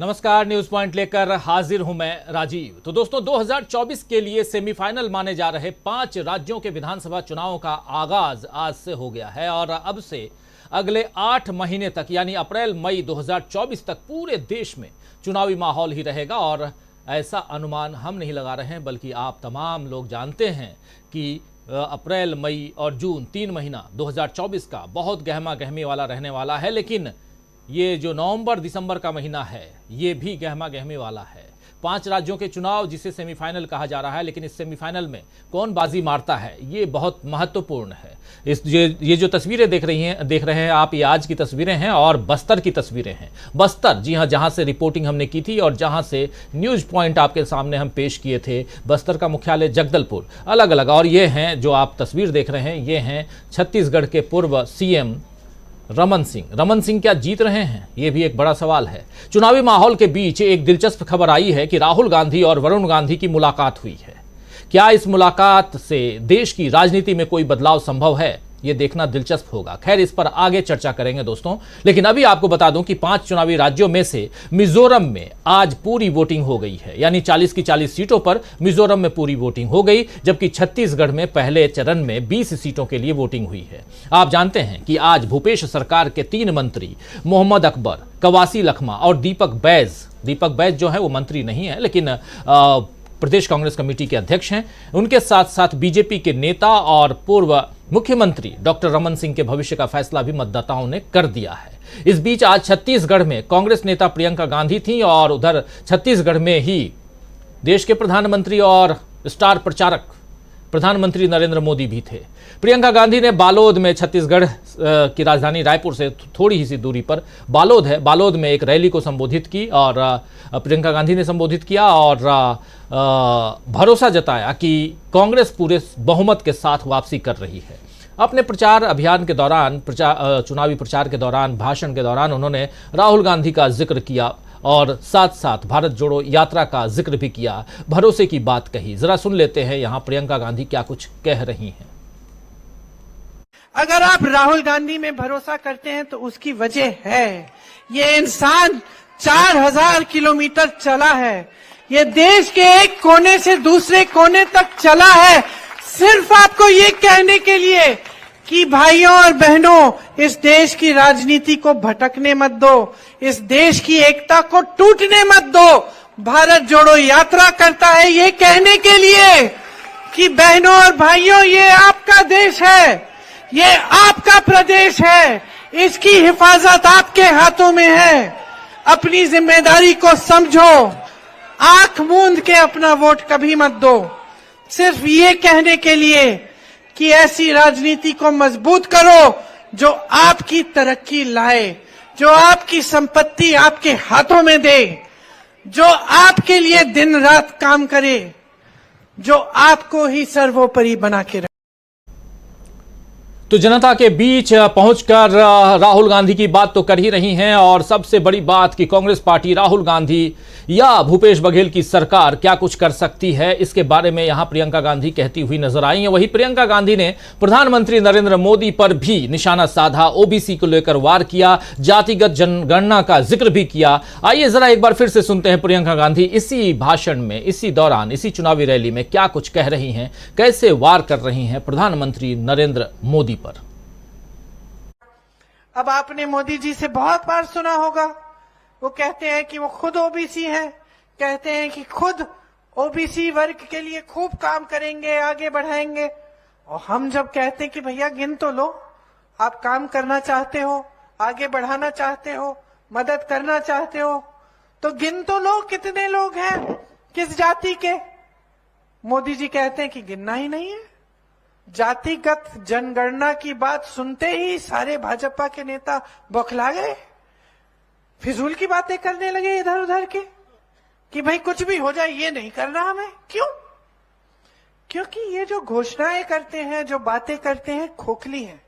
नमस्कार, news point लेकर हाजिर हूं मैं राजीव। तो दोस्तों, 2024 के लिए सेमीफाइनल माने जा रहे 5 राज्यों के विधानसभा चुनावों का आगाज आज से हो गया है और अब से अगले 8 महीने तक यानी अप्रैल मई 2024 तक पूरे देश में चुनावी माहौल ही रहेगा। और ऐसा अनुमान हम नहीं लगा रहे हैं बल्कि आप तमाम लोग जानते हैं कि अप्रैल मई और जून 3 महीना 2024 का बहुत गहमा गहमी वाला रहने वाला है। लेकिन ये जो नवंबर दिसंबर का महीना है ये भी गहमा गहमी वाला है। 5 राज्यों के चुनाव जिसे सेमीफाइनल कहा जा रहा है, लेकिन इस सेमीफाइनल में कौन बाजी मारता है ये बहुत महत्वपूर्ण है। ये जो तस्वीरें देख रहे हैं आप, ये आज की तस्वीरें हैं और बस्तर की तस्वीरें हैं। बस्तर, जी हाँ, जहां से रिपोर्टिंग हमने की थी और जहां से न्यूज पॉइंट आपके सामने हम पेश किए थे। बस्तर का मुख्यालय जगदलपुर, अलग अलग। और ये हैं जो आप तस्वीर देख रहे हैं, ये हैं छत्तीसगढ़ के पूर्व सीएम रमन सिंह। रमन सिंह क्या जीत रहे हैं, ये भी एक बड़ा सवाल है। चुनावी माहौल के बीच एक दिलचस्प खबर आई है कि राहुल गांधी और वरुण गांधी की मुलाकात हुई है। क्या इस मुलाकात से देश की राजनीति में कोई बदलाव संभव है, ये देखना दिलचस्प होगा। खैर, इस पर आगे चर्चा करेंगे दोस्तों। लेकिन अभी आपको बता दूं कि 5 चुनावी राज्यों में से मिजोरम में आज पूरी वोटिंग हो गई है, यानी 40 की 40 सीटों पर मिजोरम में पूरी वोटिंग हो गई, जबकि छत्तीसगढ़ में पहले चरण में 20 सीटों के लिए वोटिंग हुई है। आप जानते हैं कि आज भूपेश सरकार के 3 मंत्री मोहम्मद अकबर, कवासी लखमा और दीपक बैज जो है वो मंत्री नहीं है लेकिन प्रदेश कांग्रेस कमेटी के अध्यक्ष हैं। उनके साथ साथ बीजेपी के नेता और पूर्व मुख्यमंत्री डॉक्टर रमन सिंह के भविष्य का फैसला भी मतदाताओं ने कर दिया है। इस बीच आज छत्तीसगढ़ में कांग्रेस नेता प्रियंका गांधी थी और उधर छत्तीसगढ़ में ही देश के प्रधानमंत्री और स्टार प्रचारक प्रधानमंत्री नरेंद्र मोदी भी थे। प्रियंका गांधी ने बालोद में, छत्तीसगढ़ की राजधानी रायपुर से थोड़ी ही सी दूरी पर बालोद है, बालोद में एक रैली को संबोधित की और प्रियंका गांधी ने संबोधित किया और भरोसा जताया कि कांग्रेस पूरे बहुमत के साथ वापसी कर रही है। अपने प्रचार अभियान के दौरान, चुनावी प्रचार के दौरान, भाषण के दौरान उन्होंने राहुल गांधी का जिक्र किया और साथ साथ भारत जोड़ो यात्रा का जिक्र भी किया, भरोसे की बात कही। जरा सुन लेते हैं यहां प्रियंका गांधी क्या कुछ कह रही हैं। अगर आप राहुल गांधी में भरोसा करते हैं तो उसकी वजह है, ये इंसान 4000 किलोमीटर चला है, ये देश के एक कोने से दूसरे कोने तक चला है, सिर्फ आपको ये कहने के लिए कि भाइयों और बहनों, इस देश की राजनीति को भटकने मत दो, इस देश की एकता को टूटने मत दो। भारत जोड़ो यात्रा करता है ये कहने के लिए कि बहनों और भाइयों, ये आपका देश है, ये आपका प्रदेश है, इसकी हिफाजत आपके हाथों में है। अपनी जिम्मेदारी को समझो, आंख मूंद के अपना वोट कभी मत दो। सिर्फ ये कहने के लिए कि ऐसी राजनीति को मजबूत करो जो आपकी तरक्की लाए, जो आपकी संपत्ति आपके हाथों में दे, जो आपके लिए दिन रात काम करे, जो आपको ही सर्वोपरि बना के रखे। तो जनता के बीच पहुंचकर राहुल गांधी की बात तो कर ही रही हैं और सबसे बड़ी बात कि कांग्रेस पार्टी, राहुल गांधी या भूपेश बघेल की सरकार क्या कुछ कर सकती है, इसके बारे में यहां प्रियंका गांधी कहती हुई नजर आई हैं। वहीं प्रियंका गांधी ने प्रधानमंत्री नरेंद्र मोदी पर भी निशाना साधा, ओबीसी को लेकर वार किया, जातिगत जनगणना का जिक्र भी किया। आइए जरा एक बार फिर से सुनते हैं प्रियंका गांधी इसी भाषण में, इसी दौरान, इसी चुनावी रैली में क्या कुछ कह रही हैं, कैसे वार कर रही हैं प्रधानमंत्री नरेंद्र मोदी पर। अब आपने मोदी जी से बहुत बार सुना होगा, वो कहते हैं कि वो खुद ओबीसी हैं, कहते हैं कि खुद ओबीसी वर्ग के लिए खूब काम करेंगे, आगे बढ़ाएंगे। और हम जब कहते हैं कि भैया गिन तो लो, आप काम करना चाहते हो, आगे बढ़ाना चाहते हो, मदद करना चाहते हो, तो गिन तो लो कितने लोग हैं, किस जाति के। मोदी जी कहते हैं कि गिनना ही नहीं है। जातिगत जनगणना की बात सुनते ही सारे भाजपा के नेता बौखला गए, फिजूल की बातें करने लगे इधर उधर के कि भाई कुछ भी हो जाए ये नहीं करना हमें। क्यों? क्योंकि ये जो घोषणाएं करते हैं, जो बातें करते हैं, खोखली हैं,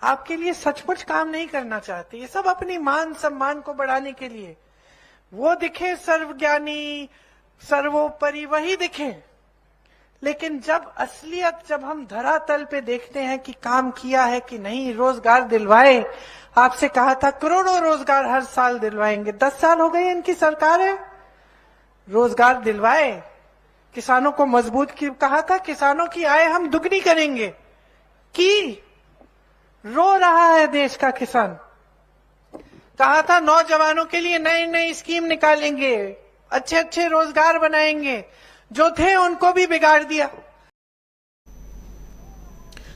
आपके लिए सचमुच काम नहीं करना चाहते। ये सब अपनी मान सम्मान को बढ़ाने के लिए, वो दिखे सर्वज्ञानी, सर्वोपरि वही दिखे, लेकिन जब असलियत, जब हम धरातल पे देखते हैं कि काम किया है कि नहीं, रोजगार दिलवाए, आपसे कहा था करोड़ों रोजगार हर साल दिलवाएंगे। 10 साल हो गए इनकी सरकार है, रोजगार दिलवाए, किसानों को मजबूत की, कहा था किसानों की आय हम दुगनी करेंगे, की रो रहा है देश का किसान। कहा था नौजवानों के लिए नई नई स्कीम निकालेंगे, अच्छे अच्छे रोजगार बनाएंगे, जो थे उनको भी बिगाड़ दिया।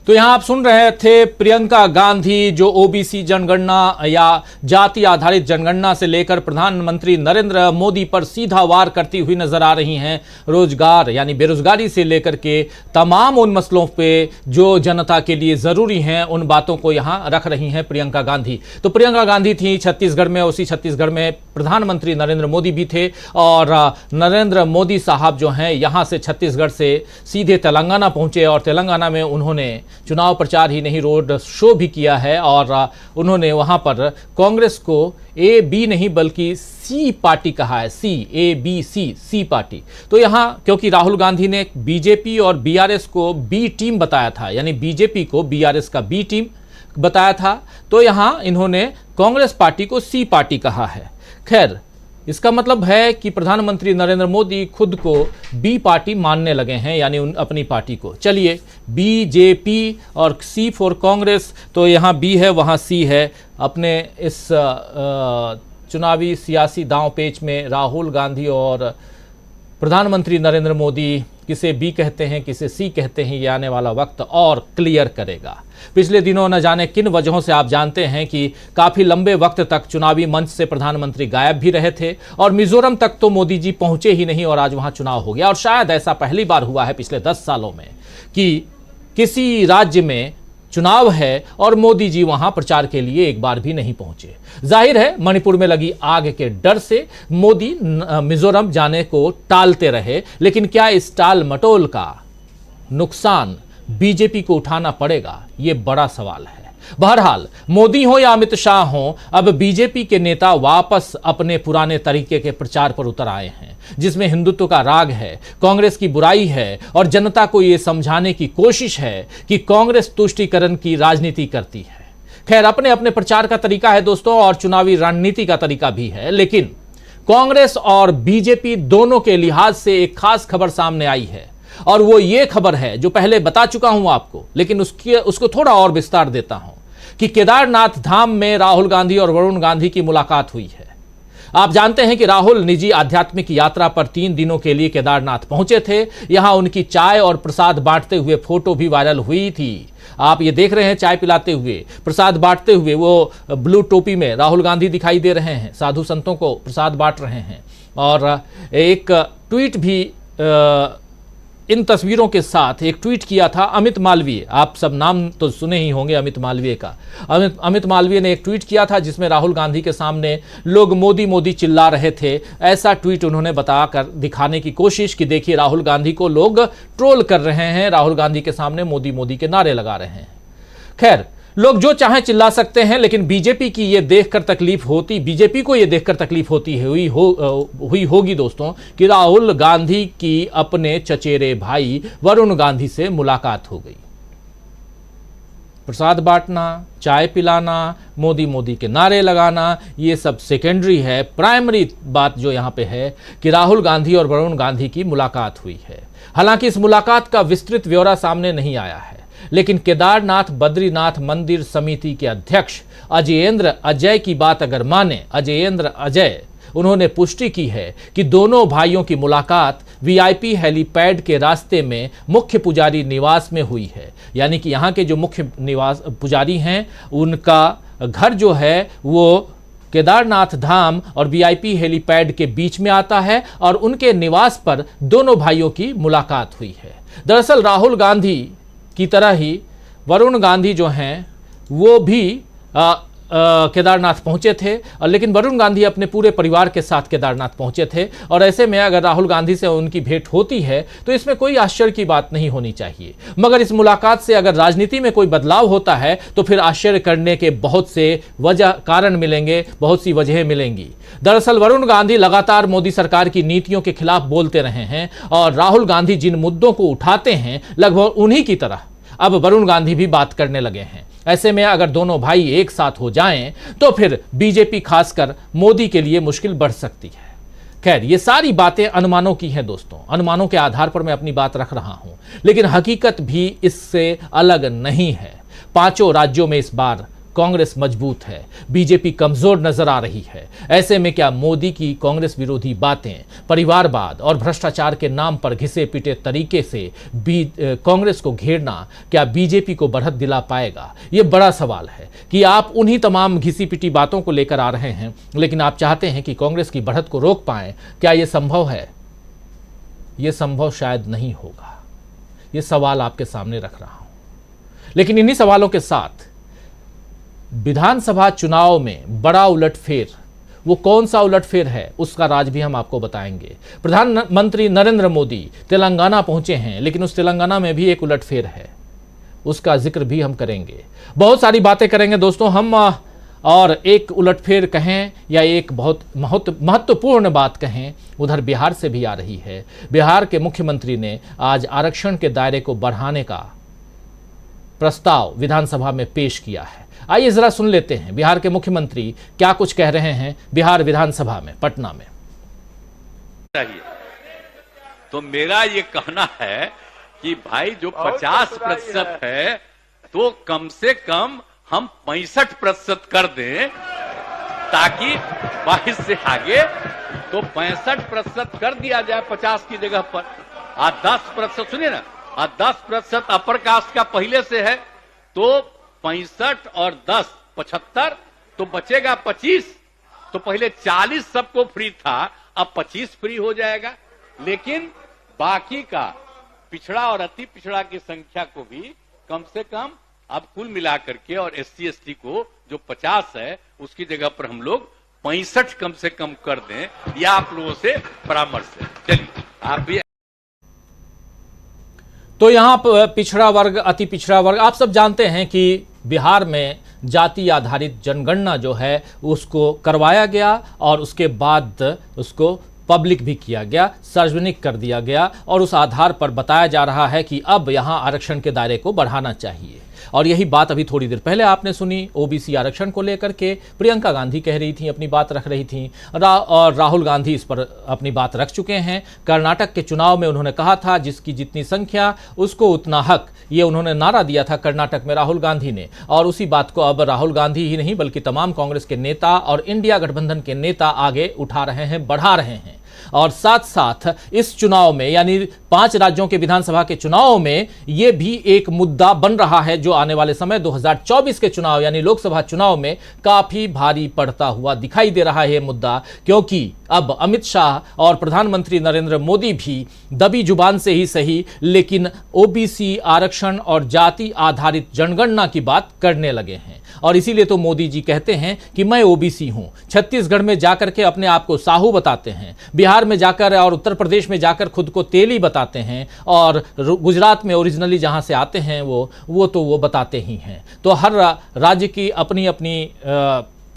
तो यहां आप सुन रहे थे प्रियंका गांधी, जो ओबीसी जनगणना या जाति आधारित जनगणना से लेकर प्रधानमंत्री नरेंद्र मोदी पर सीधा वार करती हुई नजर आ रही हैं। रोजगार यानी बेरोजगारी से लेकर के तमाम उन मसलों पे जो जनता के लिए जरूरी हैं, उन बातों को यहां रख रही हैं प्रियंका गांधी। तो प्रियंका गांधी थी छत्तीसगढ़ में, उसी छत्तीसगढ़ में प्रधानमंत्री नरेंद्र मोदी भी थे और नरेंद्र मोदी साहब जो हैं यहां से छत्तीसगढ़ से सीधे तेलंगाना पहुंचे और तेलंगाना में उन्होंने चुनाव प्रचार ही नहीं, रोड शो भी किया है और उन्होंने वहां पर कांग्रेस को ए बी नहीं बल्कि सी पार्टी कहा है, सी पार्टी। तो यहां क्योंकि राहुल गांधी ने बीजेपी और बीआरएस को बी टीम बताया था, यानी बीजेपी को बीआरएस का बी टीम बताया था, तो यहां इन्होंने कांग्रेस पार्टी को सी पार्टी कहा है। खैर, इसका मतलब है कि प्रधानमंत्री नरेंद्र मोदी खुद को बी पार्टी मानने लगे हैं, यानी अपनी पार्टी को। चलिए, बीजेपी और सी फॉर कांग्रेस, तो यहाँ बी है वहाँ सी है। अपने इस चुनावी सियासी दांव पेच में राहुल गांधी और प्रधानमंत्री नरेंद्र मोदी किसे बी कहते हैं किसे सी कहते हैं, ये आने वाला वक्त और क्लियर करेगा। पिछले दिनों न जाने किन वजहों से आप जानते हैं कि काफी लंबे वक्त तक चुनावी मंच से प्रधानमंत्री गायब भी रहे थे और मिजोरम तक तो मोदी जी पहुंचे ही नहीं और आज वहां चुनाव हो गया। और शायद ऐसा पहली बार हुआ है पिछले 10 सालों में कि किसी राज्य में चुनाव है और मोदी जी वहां प्रचार के लिए एक बार भी नहीं पहुंचे। जाहिर है मणिपुर में लगी आग के डर से मोदी मिजोरम जाने को टालते रहे, लेकिन क्या इस टाल मटोल का नुकसान बीजेपी को उठाना पड़ेगा, ये बड़ा सवाल है। बहरहाल, मोदी हो या अमित शाह हो, अब बीजेपी के नेता वापस अपने पुराने तरीके के प्रचार पर उतर आए हैं, जिसमें हिंदुत्व का राग है, कांग्रेस की बुराई है और जनता को यह समझाने की कोशिश है कि कांग्रेस तुष्टीकरण की राजनीति करती है। खैर, अपने अपने प्रचार का तरीका है दोस्तों और चुनावी रणनीति का तरीका भी है, लेकिन कांग्रेस और बीजेपी दोनों के लिहाज से एक खास खबर सामने आई है और वो ये खबर है जो पहले बता चुका हूं आपको, लेकिन उसको थोड़ा और विस्तार देता हूं कि केदारनाथ धाम में राहुल गांधी और वरुण गांधी की मुलाकात हुई है। आप जानते हैं कि राहुल निजी आध्यात्मिक यात्रा पर 3 दिनों के लिए केदारनाथ पहुंचे थे। यहां उनकी चाय और प्रसाद बांटते हुए फोटो भी वायरल हुई थी। आप ये देख रहे हैं, चाय पिलाते हुए, प्रसाद बांटते हुए वो ब्लू टोपी में राहुल गांधी दिखाई दे रहे हैं, साधु संतों को प्रसाद बांट रहे हैं। और एक ट्वीट भी इन तस्वीरों के साथ एक ट्वीट किया था अमित मालवीय। आप सब नाम तो सुने ही होंगे अमित मालवीय का। अमित मालवीय ने एक ट्वीट किया था जिसमें राहुल गांधी के सामने लोग मोदी मोदी चिल्ला रहे थे। ऐसा ट्वीट उन्होंने बताकर दिखाने की कोशिश कि देखिए राहुल गांधी को लोग ट्रोल कर रहे हैं, राहुल गांधी के सामने मोदी मोदी के नारे लगा रहे हैं। खैर, लोग जो चाहे चिल्ला सकते हैं, लेकिन बीजेपी को ये देखकर तकलीफ हुई होगी दोस्तों कि राहुल गांधी की अपने चचेरे भाई वरुण गांधी से मुलाकात हो गई। प्रसाद बांटना, चाय पिलाना, मोदी मोदी के नारे लगाना, ये सब सेकेंडरी है। प्राइमरी बात जो यहां पे है कि राहुल गांधी और वरुण गांधी की मुलाकात हुई है। हालांकि इस मुलाकात का विस्तृत ब्यौरा सामने नहीं आया है, लेकिन केदारनाथ बद्रीनाथ मंदिर समिति के अध्यक्ष अजयेंद्र अजय की बात अगर माने, अजयेंद्र अजय, उन्होंने पुष्टि की है कि दोनों भाइयों की मुलाकात वीआईपी हेलीपैड के रास्ते में मुख्य पुजारी निवास में हुई है। यानी कि यहाँ के जो मुख्य निवास पुजारी हैं उनका घर जो है वो केदारनाथ धाम और वीआईपी हेलीपैड के बीच में आता है और उनके निवास पर दोनों भाइयों की मुलाकात हुई है। दरअसल राहुल गांधी की तरह ही वरुण गांधी जो हैं वो भी केदारनाथ पहुंचे थे, लेकिन वरुण गांधी अपने पूरे परिवार के साथ केदारनाथ पहुंचे थे। और ऐसे में अगर राहुल गांधी से उनकी भेंट होती है तो इसमें कोई आश्चर्य की बात नहीं होनी चाहिए। मगर इस मुलाकात से अगर राजनीति में कोई बदलाव होता है तो फिर आश्चर्य करने के बहुत से कारण मिलेंगे, बहुत सी वजहें मिलेंगी। दरअसल वरुण गांधी लगातार मोदी सरकार की नीतियों के खिलाफ बोलते रहे हैं और राहुल गांधी जिन मुद्दों को उठाते हैं लगभग उन्हीं की तरह अब वरुण गांधी भी बात करने लगे हैं। ऐसे में अगर दोनों भाई एक साथ हो जाएं तो फिर बीजेपी खासकर मोदी के लिए मुश्किल बढ़ सकती है। खैर, ये सारी बातें अनुमानों की हैं दोस्तों, अनुमानों के आधार पर मैं अपनी बात रख रहा हूं, लेकिन हकीकत भी इससे अलग नहीं है। पांचों राज्यों में इस बार कांग्रेस मजबूत है, बीजेपी कमजोर नजर आ रही है। ऐसे में क्या मोदी की कांग्रेस विरोधी बातें, परिवारवाद और भ्रष्टाचार के नाम पर घिसे पिटे तरीके से कांग्रेस को घेरना क्या बीजेपी को बढ़त दिला पाएगा? ये बड़ा सवाल है कि आप उन्हीं तमाम घिसी पिटी बातों को लेकर आ रहे हैं, लेकिन आप चाहते हैं कि कांग्रेस की बढ़त को रोक पाएं। क्या यह संभव है? यह संभव शायद नहीं होगा। यह सवाल आपके सामने रख रहा हूं, लेकिन इन्हीं सवालों के साथ विधानसभा चुनाव में बड़ा उलटफेर, वो कौन सा उलटफेर है उसका राज भी हम आपको बताएंगे। प्रधानमंत्री नरेंद्र मोदी तेलंगाना पहुंचे हैं, लेकिन उस तेलंगाना में भी एक उलटफेर है, उसका जिक्र भी हम करेंगे। बहुत सारी बातें करेंगे दोस्तों हम, और एक उलटफेर कहें या एक बहुत महत्वपूर्ण बात कहें, उधर बिहार से भी आ रही है। बिहार के मुख्यमंत्री ने आज आरक्षण के दायरे को बढ़ाने का प्रस्ताव विधानसभा में पेश किया है। आइए जरा सुन लेते हैं बिहार के मुख्यमंत्री क्या कुछ कह रहे हैं बिहार विधानसभा में, पटना में। तो मेरा ये कहना है कि भाई जो 50% है तो कम से कम हम 65% कर दें, ताकि 22 से आगे तो 65% कर दिया जाए 50 की जगह पर। 10% सुनिए ना, 10% अपर कास्ट का पहले से है, तो 65 और 10 75, तो बचेगा 25। तो पहले 40 सबको फ्री था, अब 25 फ्री हो जाएगा। लेकिन बाकी का पिछड़ा और अति पिछड़ा की संख्या को भी कम से कम अब कुल मिलाकर के, और SC ST को जो 50 है उसकी जगह पर हम लोग 65 कम से कम कर दें, या आप लोगों से परामर्श है। चलिए आप भी। तो यहां पिछड़ा वर्ग, अति पिछड़ा वर्ग, आप सब जानते हैं कि बिहार में जाति आधारित जनगणना जो है उसको करवाया गया और उसके बाद उसको पब्लिक भी किया गया, सार्वजनिक कर दिया गया, और उस आधार पर बताया जा रहा है कि अब यहां आरक्षण के दायरे को बढ़ाना चाहिए। और यही बात अभी थोड़ी देर पहले आपने सुनी, ओबीसी आरक्षण को लेकर के प्रियंका गांधी कह रही थी, अपनी बात रख रही थी, और राहुल गांधी इस पर अपनी बात रख चुके हैं। कर्नाटक के चुनाव में उन्होंने कहा था जिसकी जितनी संख्या उसको उतना हक, ये उन्होंने नारा दिया था कर्नाटक में राहुल गांधी ने। और उसी बात को अब राहुल गांधी ही नहीं बल्कि तमाम कांग्रेस के नेता और इंडिया गठबंधन के नेता आगे उठा रहे हैं, बढ़ा रहे हैं। और साथ साथ इस चुनाव में, यानी 5 राज्यों के विधानसभा के चुनाव में, यह भी एक मुद्दा बन रहा है जो आने वाले समय 2024 के चुनाव यानी लोकसभा चुनाव में काफी भारी पड़ता हुआ दिखाई दे रहा है यह मुद्दा। क्योंकि अब अमित शाह और प्रधानमंत्री नरेंद्र मोदी भी दबी जुबान से ही सही, लेकिन ओबीसी आरक्षण और जाति आधारित जनगणना की बात करने लगे हैं। और इसीलिए तो मोदी जी कहते हैं कि मैं ओबीसी हूं। छत्तीसगढ़ में जाकर के अपने आप को साहू बताते हैं, बिहार में जाकर और उत्तर प्रदेश में जाकर खुद को तेली बताते हैं, और गुजरात में ओरिजिनली जहां से आते हैं वो बताते ही हैं। तो हर राज्य की अपनी अपनी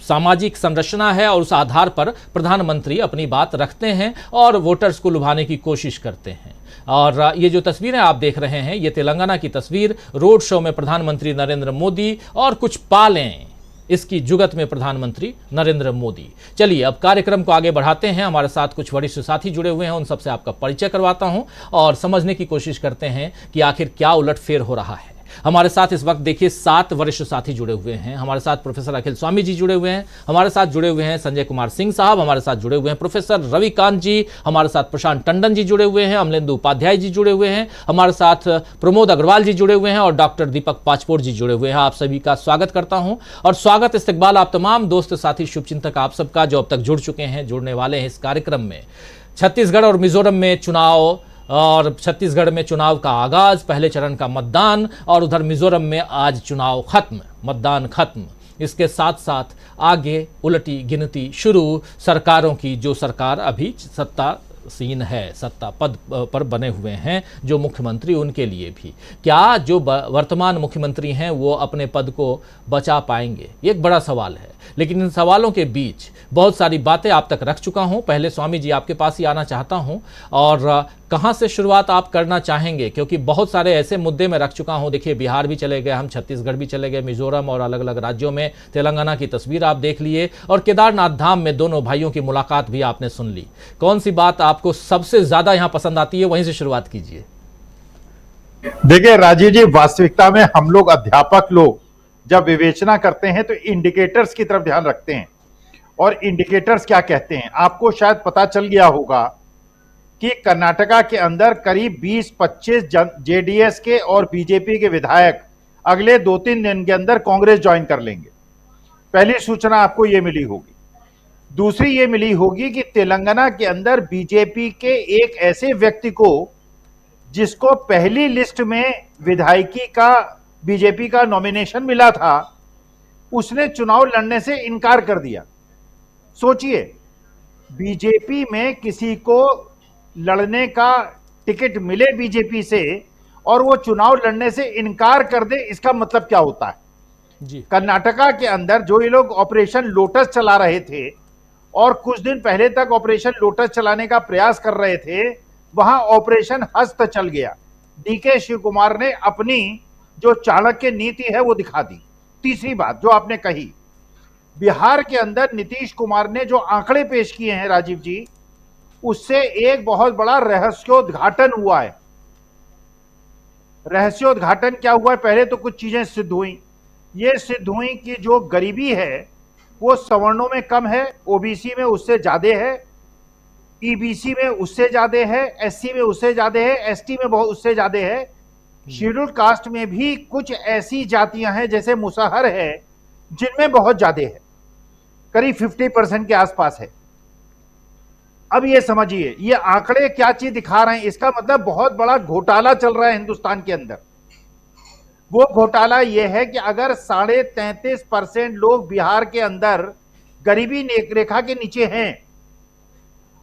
सामाजिक संरचना है, और उस आधार पर प्रधानमंत्री अपनी बात रखते हैं और वोटर्स को लुभाने की कोशिश करते हैं। और ये जो तस्वीरें आप देख रहे हैं, ये तेलंगाना की तस्वीर, रोड शो में प्रधानमंत्री नरेंद्र मोदी, और कुछ पालें इसकी जुगत में प्रधानमंत्री नरेंद्र मोदी। चलिए अब कार्यक्रम को आगे बढ़ाते हैं। हमारे साथ कुछ वरिष्ठ साथी जुड़े हुए हैं, उन सबसे आपका परिचय करवाता हूं और समझने की कोशिश करते हैं कि आखिर क्या उलटफेर हो रहा है। हमारे साथ इस वक्त देखिए 7 वरिष्ठ साथी जुड़े हुए हैं। हमारे साथ प्रोफेसर अखिल स्वामी जी जुड़े हुए हैं, हमारे साथ जुड़े हुए हैं संजय कुमार सिंह साहब, हमारे साथ जुड़े हुए हैं प्रोफेसर रविकांत जी, हमारे साथ प्रशांत टंडन जी जुड़े हुए हैं, अमलेंदु उपाध्याय जी जुड़े हुए हैं, हमारे साथ प्रमोद अग्रवाल जी जुड़े हुए हैं, और डॉक्टर दीपक पाचपोर जी जुड़े हुए हैं। आप सभी का स्वागत करता हूं, और स्वागत इस्तकबाल आप तमाम दोस्त साथी शुभचिंतक आप सबका जो अब तक जुड़ चुके हैं, जुड़ने वाले हैं इस कार्यक्रम में। छत्तीसगढ़ और मिजोरम में चुनाव, और छत्तीसगढ़ में चुनाव का आगाज, पहले चरण का मतदान, और उधर मिजोरम में आज चुनाव खत्म, मतदान खत्म। इसके साथ साथ आगे उलटी गिनती शुरू सरकारों की, जो सरकार अभी सत्ता सीन है, सत्ता पद पर बने हुए हैं जो मुख्यमंत्री, उनके लिए भी क्या जो वर्तमान मुख्यमंत्री हैं वो अपने पद को बचा पाएंगे, ये एक बड़ा सवाल है। लेकिन इन सवालों के बीच बहुत सारी बातें आप तक रख चुका हूं। पहले स्वामी जी आपके पास ही आना चाहता हूं, और कहां से शुरुआत आप करना चाहेंगे, क्योंकि बहुत सारे ऐसे मुद्दे मैं रख चुका हूं। देखिए, बिहार भी चले गए हम, छत्तीसगढ़ भी चले गए, मिजोरम और अलग अलग राज्यों में, तेलंगाना की तस्वीर आप देख लिए, और केदारनाथ धाम में दोनों भाइयों की मुलाकात भी आपने सुन ली। कौन सी बात आपको सबसे ज्यादा यहां पसंद आती है, वहीं से शुरुआत कीजिए। देखिए राजीव जी, वास्तविकता में हम लोग अध्यापक लोग जब विवेचना करते हैं तो इंडिकेटर्स की तरफ ध्यान रखते हैं। और इंडिकेटर्स क्या कहते हैं, आपको शायद पता चल गया होगा कि कर्नाटका के अंदर करीब 20-25 जेडीएस के और बीजेपी के विधायक अगले 2-3 दिन के अंदर कांग्रेस ज्वाइन कर लेंगे। पहली सूचना आपको यह मिली होगी। दूसरी ये मिली होगी कि तेलंगाना के अंदर बीजेपी के एक ऐसे व्यक्ति को, जिसको पहली लिस्ट में विधायकी का बीजेपी का नॉमिनेशन मिला था, उसने चुनाव लड़ने से इनकार कर दिया। सोचिए, बीजेपी में किसी को लड़ने का टिकट मिले बीजेपी से और वो चुनाव लड़ने से इनकार कर दे, इसका मतलब क्या होता है जी। कर्नाटका के अंदर जो ये लोग ऑपरेशन लोटस चला रहे थे और कुछ दिन पहले तक ऑपरेशन लोटस चलाने का प्रयास कर रहे थे, वहां ऑपरेशन हस्त चल गया। डीके शिव कुमार ने अपनी जो चाणक्य नीति है वो दिखा दी। तीसरी बात जो आपने कही, बिहार के अंदर नीतीश कुमार ने जो आंकड़े पेश किए हैं राजीव जी, उससे एक बहुत बड़ा रहस्योद्घाटन हुआ है। रहस्योद्घाटन क्या हुआ है? पहले तो कुछ चीजें सिद्ध हुई। ये सिद्ध हुई कि जो गरीबी है वो सवर्णों में कम है, ओबीसी में उससे ज्यादा है, ईबीसी में उससे ज्यादा है, एससी में उससे ज्यादा है, एसटी में बहुत उससे ज्यादा है। शेड्यूल कास्ट में भी कुछ ऐसी जातियां हैं जैसे मुसहर है, जिनमें बहुत ज्यादा है, करीब 50% के आसपास है। अब ये समझिए, ये आंकड़े क्या चीज दिखा रहे हैं, इसका मतलब बहुत बड़ा घोटाला चल रहा है हिंदुस्तान के अंदर। वो घोटाला ये है कि अगर 33.5% लोग बिहार के अंदर गरीबी रेखा के नीचे हैं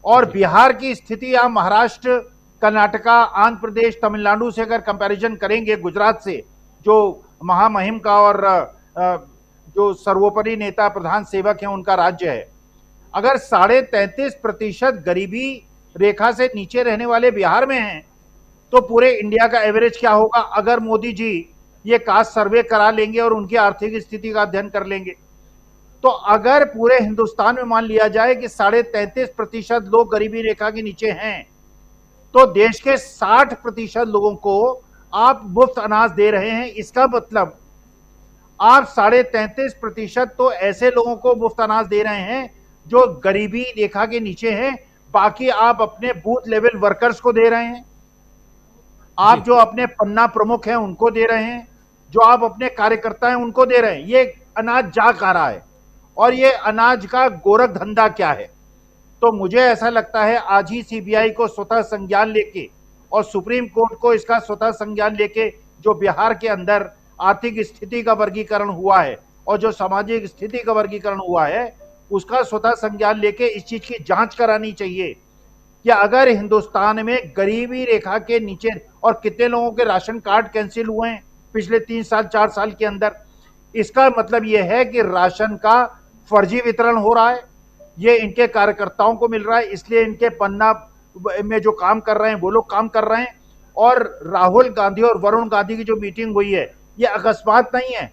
और बिहार की स्थिति या महाराष्ट्र, कर्नाटका, आंध्र प्रदेश, तमिलनाडु से अगर कंपैरिजन करेंगे, गुजरात से जो महामहिम का और जो सर्वोपरि नेता प्रधान सेवक हैं उनका राज्य है, अगर 33.5% गरीबी रेखा से नीचे रहने वाले बिहार में हैं, तो पूरे इंडिया का एवरेज क्या होगा? अगर मोदी जी ये कास्ट सर्वे करा लेंगे और उनकी आर्थिक स्थिति का अध्ययन कर लेंगे, तो अगर पूरे हिंदुस्तान में मान लिया जाए कि 33.5% लोग गरीबी रेखा के नीचे हैं, तो देश के 60% लोगों को आप मुफ्त अनाज दे रहे हैं। इसका मतलब आप 33.5% तो ऐसे लोगों को मुफ्त अनाज दे रहे हैं जो गरीबी रेखा के नीचे हैं, बाकी आप अपने बूथ लेवल वर्कर्स को दे रहे हैं, आप जो अपने पन्ना प्रमुख हैं उनको दे रहे हैं, जो आप अपने कार्यकर्ता हैं उनको दे रहे हैं। ये अनाज जा कहाँ रहा है और ये अनाज का गोरख धंधा क्या है? तो मुझे ऐसा लगता है आज ही सीबीआई को स्वतः संज्ञान लेके और सुप्रीम कोर्ट को इसका स्वतः संज्ञान लेके, जो बिहार के अंदर आर्थिक स्थिति का वर्गीकरण हुआ है और जो सामाजिक स्थिति का वर्गीकरण हुआ है, उसका स्वतः संज्ञान लेके इस चीज की जांच करानी चाहिए कि अगर हिंदुस्तान में गरीबी रेखा के नीचे, और कितने लोगों के राशन कार्ड कैंसिल हुए हैं पिछले 3 साल 4 साल के अंदर, इसका मतलब यह है कि राशन का फर्जी वितरण हो रहा है, ये इनके कार्यकर्ताओं को मिल रहा है, इसलिए इनके पन्ना में जो काम कर रहे हैं वो लोग काम कर रहे हैं। और राहुल गांधी और वरुण गांधी की जो मीटिंग हुई है, ये अकस्मात नहीं है।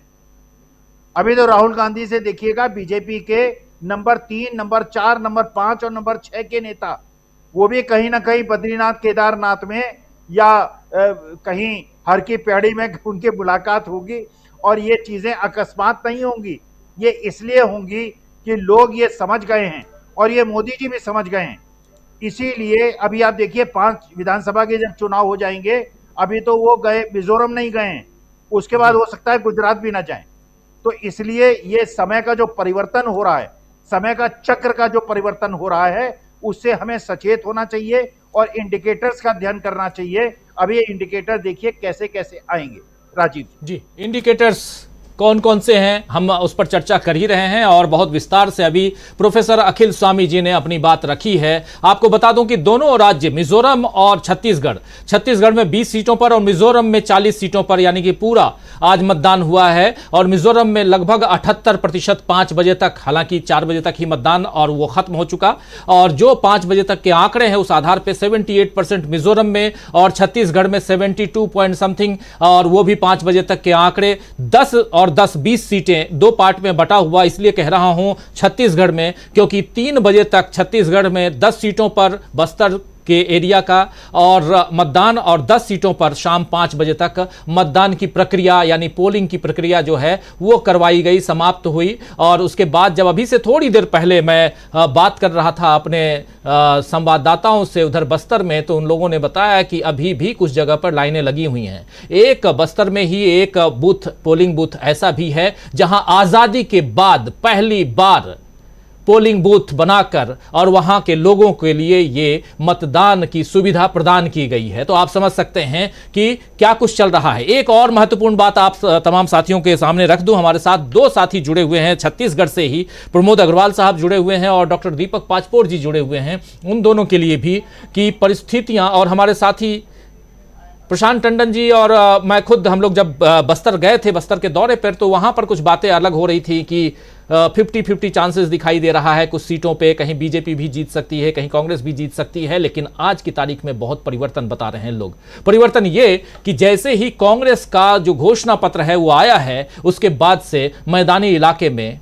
अभी तो राहुल गांधी से देखिएगा, बीजेपी के नंबर 3, नंबर 4, नंबर 5 और नंबर 6 के नेता, वो भी कहीं ना कहीं बद्रीनाथ केदारनाथ में या कहीं हर की पैड़ी में उनकी मुलाकात होगी। और ये चीजें अकस्मात नहीं होंगी, ये इसलिए होंगी कि लोग ये समझ गए हैं और ये मोदी जी भी समझ गए हैं। इसीलिए अभी आप देखिए 5 विधानसभा के जब चुनाव हो जाएंगे, अभी तो वो गए, मिजोरम नहीं गए हैं, उसके बाद हो सकता है गुजरात भी ना जाएं। तो इसलिए ये समय का जो परिवर्तन हो रहा है, समय का चक्र का जो परिवर्तन हो रहा है, उससे हमें सचेत होना चाहिए और इंडिकेटर्स का ध्यान करना चाहिए। अब ये इंडिकेटर देखिए कैसे कैसे आएंगे। राजीव जी, इंडिकेटर्स कौन कौन से हैं, हम उस पर चर्चा कर ही रहे हैं और बहुत विस्तार से अभी प्रोफेसर अखिल स्वामी जी ने अपनी बात रखी है। आपको बता दूं कि दोनों राज्य मिजोरम और छत्तीसगढ़ में 20 सीटों पर और मिजोरम में 40 सीटों पर यानी कि पूरा आज मतदान हुआ है और मिजोरम में लगभग 78% 5 बजे तक, हालांकि 4 बजे तक ही मतदान और वो खत्म हो चुका, और जो 5 बजे तक के आंकड़े हैं उस आधार पर 78% मिजोरम में और छत्तीसगढ़ में 72 पॉइंट समथिंग, और वो भी 5 बजे तक के आंकड़े। 10 और 10-20 सीटें दो पार्ट में बटा हुआ, इसलिए कह रहा हूं छत्तीसगढ़ में, क्योंकि 3 बजे तक छत्तीसगढ़ में 10 सीटों पर बस्तर के एरिया का और मतदान और 10 सीटों पर शाम 5 बजे तक मतदान की प्रक्रिया यानी पोलिंग की प्रक्रिया जो है वो करवाई गई, समाप्त हुई। और उसके बाद जब अभी से थोड़ी देर पहले मैं बात कर रहा था अपने संवाददाताओं से उधर बस्तर में, तो उन लोगों ने बताया कि अभी भी कुछ जगह पर लाइनें लगी हुई हैं। एक बस्तर में ही एक बूथ, पोलिंग बूथ ऐसा भी है जहां आजादी के बाद पहली बार पोलिंग बूथ बनाकर और वहां के लोगों के लिए ये मतदान की सुविधा प्रदान की गई है। तो आप समझ सकते हैं कि क्या कुछ चल रहा है। एक और महत्वपूर्ण बात आप तमाम साथियों के सामने रख दूं, हमारे साथ 2 साथी जुड़े हुए हैं छत्तीसगढ़ से ही, प्रमोद अग्रवाल साहब जुड़े हुए हैं और डॉक्टर दीपक पाचपोर जी जुड़े हुए हैं। उन दोनों के लिए भी कि परिस्थितियां, और हमारे साथी प्रशांत टंडन जी और मैं खुद, हम लोग जब बस्तर गए थे, बस्तर के दौरे पर, तो वहां पर कुछ बातें अलग हो रही थी कि 50-50 चांसेस दिखाई दे रहा है कुछ सीटों पे, कहीं बीजेपी भी जीत सकती है, कहीं कांग्रेस भी जीत सकती है। लेकिन आज की तारीख में बहुत परिवर्तन बता रहे हैं लोग। परिवर्तन ये कि जैसे ही कांग्रेस का जो घोषणा पत्र है वो आया है, उसके बाद से मैदानी इलाके में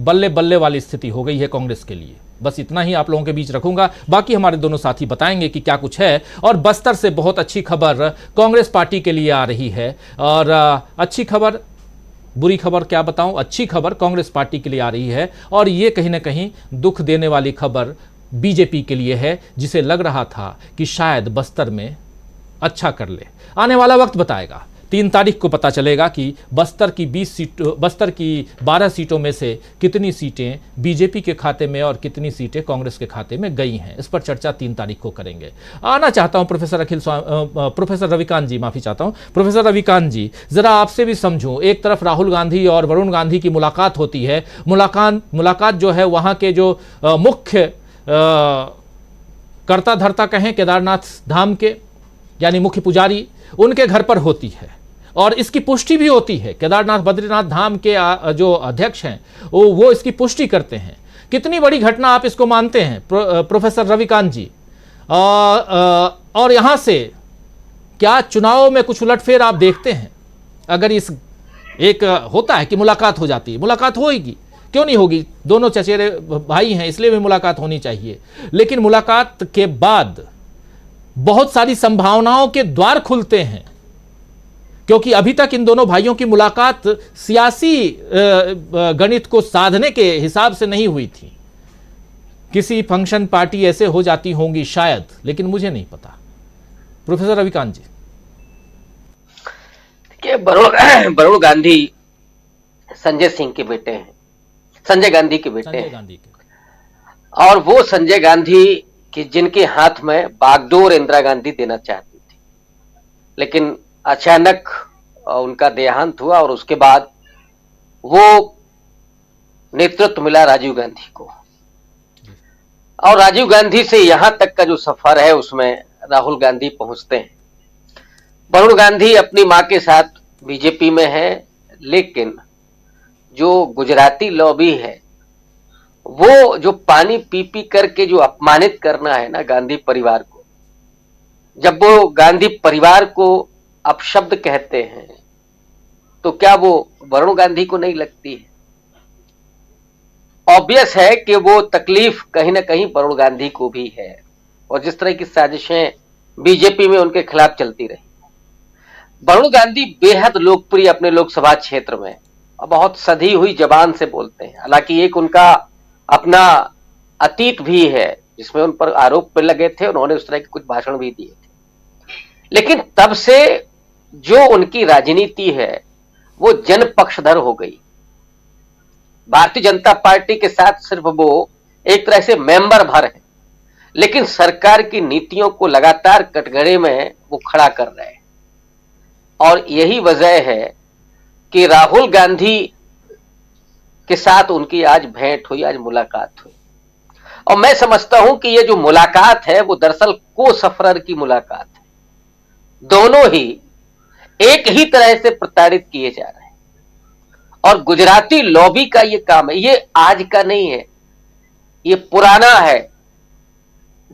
बल्ले बल्ले वाली स्थिति हो गई है कांग्रेस के लिए। बस इतना ही आप लोगों के बीच रखूंगा, बाकी हमारे दोनों साथी बताएंगे कि क्या कुछ है। और बस्तर से बहुत अच्छी खबर कांग्रेस पार्टी के लिए आ रही है, और अच्छी खबर, बुरी खबर क्या बताऊं, अच्छी खबर कांग्रेस पार्टी के लिए आ रही है, और ये कहीं ना कहीं दुख देने वाली खबर बीजेपी के लिए है, जिसे लग रहा था कि शायद बस्तर में अच्छा कर ले। आने वाला वक्त बताएगा। 3 तारीख को पता चलेगा कि बस्तर की 12 सीटों में से कितनी सीटें बीजेपी के खाते में और कितनी सीटें कांग्रेस के खाते में गई हैं। इस पर चर्चा 3 तारीख को करेंगे। आना चाहता हूं प्रोफेसर रविकांत जी, माफी चाहता हूं प्रोफेसर रविकांत जी, जरा आपसे भी समझूं। एक तरफ राहुल गांधी और वरुण गांधी की मुलाकात होती है, मुलाकात जो है वहां के जो मुख्य कर्ता धर्ता कहें केदारनाथ धाम के, यानी मुख्य पुजारी, उनके घर पर होती है, और इसकी पुष्टि भी होती है। केदारनाथ बद्रीनाथ धाम के जो अध्यक्ष हैं वो इसकी पुष्टि करते हैं। कितनी बड़ी घटना आप इसको मानते हैं प्रोफेसर रविकांत जी? और यहां से क्या चुनाव में कुछ उलटफेर आप देखते हैं? अगर इस एक होता है कि मुलाकात हो जाती है, मुलाकात होगी, क्यों नहीं होगी, दोनों चचेरे भाई हैं इसलिए भी मुलाकात होनी चाहिए, लेकिन मुलाकात के बाद बहुत सारी संभावनाओं के द्वार खुलते हैं, क्योंकि अभी तक इन दोनों भाइयों की मुलाकात सियासी गणित को साधने के हिसाब से नहीं हुई थी। किसी फंक्शन पार्टी ऐसे हो जाती होंगी शायद, लेकिन मुझे नहीं पता। प्रोफेसर रविकांत जी, देखिए, वरुण गांधी संजय सिंह के बेटे हैं, संजय गांधी के बेटे हैं, और वो संजय गांधी कि जिनके हाथ में बागडोर इंदिरा गांधी देना चाहती थी, लेकिन अचानक उनका देहांत हुआ और उसके बाद वो नेतृत्व मिला राजीव गांधी को, और राजीव गांधी से यहां तक का जो सफर है उसमें राहुल गांधी पहुंचते हैं। वरुण गांधी अपनी मां के साथ बीजेपी में है, लेकिन जो गुजराती लॉबी है, वो जो पानी पी पी करके जो अपमानित करना है ना गांधी परिवार को, जब वो गांधी परिवार को अपशब्द कहते हैं, तो क्या वो वरुण गांधी को नहीं लगती है? ऑब्वियस है कि वो तकलीफ कहीं ना कहीं वरुण गांधी को भी है, और जिस तरह की साजिशें बीजेपी में उनके खिलाफ चलती रही। वरुण गांधी बेहद लोकप्रिय अपने लोकसभा क्षेत्र में, और बहुत सधी हुई जबान से बोलते हैं। हालांकि एक उनका अपना अतीत भी है जिसमें उन पर आरोप पे लगे थे, उन्होंने उस तरह के कुछ भाषण भी दिए थे, लेकिन तब से जो उनकी राजनीति है वो जन पक्षधर हो गई। भारतीय जनता पार्टी के साथ सिर्फ वो एक तरह से मेंबर भर है, लेकिन सरकार की नीतियों को लगातार कटघरे में वो खड़ा कर रहे हैं। और यही वजह है कि राहुल गांधी के साथ उनकी आज भेंट हुई, आज मुलाकात हुई। और मैं समझता हूं कि ये जो मुलाकात है वो दरअसल को सफरर की मुलाकात है। दोनों ही एक ही तरह से प्रताड़ित किए जा रहे हैं और गुजराती लॉबी का ये काम है। ये आज का नहीं है, ये पुराना है,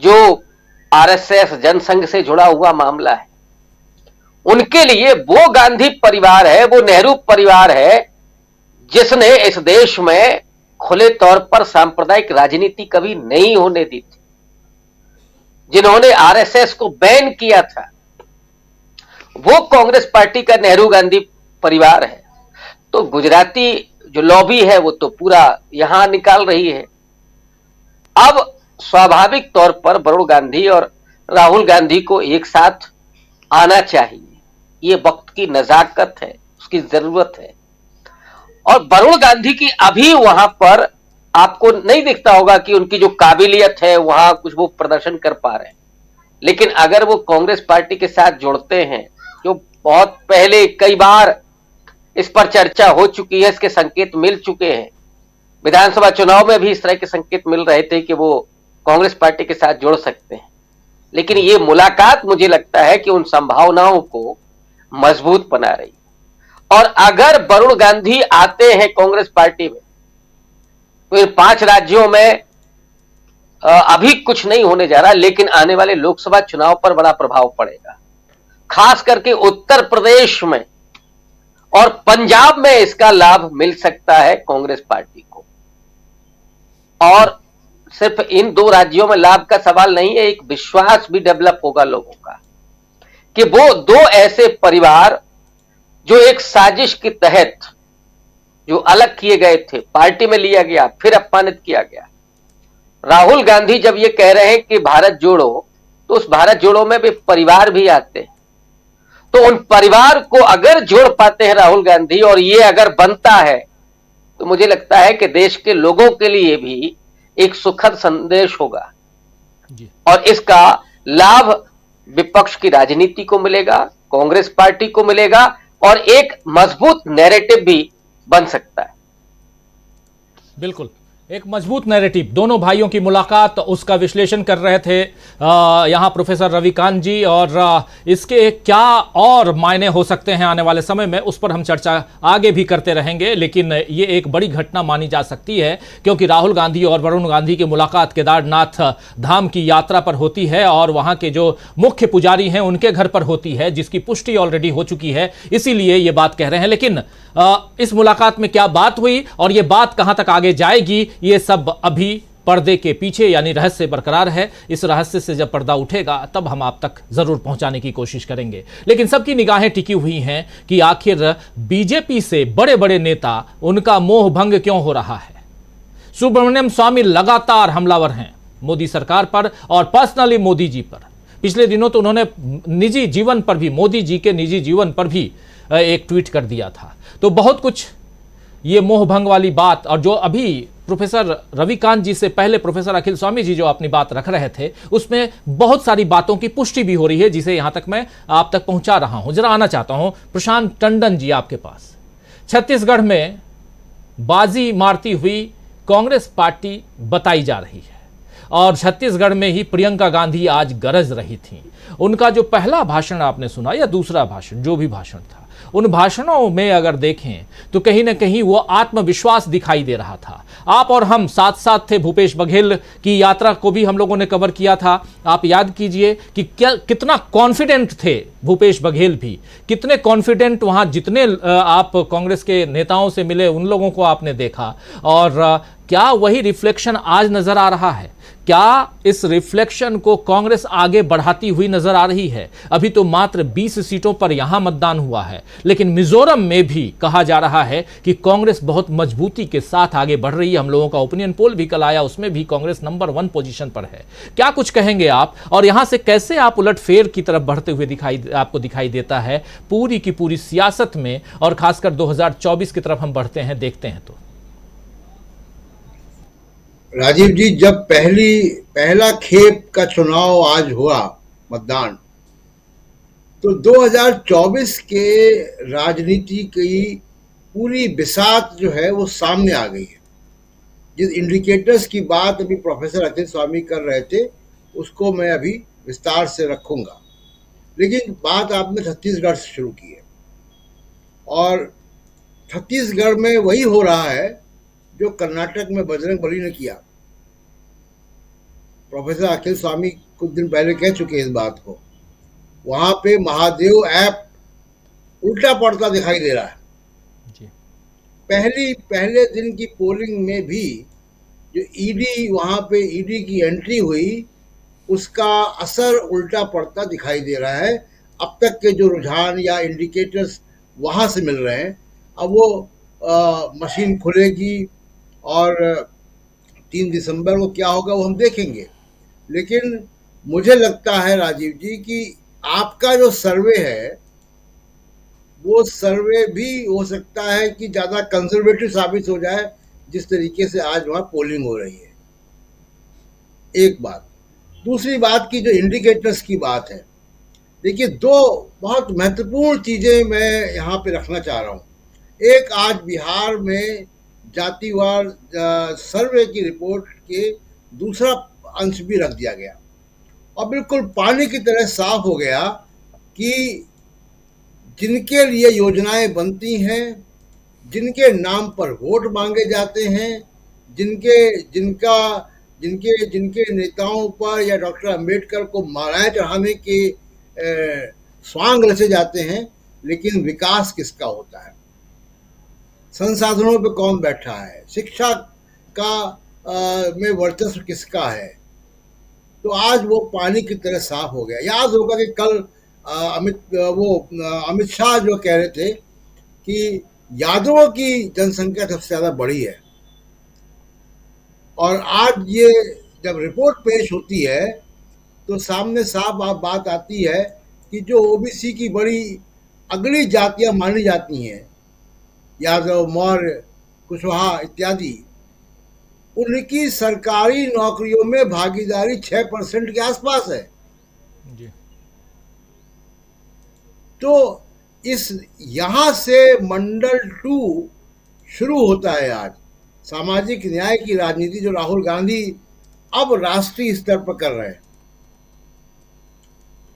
जो आरएसएस जनसंघ से जुड़ा हुआ मामला है। उनके लिए वो गांधी परिवार है, वो नेहरू परिवार है जिसने इस देश में खुले तौर पर सांप्रदायिक राजनीति कभी नहीं होने दी थी, जिन्होंने आरएसएस को बैन किया था। वो कांग्रेस पार्टी का नेहरू गांधी परिवार है। तो गुजराती जो लॉबी है वो तो पूरा यहां निकाल रही है। अब स्वाभाविक तौर पर वरुण गांधी और राहुल गांधी को एक साथ आना चाहिए। ये वक्त की नजाकत है, उसकी जरूरत है। और वरुण गांधी की अभी वहां पर आपको नहीं दिखता होगा कि उनकी जो काबिलियत है वहां कुछ वो प्रदर्शन कर पा रहे हैं, लेकिन अगर वो कांग्रेस पार्टी के साथ जुड़ते हैं, जो बहुत पहले कई बार इस पर चर्चा हो चुकी है, इसके संकेत मिल चुके हैं, विधानसभा चुनाव में भी इस तरह के संकेत मिल रहे थे कि वो कांग्रेस पार्टी के साथ जुड़ सकते हैं। लेकिन ये मुलाकात मुझे लगता है कि उन संभावनाओं को मजबूत बना रही। और अगर वरुण गांधी आते हैं कांग्रेस पार्टी में तो इन 5 राज्यों में अभी कुछ नहीं होने जा रहा, लेकिन आने वाले लोकसभा चुनाव पर बड़ा प्रभाव पड़ेगा। खास करके उत्तर प्रदेश में और पंजाब में इसका लाभ मिल सकता है कांग्रेस पार्टी को। और सिर्फ इन 2 राज्यों में लाभ का सवाल नहीं है, एक विश्वास भी डेवलप होगा लोगों का कि वो 2 ऐसे परिवार जो एक साजिश के तहत जो अलग किए गए थे, पार्टी में लिया गया, फिर अपमानित किया गया। राहुल गांधी जब ये कह रहे हैं कि भारत जोड़ो, तो उस भारत जोड़ो में भी परिवार भी आते हैं। तो उन परिवार को अगर जोड़ पाते हैं राहुल गांधी और ये अगर बनता है, तो मुझे लगता है कि देश के लोगों के लिए भी एक सुखद संदेश होगा और इसका लाभ विपक्ष की राजनीति को मिलेगा, कांग्रेस पार्टी को मिलेगा और एक मजबूत नैरेटिव भी बन सकता है। बिल्कुल, एक मजबूत नैरेटिव। दोनों भाइयों की मुलाकात, उसका विश्लेषण कर रहे थे यहाँ प्रोफेसर रविकांत जी, और इसके क्या और मायने हो सकते हैं आने वाले समय में, उस पर हम चर्चा आगे भी करते रहेंगे। लेकिन ये एक बड़ी घटना मानी जा सकती है, क्योंकि राहुल गांधी और वरुण गांधी की मुलाकात केदारनाथ धाम की यात्रा पर होती है और वहाँ के जो मुख्य पुजारी हैं उनके घर पर होती है, जिसकी पुष्टि ऑलरेडी हो चुकी है, इसीलिए ये बात कह रहे हैं। लेकिन इस मुलाकात में क्या बात हुई और ये बात कहाँ तक आगे जाएगी, ये सब अभी पर्दे के पीछे, यानी रहस्य बरकरार है। इस रहस्य से जब पर्दा उठेगा तब हम आप तक जरूर पहुंचाने की कोशिश करेंगे। लेकिन सबकी निगाहें टिकी हुई हैं कि आखिर बीजेपी से बड़े बड़े नेता, उनका मोह भंग क्यों हो रहा है। सुब्रमण्यम स्वामी लगातार हमलावर हैं मोदी सरकार पर और पर्सनली मोदी जी पर। पिछले दिनों तो उन्होंने निजी जीवन पर भी, मोदी जी के निजी जीवन पर भी एक ट्वीट कर दिया था। तो बहुत कुछ ये मोह भंग वाली बात, और जो अभी प्रोफेसर रविकांत जी से पहले प्रोफेसर अखिल स्वामी जी जो अपनी बात रख रहे थे, उसमें बहुत सारी बातों की पुष्टि भी हो रही है, जिसे यहां तक मैं आप तक पहुंचा रहा हूं। जरा आना चाहता हूं प्रशांत टंडन जी आपके पास। छत्तीसगढ़ में बाजी मारती हुई कांग्रेस पार्टी बताई जा रही है और छत्तीसगढ़ में ही प्रियंका गांधी आज गरज रही थी। उनका जो पहला भाषण आपने सुना या दूसरा भाषण, जो भी भाषण था, उन भाषणों में अगर देखें तो कहीं ना कहीं वो आत्मविश्वास दिखाई दे रहा था। आप और हम साथ साथ थे, भूपेश बघेल की यात्रा को भी हम लोगों ने कवर किया था। आप याद कीजिए कि कितना कॉन्फिडेंट थे भूपेश बघेल भी, कितने कॉन्फिडेंट वहां जितने आप कांग्रेस के नेताओं से मिले उन लोगों को आपने देखा। और क्या वही रिफ्लेक्शन आज नजर आ रहा है? क्या इस रिफ्लेक्शन को कांग्रेस आगे बढ़ाती हुई नजर आ रही है? अभी तो मात्र 20 सीटों पर यहां मतदान हुआ है, लेकिन मिजोरम में भी कहा जा रहा है कि कांग्रेस बहुत मजबूती के साथ आगे बढ़ रही है। हम लोगों का ओपिनियन पोल भी कल आया, उसमें भी कांग्रेस नंबर 1 पोजीशन पर है। क्या कुछ कहेंगे आप, और यहां से कैसे आप उलटफेर की तरफ बढ़ते हुए आपको दिखाई देता है पूरी की पूरी सियासत में, और खासकर 2024 की तरफ हम बढ़ते हैं, देखते हैं तो? राजीव जी, जब पहला खेप का चुनाव आज हुआ मतदान, तो 2024 के राजनीति की पूरी बिसात जो है वो सामने आ गई है। जिस इंडिकेटर्स की बात अभी प्रोफेसर अखिल स्वामी कर रहे थे उसको मैं अभी विस्तार से रखूंगा, लेकिन बात आपने छत्तीसगढ़ से शुरू की है और छत्तीसगढ़ में वही हो रहा है जो कर्नाटक में बजरंगबली ने किया। प्रोफेसर अखिल स्वामी कुछ दिन पहले कह चुके इस बात को। वहां पे महादेव ऐप उल्टा पड़ता दिखाई दे रहा है। जी। पहले दिन की पोलिंग में भी जो ईडी वहां पे ईडी की एंट्री हुई उसका असर उल्टा पड़ता दिखाई दे रहा है। अब तक के जो रुझान या इंडिकेटर्स वहां से मिल रहे हैं, अब वो मशीन खुलेगी और 3 दिसंबर को क्या होगा वो हम देखेंगे। लेकिन मुझे लगता है राजीव जी कि आपका जो सर्वे है वो सर्वे भी हो सकता है कि ज्यादा कंजर्वेटिव साबित हो जाए जिस तरीके से आज वहां पोलिंग हो रही है। एक बात। दूसरी बात की जो इंडिकेटर्स की बात है, देखिए 2 बहुत महत्वपूर्ण चीजें मैं यहाँ पे रखना चाह रहा हूँ। एक, आज बिहार में जातिवार सर्वे की रिपोर्ट के दूसरा अंश भी रख दिया गया और बिल्कुल पानी की तरह साफ हो गया कि जिनके लिए योजनाएं बनती हैं, जिनके नाम पर वोट मांगे जाते हैं, जिनके नेताओं पर या डॉक्टर अंबेडकर को मालाएं चढ़ाने के स्वांग रचे जाते हैं, लेकिन विकास किसका होता है, संसाधनों पे कौन बैठा है, शिक्षा का में वर्चस्व किसका है, तो आज वो पानी की तरह साफ हो गया। याद होगा कि कल अमित शाह जो कह रहे थे कि यादवों की जनसंख्या सबसे ज्यादा बढ़ी है, और आज ये जब रिपोर्ट पेश होती है तो सामने साफ बात आती है कि जो ओबीसी की बड़ी अगली जातियां मानी जाती हैं, यादव, मौर्य, कुशवाहा इत्यादि, उनकी सरकारी नौकरियों में भागीदारी 6% के आसपास है। जी। तो इस यहां से मंडल 2 शुरू होता है। आज सामाजिक न्याय की राजनीति जो राहुल गांधी अब राष्ट्रीय स्तर पर कर रहे हैं,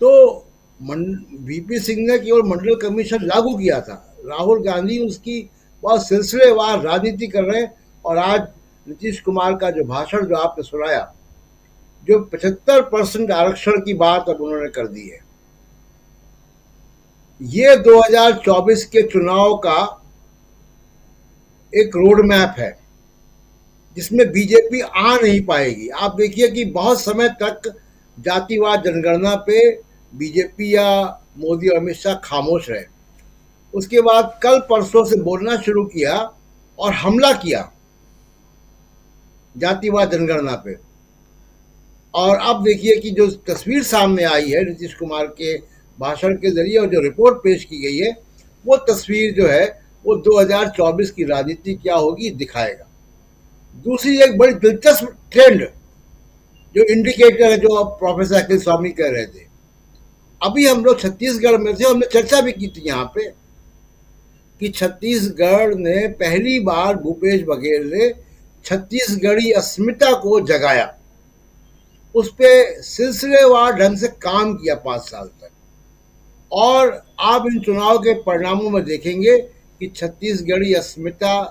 तो वीपी सिंह ने केवल मंडल कमीशन लागू किया था, राहुल गांधी उसकी बहुत सिलसिलेवार राजनीति कर रहे हैं। और आज नीतीश कुमार का जो भाषण जो आपने सुनाया, जो 75% आरक्षण की बात अब उन्होंने कर दी है, ये 2024 के चुनाव का एक रोड मैप है जिसमें बीजेपी आ नहीं पाएगी। आप देखिए कि बहुत समय तक जातिवाद जनगणना पे बीजेपी या मोदी और अमित शाह खामोश रहे। उसके बाद कल परसों से बोलना शुरू किया और हमला किया जातिवाद जनगणना पे। और अब देखिए कि जो तस्वीर सामने आई है नीतीश कुमार के भाषण के जरिए और जो रिपोर्ट पेश की गई है, वो तस्वीर जो है वो 2024 की राजनीति क्या होगी दिखाएगा। दूसरी एक बड़ी दिलचस्प ट्रेंड जो इंडिकेटर है, जो अब प्रोफेसर अखिल स्वामी कह रहे थे, अभी हम लोग छत्तीसगढ़ में थे, हमने चर्चा भी की थी यहाँ पे कि छत्तीसगढ़ ने पहली बार भूपेश बघेल ने छत्तीसगढ़ी अस्मिता को जगाया, उस पर सिलसिलेवार ढंग से काम किया 5 साल तक। और आप इन चुनाव के परिणामों में देखेंगे कि छत्तीसगढ़ी अस्मिता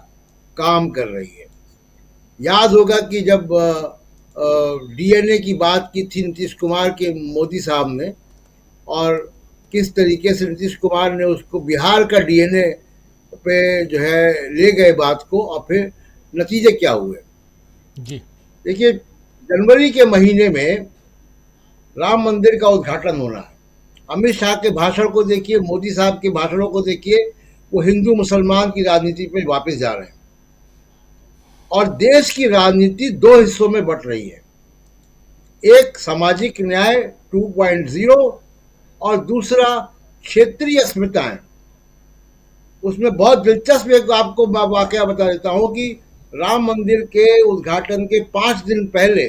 काम कर रही है। याद होगा कि जब डीएनए की बात की थी नीतीश कुमार के मोदी साहब ने, और किस तरीके से नीतीश कुमार ने उसको बिहार का डीएनए पे जो है ले गए बात को, और फिर नतीजे क्या हुए। जी। देखिए, जनवरी के महीने में राम मंदिर का उद्घाटन होना है। अमित शाह के भाषण को देखिए, मोदी साहब के भाषणों को देखिए, वो हिंदू मुसलमान की राजनीति पे वापस जा रहे हैं। और देश की राजनीति 2 हिस्सों में बंट रही है, एक सामाजिक न्याय 2.0 और दूसरा क्षेत्रीय अस्मिताएं। उसमें बहुत दिलचस्प एक आपको वाकया बता देता हूं कि राम मंदिर के उद्घाटन के 5 दिन पहले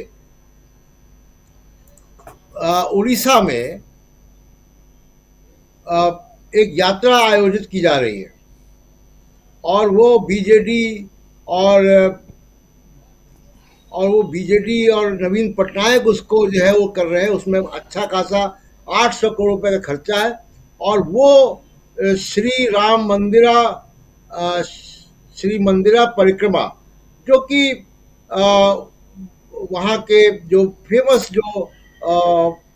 उड़ीसा में एक यात्रा आयोजित की जा रही है और वो बीजेडी और नवीन पटनायक उसको जो है वो कर रहे हैं। उसमें अच्छा खासा 800 करोड़ रुपए का खर्चा है। और वो श्री मंदिरा परिक्रमा, जो कि वहाँ के जो फेमस जो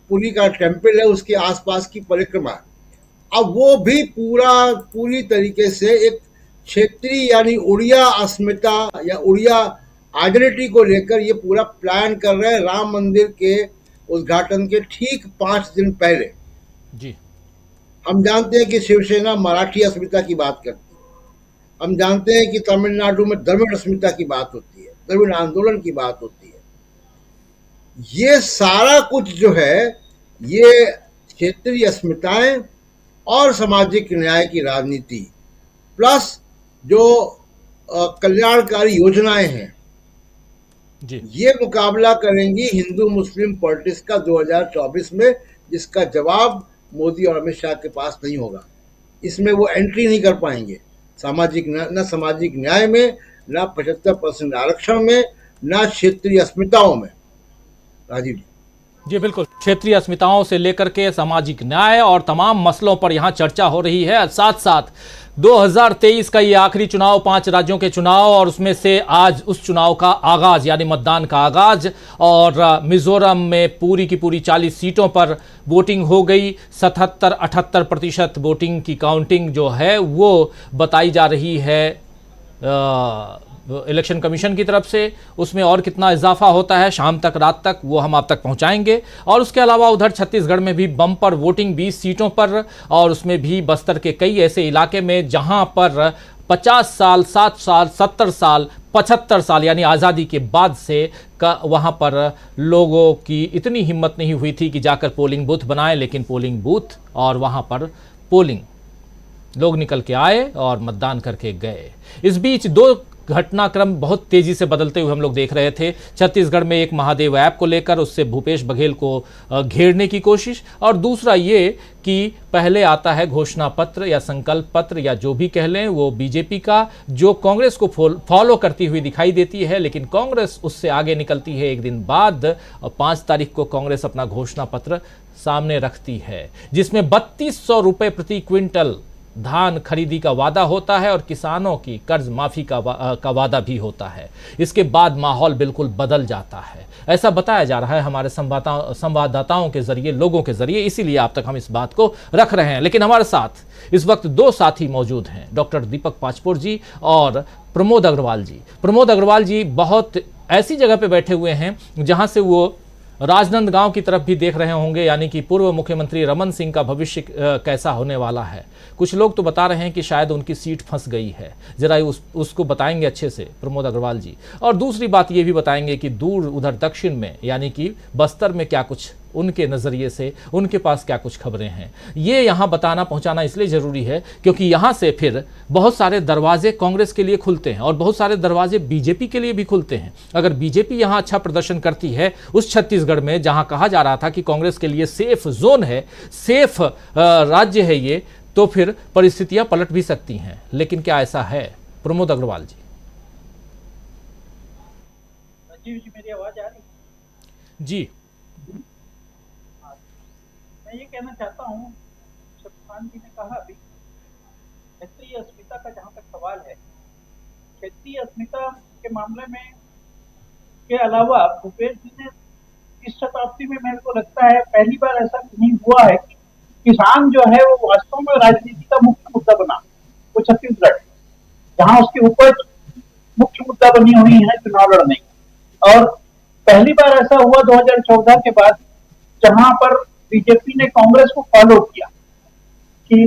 पुरी का टेम्पल है उसके आसपास की परिक्रमा है। अब वो भी पूरी तरीके से एक क्षेत्रीय यानी उड़िया अस्मिता या उड़िया आइडेंटिटी को लेकर ये पूरा प्लान कर रहे हैं राम मंदिर के उद्घाटन के ठीक 5 दिन पहले। जी, हम जानते हैं कि शिवसेना मराठी अस्मिता की बात करती है। हम जानते हैं कि तमिलनाडु में द्रविड़ अस्मिता की बात होती है, द्रविड़ आंदोलन की बात होती है। ये सारा कुछ जो है ये क्षेत्रीय अस्मिताएं और सामाजिक न्याय की राजनीति प्लस जो कल्याणकारी योजनाएं हैं जी, ये मुकाबला करेंगी हिंदू मुस्लिम पॉलिटिक्स का 2024 में, जिसका जवाब मोदी और अमित शाह के पास नहीं होगा। इसमें वो एंट्री नहीं कर पाएंगे न सामाजिक न्याय में, न 75% आरक्षण में, न क्षेत्रीय अस्मिताओं में। राजीव जी जी बिल्कुल, क्षेत्रीय अस्मिताओं से लेकर के सामाजिक न्याय और तमाम मसलों पर यहाँ चर्चा हो रही है। साथ साथ 2023 का ये आखिरी चुनाव, 5 राज्यों के चुनाव, और उसमें से आज उस चुनाव का आगाज यानी मतदान का आगाज। और मिजोरम में पूरी की पूरी 40 सीटों पर वोटिंग हो गई। 77-78% वोटिंग की काउंटिंग जो है वो बताई जा रही है इलेक्शन कमीशन की तरफ से। उसमें और कितना इजाफा होता है शाम तक, रात तक, वो हम आप तक पहुंचाएंगे। और उसके अलावा उधर छत्तीसगढ़ में भी बम्पर वोटिंग 20 सीटों पर, और उसमें भी बस्तर के कई ऐसे इलाके में जहां पर 50 साल, 60 साल, 70 साल, 75 साल यानी आज़ादी के बाद से वहां पर लोगों की इतनी हिम्मत नहीं हुई थी कि जाकर पोलिंग बूथ बनाए, लेकिन पोलिंग बूथ और वहां पर पोलिंग लोग निकल के आए और मतदान करके गए। इस बीच 2 घटनाक्रम बहुत तेजी से बदलते हुए हम लोग देख रहे थे। छत्तीसगढ़ में एक महादेव ऐप को लेकर उससे भूपेश बघेल को घेरने की कोशिश, और दूसरा ये कि पहले आता है घोषणा पत्र या संकल्प पत्र या जो भी कह लें वो बीजेपी का, जो कांग्रेस को फॉलो करती हुई दिखाई देती है, लेकिन कांग्रेस उससे आगे निकलती है एक दिन बाद। और 5 तारीख को कांग्रेस अपना घोषणा पत्र सामने रखती है, जिसमें 3200 रुपये प्रति क्विंटल धान खरीदी का वादा होता है और किसानों की कर्ज माफी का वादा भी होता है। इसके बाद माहौल बिल्कुल बदल जाता है, ऐसा बताया जा रहा है हमारे संवाददाताओं के जरिए, लोगों के जरिए। इसीलिए आप तक हम इस बात को रख रहे हैं। लेकिन हमारे साथ इस वक्त 2 साथी मौजूद हैं, डॉक्टर दीपक पाचपुर जी और प्रमोद अग्रवाल जी। प्रमोद अग्रवाल जी बहुत ऐसी जगह पे बैठे हुए हैं जहां से वो राजनांदगांव की तरफ भी देख रहे होंगे, यानी कि पूर्व मुख्यमंत्री रमन सिंह का भविष्य कैसा होने वाला है। कुछ लोग तो बता रहे हैं कि शायद उनकी सीट फंस गई है, जरा उसको बताएंगे अच्छे से प्रमोद अग्रवाल जी। और दूसरी बात ये भी बताएंगे कि दूर उधर दक्षिण में यानी कि बस्तर में क्या कुछ उनके नज़रिए से, उनके पास क्या कुछ खबरें हैं। ये यहाँ बताना पहुँचाना इसलिए ज़रूरी है क्योंकि यहाँ से फिर बहुत सारे दरवाजे कांग्रेस के लिए खुलते हैं और बहुत सारे दरवाजे बीजेपी के लिए भी खुलते हैं। अगर बीजेपी यहाँ अच्छा प्रदर्शन करती है उस छत्तीसगढ़ में जहाँ कहा जा रहा था कि कांग्रेस के लिए सेफ जोन है, सेफ राज्य है ये, तो फिर परिस्थितियाँ पलट भी सकती हैं। लेकिन क्या ऐसा है? प्रमोद अग्रवाल जी। राजीव जी, मेरी आवाज आ रही? जी, मैं ये कहना चाहता हूँ, शक्तिमान जी ने कहा अभी क्षेत्रीय अस्मिता का जहाँ तक सवाल है, क्षेत्रीय अस्मिता के मामले में के अलावा भूपेश जी ने इस शताब्दी में, मेरे को लगता है पहली बार ऐसा नहीं हुआ है कि किसान जो है वो वास्तव में राजनीति का मुख्य मुद्दा बना। वो छत्तीसगढ़ जहाँ उसकी उपज मुख्य मुद्दा बनी हुई है चुनाव लड़ने की। और पहली बार ऐसा हुआ 2014 के बाद जहां पर बीजेपी ने कांग्रेस को फॉलो किया कि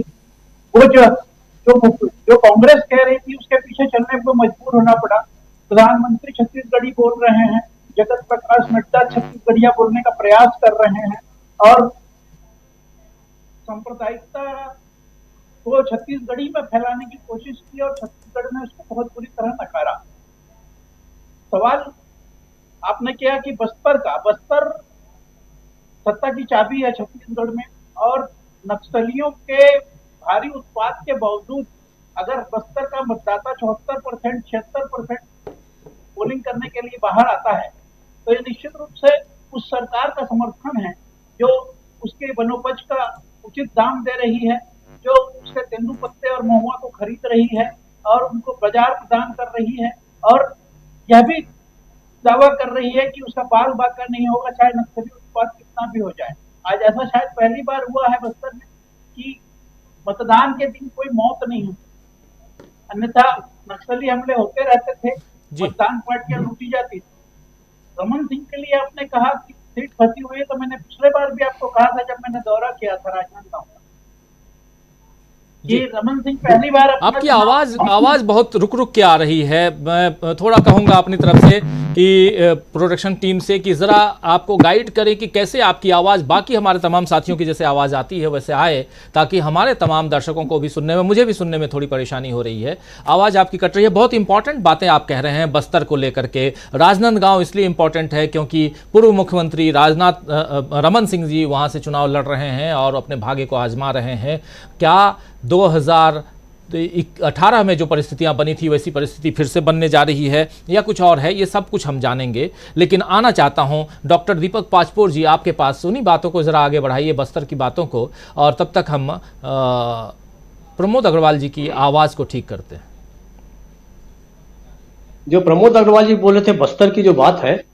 वो जो कांग्रेस कह रही थी उसके पीछे चलने को मजबूर होना पड़ा। प्रधानमंत्री छत्तीसगढ़ी बोल रहे हैं, जगत प्रकाश नड्डा छत्तीसगढ़िया बोलने का प्रयास कर रहे हैं और सांप्रदायिकता को छत्तीसगढ़ी में फैलाने की कोशिश की और छत्तीसगढ़ ने उसको बहुत बुरी तरह नकारा। सवाल आपने किया कि बस्तर सत्ता की चाबी है छत्तीसगढ़ में, और नक्सलियों के भारी उत्पात के बावजूद अगर बस्तर का मतदाता 74%, 76% पोलिंग करने के लिए बाहर आता है, तो ये निश्चित रूप से उस सरकार का समर्थन है जो उसके वनोपज का उचित दाम दे रही है, जो उसके तेंदुपत्ते और महुआ को खरीद रही है और उनको बाजार प्रदान कर रही है, और यह भी दावा कर रही है कि उसका बाल बाका नहीं होगा, चाहे नक्सली उत्पाद कितना भी हो जाए। आज ऐसा शायद पहली बार हुआ है बस्तर में कि मतदान के दिन कोई मौत नहीं हुई, अन्यथा नक्सली हमले होते रहते थे, मतदान पार्टियां लूटी जाती थी। रमन सिंह के लिए आपने कहा कि सीट फंसी हुई है, तो मैंने पिछले बार भी आपको कहा था जब मैंने दौरा किया था राजनांदगांव का, रमन सिंह पहली बार आपकी आवाज बहुत रुक रुक के आ रही है। मैं थोड़ा कहूंगा अपनी तरफ से कि प्रोडक्शन टीम से कि जरा आपको गाइड करें कि कैसे आपकी आवाज बाकी हमारे तमाम साथियों की जैसे आवाज आती है वैसे आए, ताकि हमारे तमाम दर्शकों को भी सुनने में, मुझे भी सुनने में थोड़ी परेशानी हो रही है। आवाज आपकी कट रही है। बहुत इंपॉर्टेंट बातें आप कह रहे हैं बस्तर को लेकर के। राजनांदगांव इसलिए इंपॉर्टेंट है क्योंकि पूर्व मुख्यमंत्री रमन सिंह जी वहां से चुनाव लड़ रहे हैं और अपने भाग्य को आजमा रहे हैं। क्या 2018 में जो परिस्थितियां बनी थी वैसी परिस्थिति फिर से बनने जा रही है या कुछ और है, ये सब कुछ हम जानेंगे। लेकिन आना चाहता हूं डॉक्टर दीपक पाचपोर जी आपके पास, उन्हीं बातों को जरा आगे बढ़ाइए, बस्तर की बातों को, और तब तक हम प्रमोद अग्रवाल जी की आवाज को ठीक करते हैं। जो प्रमोद अग्रवाल जी बोल रहे थे बस्तर की जो बात है,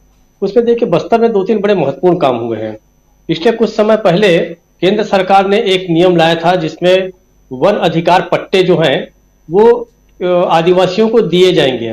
उसमें देखिए बस्तर में 2-3 बड़े महत्वपूर्ण काम हुए हैं। पिछले कुछ समय पहले केंद्र सरकार ने एक नियम लाया था जिसमें वन अधिकार पट्टे जो हैं वो आदिवासियों को दिए जाएंगे।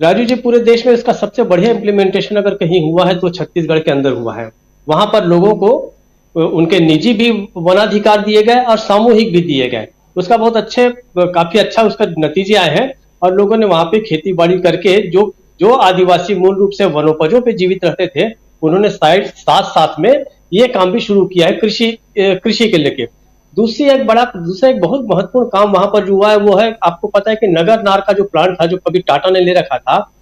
राजू जी, पूरे देश में इसका सबसे बढ़िया इंप्लीमेंटेशन अगर कहीं हुआ है तो छत्तीसगढ़ के अंदर हुआ है। वहां पर लोगों को उनके निजी भी वनाधिकार दिए गए और सामूहिक भी दिए गए। उसका काफी अच्छा उसका नतीजे आए हैं और लोगों ने वहां पे खेती बाड़ी करके जो आदिवासी मूल रूप से वनोपजों पे जीवित रहते थे, उन्होंने साथ में ये काम भी शुरू किया है कृषि के लेके। दूसरा एक बहुत महत्वपूर्ण काम वहां पर जो हुआ है वो है, आपको पता है कि नगर नार का जो प्लांट था जो कभी टाटा ने ले रखा था,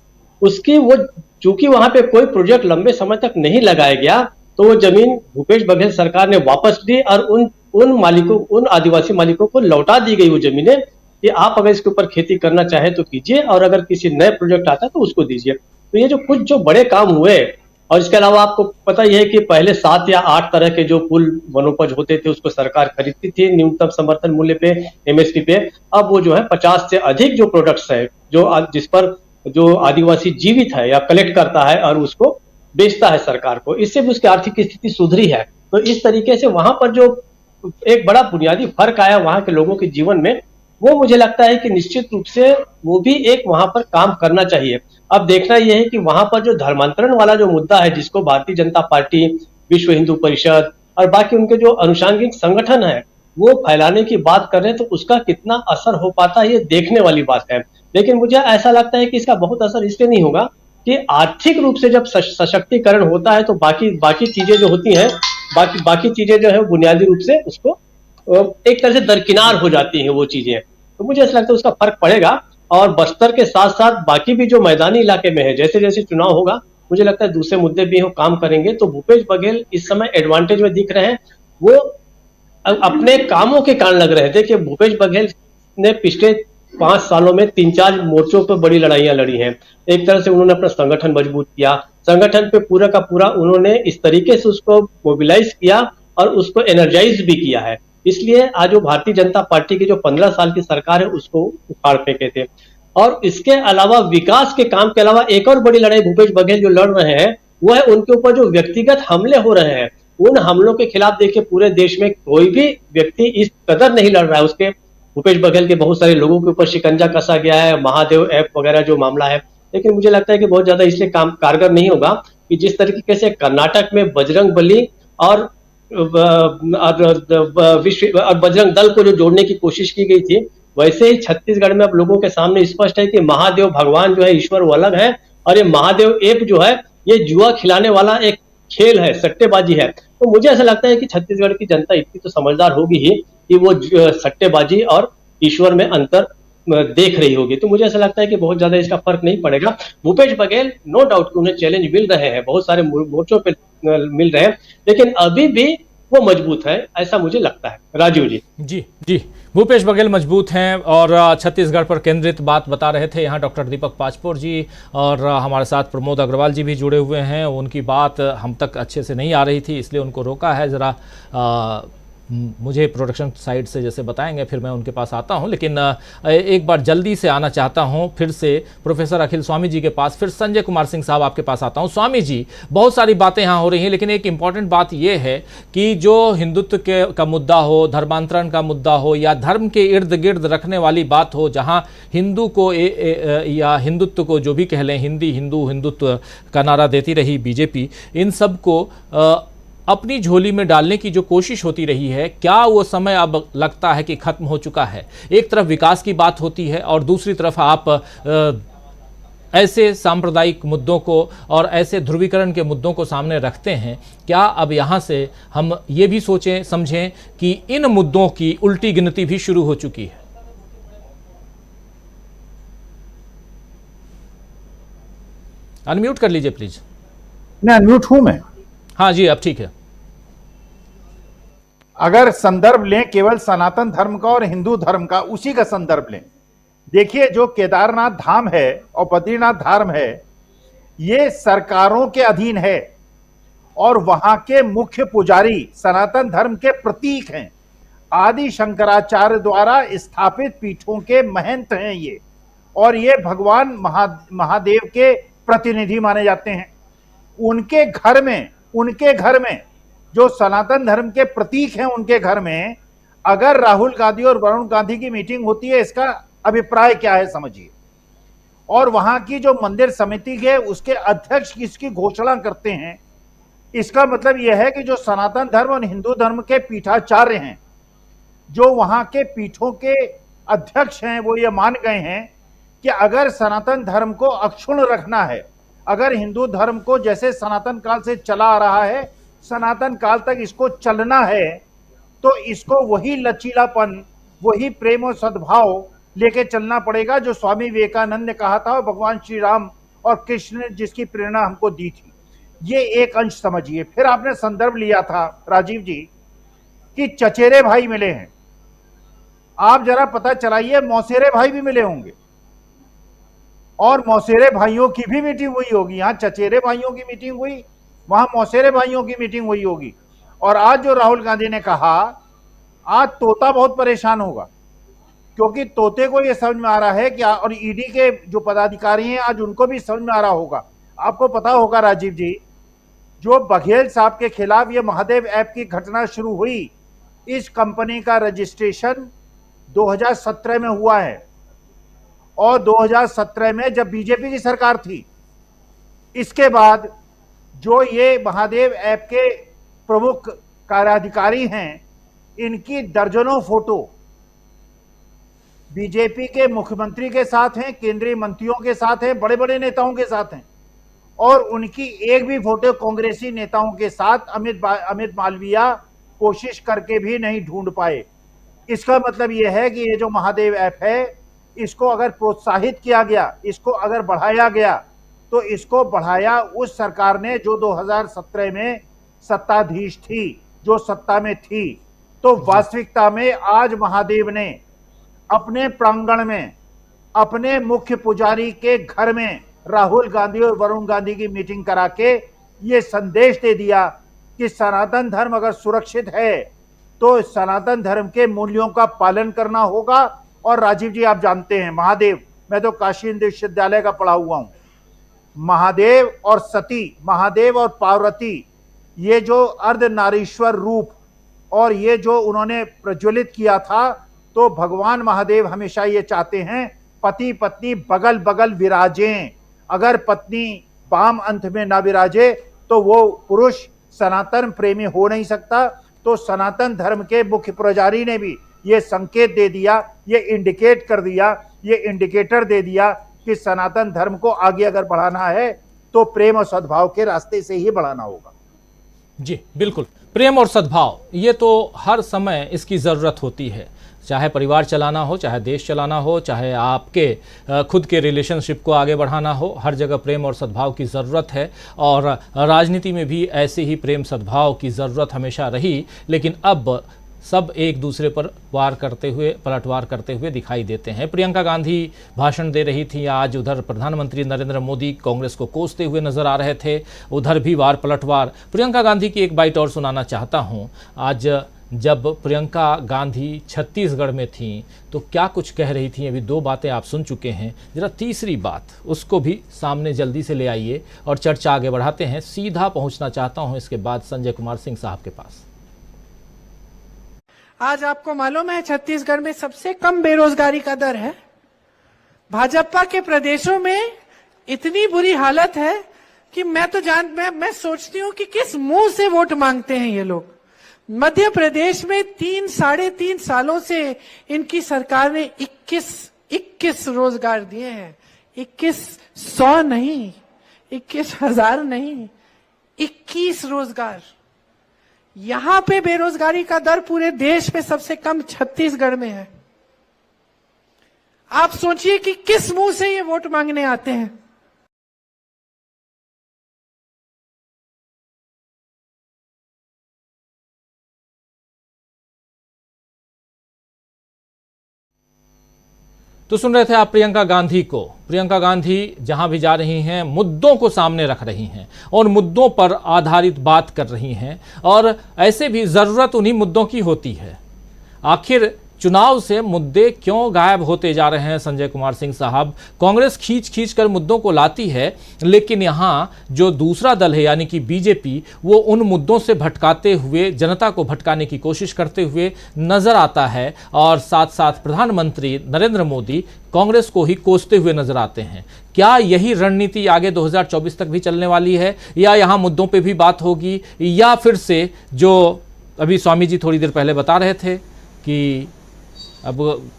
उसकी वो चूंकि वहां पे कोई प्रोजेक्ट लंबे समय तक नहीं लगाया गया, तो वो जमीन भूपेश बघेल सरकार ने वापस ली और उन आदिवासी मालिकों को लौटा दी गई वो जमीनें कि आप अगर इसके ऊपर खेती करना चाहे तो कीजिए और अगर किसी नए प्रोजेक्ट आता है तो उसको दीजिए। तो ये जो बड़े काम हुए, और इसके अलावा आपको पता ही है कि पहले 7 या 8 तरह के जो कुल वनोपज होते थे उसको सरकार खरीदती थी न्यूनतम समर्थन मूल्य पे, एमएसपी पे। अब वो जो है 50 से अधिक जो प्रोडक्ट्स है जिस पर जो आदिवासी जीवित है या कलेक्ट करता है और उसको बेचता है सरकार को, इससे भी उसकी आर्थिक स्थिति सुधरी है। तो इस तरीके से वहां पर जो एक बड़ा बुनियादी फर्क आया वहां के लोगों के जीवन में, वो मुझे लगता है कि निश्चित रूप से वो भी एक वहां पर काम करना चाहिए। अब देखना यह है कि वहां पर जो धर्मांतरण वाला जो मुद्दा है, जिसको भारतीय जनता पार्टी, विश्व हिंदू परिषद और बाकी उनके जो अनुषंगिक संगठन है वो फैलाने की बात कर रहे हैं, तो उसका कितना असर हो पाता है ये देखने वाली बात है। लेकिन मुझे ऐसा लगता है कि इसका बहुत असर इसलिए नहीं होगा कि आर्थिक रूप से जब सशक्तिकरण होता है तो बाकी चीजें जो होती हैं, बाकी चीजें जो है बुनियादी रूप से उसको एक तरह से दरकिनार हो जाती हैं वो चीजें। तो मुझे ऐसा लगता है उसका फर्क पड़ेगा। और बस्तर के साथ साथ बाकी भी जो मैदानी इलाके में है, जैसे जैसे चुनाव होगा, मुझे लगता है दूसरे मुद्दे भी हम काम करेंगे। तो भूपेश बघेल इस समय एडवांटेज में दिख रहे हैं। वो अपने कामों के कारण लग रहे थे कि भूपेश बघेल ने पिछले 5 सालों में 3-4 मोर्चों पर बड़ी लड़ाइयां लड़ी हैं। एक तरह से उन्होंने अपना संगठन मजबूत किया, संगठन पे पूरा का पूरा उन्होंने इस तरीके से उसको मोबिलाइज किया और उसको एनर्जाइज भी किया है। इसलिए आज वो भारतीय जनता पार्टी की जो 15 साल की सरकार है उसको उखाड़ फेंके थे। और इसके अलावा विकास के काम के अलावा एक और बड़ी लड़ाई भूपेश बघेल जो लड़ रहे हैं वो है उनके ऊपर जो व्यक्तिगत हमले हो रहे हैं। उन हमलों के खिलाफ देखिए पूरे देश में कोई भी व्यक्ति इस कदर नहीं लड़ रहा है। उसके भूपेश बघेल के बहुत सारे लोगों के ऊपर शिकंजा कसा गया है, महादेव ऐप वगैरह जो मामला है। लेकिन मुझे लगता है कि बहुत ज्यादा इसलिए काम कारगर नहीं होगा कि जिस तरीके से कर्नाटक में बजरंग बली और बजरंग दल को जो जोड़ने की कोशिश की गई थी, वैसे ही छत्तीसगढ़ में अब लोगों के सामने स्पष्ट है कि महादेव भगवान जो है, ईश्वर वो अलग है और ये महादेव ऐप जो है ये जुआ खिलाने वाला एक खेल है, सट्टेबाजी है। तो मुझे ऐसा लगता है कि छत्तीसगढ़ की जनता इतनी तो समझदार होगी ही कि वो सट्टेबाजी और ईश्वर में अंतर देख रही होगी। तो मुझे ऐसा लगता है कि बहुत ज्यादा इसका फर्क नहीं पड़ेगा। भूपेश बघेल नो डाउट उन्हें चैलेंज मिल रहे हैं, बहुत सारे मोर्चों पे मिल रहे हैं, लेकिन अभी भी वो मजबूत है, ऐसा मुझे लगता है। राजीव जी। जी, भूपेश बघेल मजबूत हैं और छत्तीसगढ़ पर केंद्रित बात बता रहे थे। यहाँ डॉक्टर दीपक पाचपोर जी और हमारे साथ प्रमोद अग्रवाल जी भी जुड़े हुए हैं। उनकी बात हम तक अच्छे से नहीं आ रही थी, इसलिए उनको रोका है। ज़रा मुझे प्रोडक्शन साइड से जैसे बताएंगे फिर मैं उनके पास आता हूं, लेकिन एक बार जल्दी से आना चाहता हूं फिर से प्रोफेसर अखिल स्वामी जी के पास, फिर संजय कुमार सिंह साहब आपके पास आता हूं। स्वामी जी, बहुत सारी बातें यहां हो रही हैं, लेकिन एक इंपॉर्टेंट बात यह है कि जो हिंदुत्व का मुद्दा हो, धर्मांतरण का मुद्दा हो या धर्म के इर्द गिर्द रखने वाली बात हो, जहां हिंदू को या हिंदुत्व को जो भी कह लें, हिंदुत्व का नारा देती रही बीजेपी, इन सब को अपनी झोली में डालने की जो कोशिश होती रही है, क्या वो समय अब लगता है कि खत्म हो चुका है? एक तरफ विकास की बात होती है और दूसरी तरफ आप ऐसे सांप्रदायिक मुद्दों को और ऐसे ध्रुवीकरण के मुद्दों को सामने रखते हैं। क्या अब यहाँ से हम ये भी सोचें समझें कि इन मुद्दों की उल्टी गिनती भी शुरू हो चुकी है? अनम्यूट कर लीजिए प्लीज। मैं अनम्यूट हूं मैं। हाँ जी, अब ठीक है। अगर संदर्भ लें केवल सनातन धर्म का और हिंदू धर्म का, उसी का संदर्भ लें, देखिए जो केदारनाथ धाम है और बद्रीनाथ धाम है, ये सरकारों के अधीन है और वहां के मुख्य पुजारी सनातन धर्म के प्रतीक हैं। आदि शंकराचार्य द्वारा स्थापित पीठों के महंत हैं ये, और ये भगवान महादेव के प्रतिनिधि माने जाते हैं। उनके घर में जो सनातन धर्म के प्रतीक हैं, उनके घर में अगर राहुल गांधी और वरुण गांधी की मीटिंग होती है, इसका अभिप्राय क्या है समझिए। और वहां की जो मंदिर समिति है उसके अध्यक्ष किसकी घोषणा करते हैं, इसका मतलब यह है कि जो सनातन धर्म और हिंदू धर्म के पीठाचार्य हैं, जो वहां के पीठों के अध्यक्ष हैं, वो ये मान गए हैं कि अगर सनातन धर्म को अक्षुण्ण रखना है, अगर हिंदू धर्म को जैसे सनातन काल से चला आ रहा है, सनातन काल तक इसको चलना है, तो इसको वही लचीलापन, वही प्रेम और सद्भाव लेके चलना पड़ेगा जो स्वामी विवेकानंद ने कहा था और भगवान श्री राम और कृष्ण ने जिसकी प्रेरणा हमको दी थी। ये एक अंश समझिए। फिर आपने संदर्भ लिया था राजीव जी कि चचेरे भाई मिले हैं। आप जरा पता चलाइए, मौसेरे भाई भी मिले होंगे और मौसेरे भाइयों की भी मीटिंग हुई होगी। यहाँ चचेरे भाइयों की मीटिंग हुई, वहां मौसेरे भाइयों की मीटिंग हुई होगी। और आज जो राहुल गांधी ने कहा, आज तोता बहुत परेशान होगा, क्योंकि तोते को यह समझ में आ रहा है कि, और ईडी के जो पदाधिकारी हैं आज उनको भी समझ में आ रहा होगा। आपको पता होगा राजीव जी, जो बघेल साहब के खिलाफ ये महादेव ऐप की घटना शुरू हुई, इस कंपनी का रजिस्ट्रेशन 2017 में हुआ है और 2017 में जब बीजेपी की सरकार थी, इसके बाद जो ये महादेव ऐप के प्रमुख कार्याधिकारी हैं, इनकी दर्जनों फोटो बीजेपी के मुख्यमंत्री के साथ हैं, केंद्रीय मंत्रियों के साथ हैं, बड़े बड़े नेताओं के साथ हैं, और उनकी एक भी फोटो कांग्रेसी नेताओं के साथ अमित मालविया कोशिश करके भी नहीं ढूंढ पाए। इसका मतलब यह है कि ये जो महादेव ऐप है, इसको अगर प्रोत्साहित किया गया, इसको अगर बढ़ाया गया, तो इसको बढ़ाया उस सरकार ने जो 2017 में सत्ताधीश थी, जो सत्ता में थी। तो वास्तविकता में आज महादेव ने अपने प्रांगण में, अपने मुख्य पुजारी के घर में राहुल गांधी और वरुण गांधी की मीटिंग करा के ये संदेश दे दिया कि सनातन धर्म अगर सुरक्षित है तो सनातन धर्म के मूल्यों का पालन करना होगा। और राजीव जी, आप जानते हैं महादेव, मैं तो काशी हिंदू विश्वविद्यालय का पढ़ा हुआ हूं, महादेव और सती, महादेव और पार्वती, ये जो अर्धनारीश्वर रूप और ये जो उन्होंने प्रज्वलित किया था, तो भगवान महादेव हमेशा ये चाहते हैं पति पत्नी बगल बगल विराजें। अगर पत्नी बाम अंत में ना विराजे तो वो पुरुष सनातन प्रेमी हो नहीं सकता। तो सनातन धर्म के मुख्य पुजारी ने भी ये संकेत दे दिया, ये इंडिकेट कर दिया, ये इंडिकेटर दे दिया कि सनातन धर्म को आगे अगर बढ़ाना है तो प्रेम और सद्भाव के रास्ते से ही बढ़ाना होगा। जी बिल्कुल। प्रेम और सद्भाव, ये तो हर समय इसकी ज़रूरत होती है, चाहे परिवार चलाना हो, चाहे देश चलाना हो, चाहे आपके खुद के रिलेशनशिप को आगे बढ़ाना हो, हर जगह प्रेम और सद्भाव की ज़रूरत है। और राजनीति में भी ऐसे ही प्रेम सद्भाव की ज़रूरत हमेशा रही, लेकिन अब सब एक दूसरे पर पलटवार करते हुए दिखाई देते हैं। प्रियंका गांधी भाषण दे रही थी आज, उधर प्रधानमंत्री नरेंद्र मोदी कांग्रेस को कोसते हुए नजर आ रहे थे, उधर भी वार पलटवार। प्रियंका गांधी की एक बाइट और सुनाना चाहता हूं। आज जब प्रियंका गांधी छत्तीसगढ़ में थी तो क्या कुछ कह रही थी, अभी 2 बातें आप सुन चुके हैं, जरा तीसरी बात उसको भी सामने जल्दी से ले आइए और चर्चा आगे बढ़ाते हैं। सीधा पहुंचना चाहता हूं इसके बाद संजय कुमार सिंह साहब के पास। आज आपको मालूम है छत्तीसगढ़ में सबसे कम बेरोजगारी का दर है। भाजपा के प्रदेशों में इतनी बुरी हालत है कि मैं सोचती हूँ कि किस मुंह से वोट मांगते हैं ये लोग। मध्य प्रदेश में 3-3.5 सालों से इनकी सरकार ने 21 रोजगार दिए हैं। 2100 नहीं, 21,000 नहीं, 21 रोजगार। यहां पे बेरोजगारी का दर पूरे देश में सबसे कम छत्तीसगढ़ में है। आप सोचिए कि किस मुंह से ये वोट मांगने आते हैं। तो सुन रहे थे आप प्रियंका गांधी को। प्रियंका गांधी जहां भी जा रही हैं मुद्दों को सामने रख रही हैं और मुद्दों पर आधारित बात कर रही हैं, और ऐसे भी ज़रूरत उन्हीं मुद्दों की होती है। आखिर चुनाव से मुद्दे क्यों गायब होते जा रहे हैं संजय कुमार सिंह साहब? कांग्रेस खींच कर मुद्दों को लाती है, लेकिन यहाँ जो दूसरा दल है यानी कि बीजेपी, वो उन मुद्दों से भटकाते हुए, जनता को भटकाने की कोशिश करते हुए नजर आता है। और साथ साथ प्रधानमंत्री नरेंद्र मोदी कांग्रेस को ही कोसते हुए नजर आते हैं। क्या यही रणनीति आगे 2024 तक भी चलने वाली है, या यहाँ मुद्दों पर भी बात होगी, या फिर से जो अभी स्वामी जी थोड़ी देर पहले बता रहे थे कि अब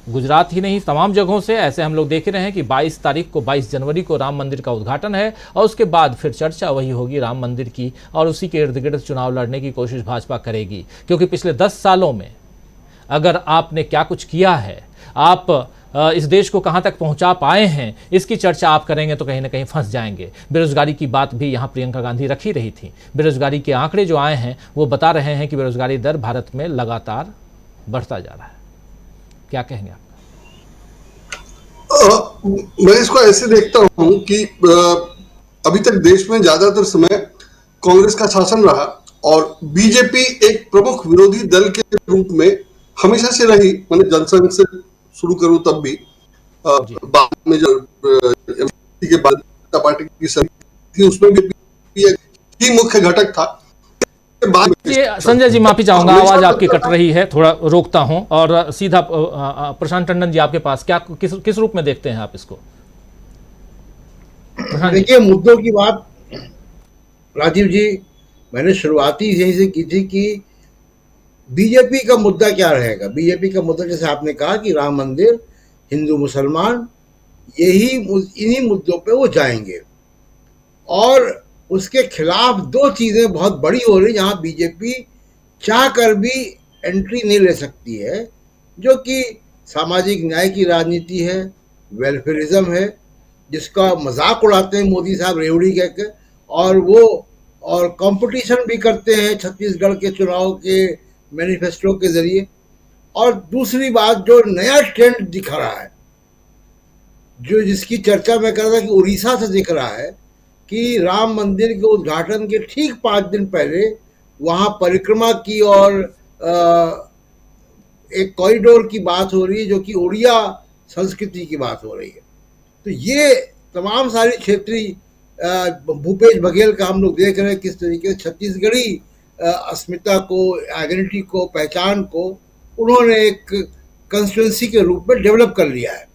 गुजरात ही नहीं तमाम जगहों से ऐसे हम लोग देख रहे हैं कि 22 जनवरी को राम मंदिर का उद्घाटन है, और उसके बाद फिर चर्चा वही होगी राम मंदिर की, और उसी के इर्द गिर्द चुनाव लड़ने की कोशिश भाजपा करेगी। क्योंकि पिछले 10 सालों में अगर आपने क्या कुछ किया है, आप इस देश को कहां तक पहुंचा पाए हैं, इसकी चर्चा आप करेंगे तो कहीं ना कहीं फंस जाएंगे। बेरोजगारी की बात भी यहां प्रियंका गांधी रखी रही थी। बेरोजगारी के आंकड़े जो आए हैं वो बता रहे हैं कि बेरोजगारी दर भारत में लगातार बढ़ता जा रहा है। क्या कहेंगे आप? मैं इसको ऐसे देखता हूं कि अभी तक देश में ज्यादातर समय कांग्रेस का शासन रहा और बीजेपी एक प्रमुख विरोधी दल के रूप में हमेशा से रही। मैंने जनसंघ से शुरू करूं तब भी, बाद में जो के बाद पार्टी की सरकार थी उसमें भी ही मुख्य घटक था। संजय जी माफी चाहूंगा, आवाज आपकी कट रही है, थोड़ा रोकता हूं। और सीधा प्रशांत टंडन जी आपके पास, क्या किस रूप में देखते हैं आप इसको? देखिए, मुद्दों की बात राजीव जी मैंने शुरुआती यहीं से की थी कि बीजेपी का मुद्दा क्या रहेगा। बीजेपी का मुद्दा, जैसे आपने कहा कि राम मंदिर, हिंदू मुसलमान, इन्हीं मुद्दों पे वो जाएंगे। और उसके खिलाफ 2 चीजें बहुत बड़ी हो रही, जहां बीजेपी चाह कर भी एंट्री नहीं ले सकती है, जो कि सामाजिक न्याय की राजनीति है, वेलफेयरिज्म है, जिसका मजाक उड़ाते हैं मोदी साहब रेवड़ी कहकर, और कंपटीशन भी करते हैं छत्तीसगढ़ के चुनाव के मैनिफेस्टो के जरिए। और दूसरी बात, जो नया ट्रेंड दिख रहा है, जिसकी चर्चा मैं कर रहा था कि उड़ीसा से दिख रहा है, कि राम मंदिर के उद्घाटन के ठीक 5 दिन पहले वहां परिक्रमा की और एक कॉरिडोर की बात हो रही है, जो कि उड़िया संस्कृति की बात हो रही है। तो ये तमाम सारी क्षेत्रीय, भूपेश बघेल का हम लोग देख रहे हैं किस तरीके से छत्तीसगढ़ी अस्मिता को, आइडेंटिटी को, पहचान को उन्होंने एक कंस्टिट्यूंसी के रूप में डेवलप कर लिया है,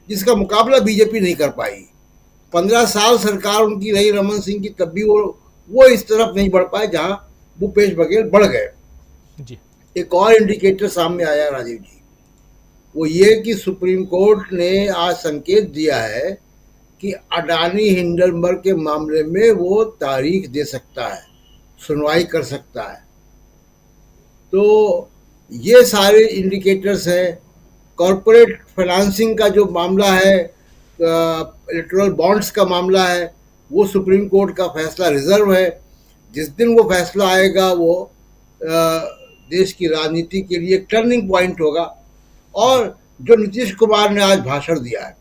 जिसका मुकाबला बीजेपी नहीं कर पाई। 15 साल सरकार उनकी रही रमन सिंह की, तब भी वो इस तरफ नहीं बढ़ पाए जहां भूपेश बघेल बढ़ गए। एक और इंडिकेटर सामने आया राजीव जी, वो ये कि सुप्रीम कोर्ट ने आज संकेत दिया है कि अडानी हिंडनबर्ग के मामले में वो तारीख दे सकता है, सुनवाई कर सकता है। तो ये सारे इंडिकेटर्स है। कॉरपोरेट फाइनेंसिंग का जो मामला है, इलेक्टोरल बॉन्ड्स का मामला है, वो सुप्रीम कोर्ट का फैसला रिजर्व है। जिस दिन वो फैसला आएगा वो देश की राजनीति के लिए टर्निंग पॉइंट होगा। और जो नीतीश कुमार ने आज भाषण दिया है,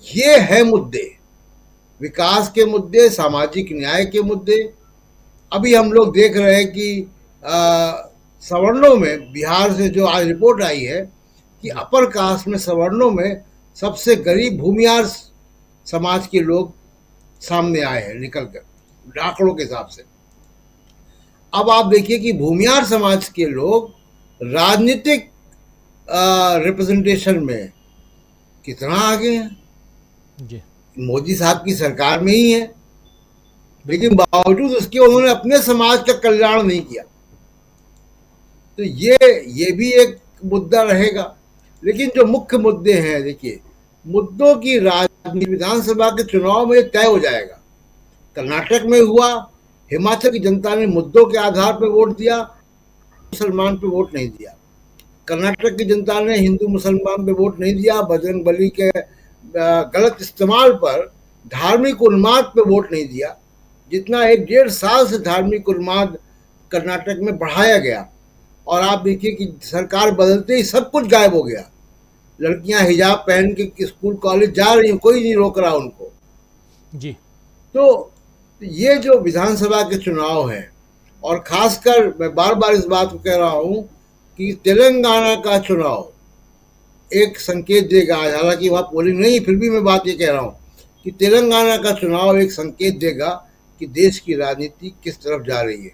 ये है मुद्दे, विकास के मुद्दे, सामाजिक न्याय के मुद्दे। अभी हम लोग देख रहे हैं कि सवर्णों में बिहार से जो आज रिपोर्ट आई है कि अपर कास्ट में सवर्णों में सबसे गरीब भूमिहार समाज के लोग सामने आए हैं निकल कर आंकड़ों के हिसाब से। अब आप देखिए कि भूमिहार समाज के लोग राजनीतिक रिप्रेजेंटेशन में कितना आगे हैं। जी। मोदी साहब की सरकार में ही है, लेकिन बावजूद उसके उन्होंने अपने समाज का कल्याण नहीं किया। तो ये भी एक मुद्दा रहेगा। लेकिन जो मुख्य मुद्दे हैं, देखिए, मुद्दों की राजनीति विधानसभा के चुनाव में तय हो जाएगा। कर्नाटक में हुआ, हिमाचल की जनता ने मुद्दों के आधार पर वोट दिया, मुसलमान पे वोट नहीं दिया। कर्नाटक की जनता ने हिंदू मुसलमान पे वोट नहीं दिया, बजरंग बली के गलत इस्तेमाल पर धार्मिक उन्माद पे वोट नहीं दिया, जितना 1-1.5 साल से धार्मिक उन्माद कर्नाटक में बढ़ाया गया। और आप देखिए कि सरकार बदलते ही सब कुछ गायब हो गया। लड़कियां हिजाब पहन के स्कूल कॉलेज जा रही हैं, कोई नहीं रोक रहा उनको। जी। तो ये जो विधानसभा के चुनाव हैं, और खासकर मैं बार बार इस बात को कह रहा हूं कि तेलंगाना का चुनाव एक संकेत देगा। हालांकि वहाँ पोलिंग नहीं, फिर भी मैं बात ये कह रहा हूँ कि तेलंगाना का चुनाव एक संकेत देगा कि देश की राजनीति किस तरफ जा रही है,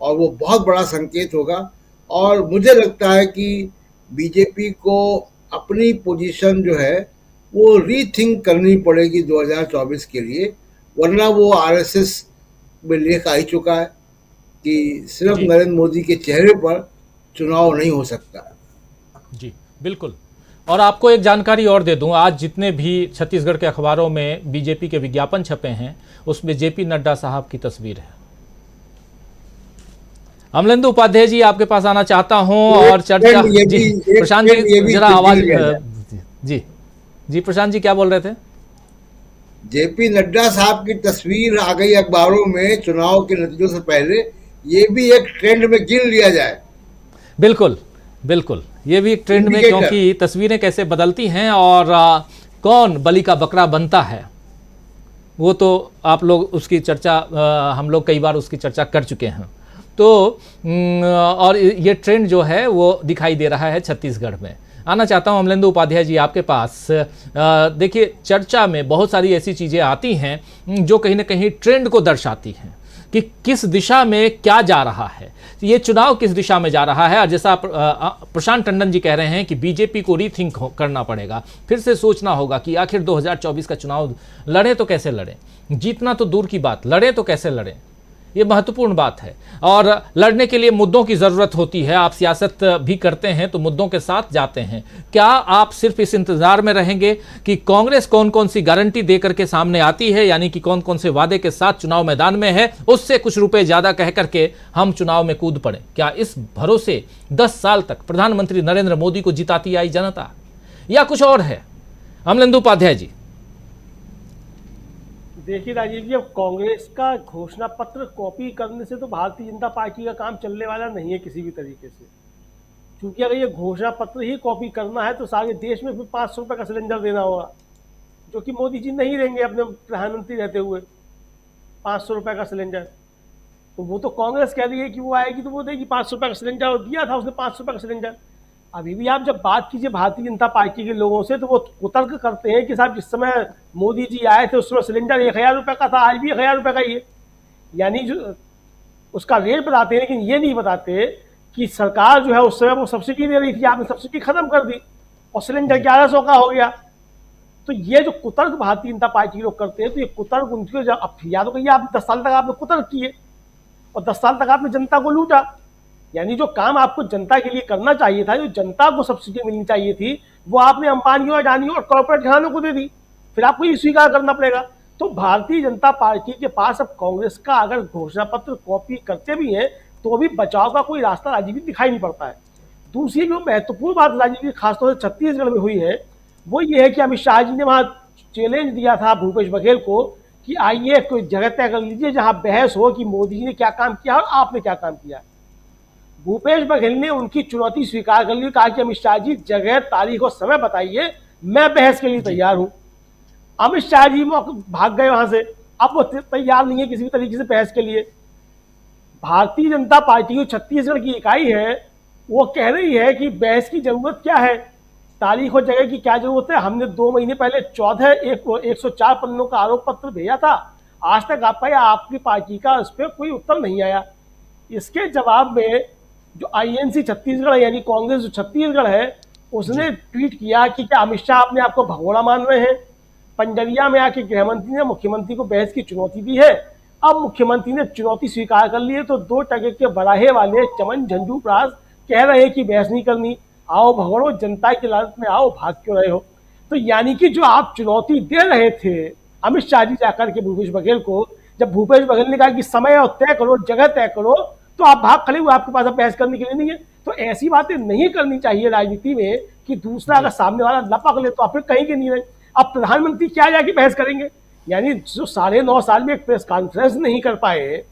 और वो बहुत बड़ा संकेत होगा। और मुझे लगता है कि बीजेपी को अपनी पोजीशन जो है वो रीथिंक करनी पड़ेगी 2024 के लिए, वरना वो आरएसएस में लेख आ ही चुका है कि सिर्फ नरेंद्र मोदी के चेहरे पर चुनाव नहीं हो सकता। जी बिल्कुल। और आपको एक जानकारी और दे दूं, आज जितने भी छत्तीसगढ़ के अखबारों में बीजेपी के विज्ञापन छपे हैं, उसमें जेपी नड्डा साहब की तस्वीर है। अमलेंदु उपाध्याय जी, आपके पास आना चाहता हूं और चर्चा। जी प्रशांत जी, जरा आवाज। जी प्रशांत जी, क्या बोल रहे थे? जेपी नड्डा साहब की तस्वीर आ गई अखबारों में चुनाव के नतीजों से पहले, ये भी एक ट्रेंड में गिन लिया जाए। बिल्कुल बिल्कुल, ये भी एक ट्रेंड में, क्योंकि तस्वीरें कैसे बदलती हैं और कौन बलि का बकरा बनता है, वो तो आप लोग उसकी चर्चा, हम लोग कई बार उसकी चर्चा कर चुके हैं। तो और ये ट्रेंड जो है वो दिखाई दे रहा है छत्तीसगढ़ में। आना चाहता हूं अमलेंदु उपाध्याय जी आपके पास। देखिए, चर्चा में बहुत सारी ऐसी चीज़ें आती हैं जो कहीं ना कहीं ट्रेंड को दर्शाती हैं कि किस दिशा में क्या जा रहा है, ये चुनाव किस दिशा में जा रहा है। और जैसा प्रशांत टंडन जी कह रहे हैं कि बीजेपी को रीथिंक करना पड़ेगा, फिर से सोचना होगा कि आखिर 2024 का चुनाव लड़े तो कैसे लड़े, जीतना तो दूर की बात, लड़े तो कैसे लड़े, ये महत्वपूर्ण बात है। और लड़ने के लिए मुद्दों की ज़रूरत होती है। आप सियासत भी करते हैं तो मुद्दों के साथ जाते हैं। क्या आप सिर्फ इस इंतज़ार में रहेंगे कि कांग्रेस कौन कौन सी गारंटी देकर के सामने आती है, यानी कि कौन कौन से वादे के साथ चुनाव मैदान में है, उससे कुछ रुपए ज़्यादा कह करके हम चुनाव में कूद पड़े? क्या इस भरोसे 10 साल तक प्रधानमंत्री नरेंद्र मोदी को जिताती आई जनता, या कुछ और है? अमलेंदु उपाध्याय जी। देखिए राजीव जी, अब कांग्रेस का घोषणा पत्र कॉपी करने से तो भारतीय जनता पार्टी का काम चलने वाला नहीं है किसी भी तरीके से। क्योंकि अगर ये घोषणा पत्र ही कॉपी करना है तो सारे देश में फिर 500 रुपये का सिलेंडर देना होगा, जो कि मोदी जी नहीं देंगे अपने प्रधानमंत्री रहते हुए 500 रुपये का सिलेंडर। तो वो तो कांग्रेस कह रही है कि वो आएगी तो वो देगी 500 रुपये का सिलेंडर, और दिया था उसने 500 रुपये का सिलेंडर। अभी भी आप जब बात कीजिए भारतीय जनता पार्टी के लोगों से तो वो कुतर्क करते हैं कि साहब जिस समय मोदी जी आए थे उस समय सिलेंडर 1000 रुपये का था, आज भी 1000 रुपये का ही है। यानी जो उसका रेट बताते हैं, लेकिन ये नहीं बताते कि सरकार जो है उस समय वो सब्सिडी दे रही थी, आपने सब्सिडी खत्म कर दी और सिलेंडर 1100 का हो गया। तो ये जो कुतर्क भारतीय जनता पार्टी लोग करते हैं, तो ये कुतर्क उनके या तो कहिए आप 10 साल तक आपने कुतर्क किए और 10 साल तक आपने जनता को लूटा। यानी जो काम आपको जनता के लिए करना चाहिए था, जो जनता को सब्सिडी मिलनी चाहिए थी, वो आपने अंबानियों, अडानियों और कॉर्पोरेट घरानों को दे दी। फिर आपको ये स्वीकार करना पड़ेगा। तो भारतीय जनता पार्टी के पास अब कांग्रेस का अगर घोषणा पत्र कॉपी करते भी हैं तो भी बचाव का कोई रास्ता राजीव जी दिखाई नहीं पड़ता है। दूसरी जो महत्वपूर्ण बात राजीव जी खासतौर से छत्तीसगढ़ में हुई है वो ये है कि अमित शाह जी ने वहाँ चैलेंज दिया था भूपेश बघेल को कि आइए कोई जगह तय कर लीजिए जहां बहस हो कि मोदी जी ने क्या काम किया और आपने क्या काम किया। भूपेश बघेल ने उनकी चुनौती स्वीकार कर ली, कहा कि अमित शाह जी जगह तारीख और समय बताइए, मैं बहस के लिए तैयार हूं। अमित शाह जी भाग गए वहां से, अब वो तैयार नहीं है किसी भी तरीके से बहस के लिए। भारतीय जनता पार्टी जो छत्तीसगढ़ की इकाई है वो कह रही है कि बहस की जरूरत क्या है, तारीख और जगह की क्या जरूरत है। हमने 2 महीने पहले 104 पन्नों का आरोप पत्र भेजा था, आज तक आपका या आपकी पार्टी का उस पर कोई उत्तर नहीं आया। इसके जवाब में जो आईएनसी छत्तीसगढ़ यानी कांग्रेस जो छत्तीसगढ़ है उसने ट्वीट किया कि क्या अमित शाह अपने आप को भगोड़ा मान रहे हैं। पंजरिया में आके गृहमंत्री ने मुख्यमंत्री को बहस की चुनौती दी है। अब मुख्यमंत्री ने चुनौती स्वीकार कर ली है तो 2 टके के बराहे वाले चमन झंझूप्रास कह रहे हैं कि बहस नहीं करनी, आओ भगोड़ो, जनता की लालच में आओ, भाग क्यों रहे हो। तो यानी कि जो आप चुनौती दे रहे थे अमित शाह जी जाकर के भूपेश बघेल को, जब भूपेश बघेल ने कहा कि समय और तय करो, जगह तय करो, तो आप भाग खड़े हुए, आपके पास अब बहस करने के लिए नहीं है। तो ऐसी बातें नहीं करनी चाहिए राजनीति में कि दूसरा अगर सामने वाला लपक ले तो आप फिर कहीं के नहीं रहे। अब प्रधानमंत्री क्या जाके बहस करेंगे, यानी जो 9.5 साल में एक प्रेस कॉन्फ्रेंस नहीं कर पाए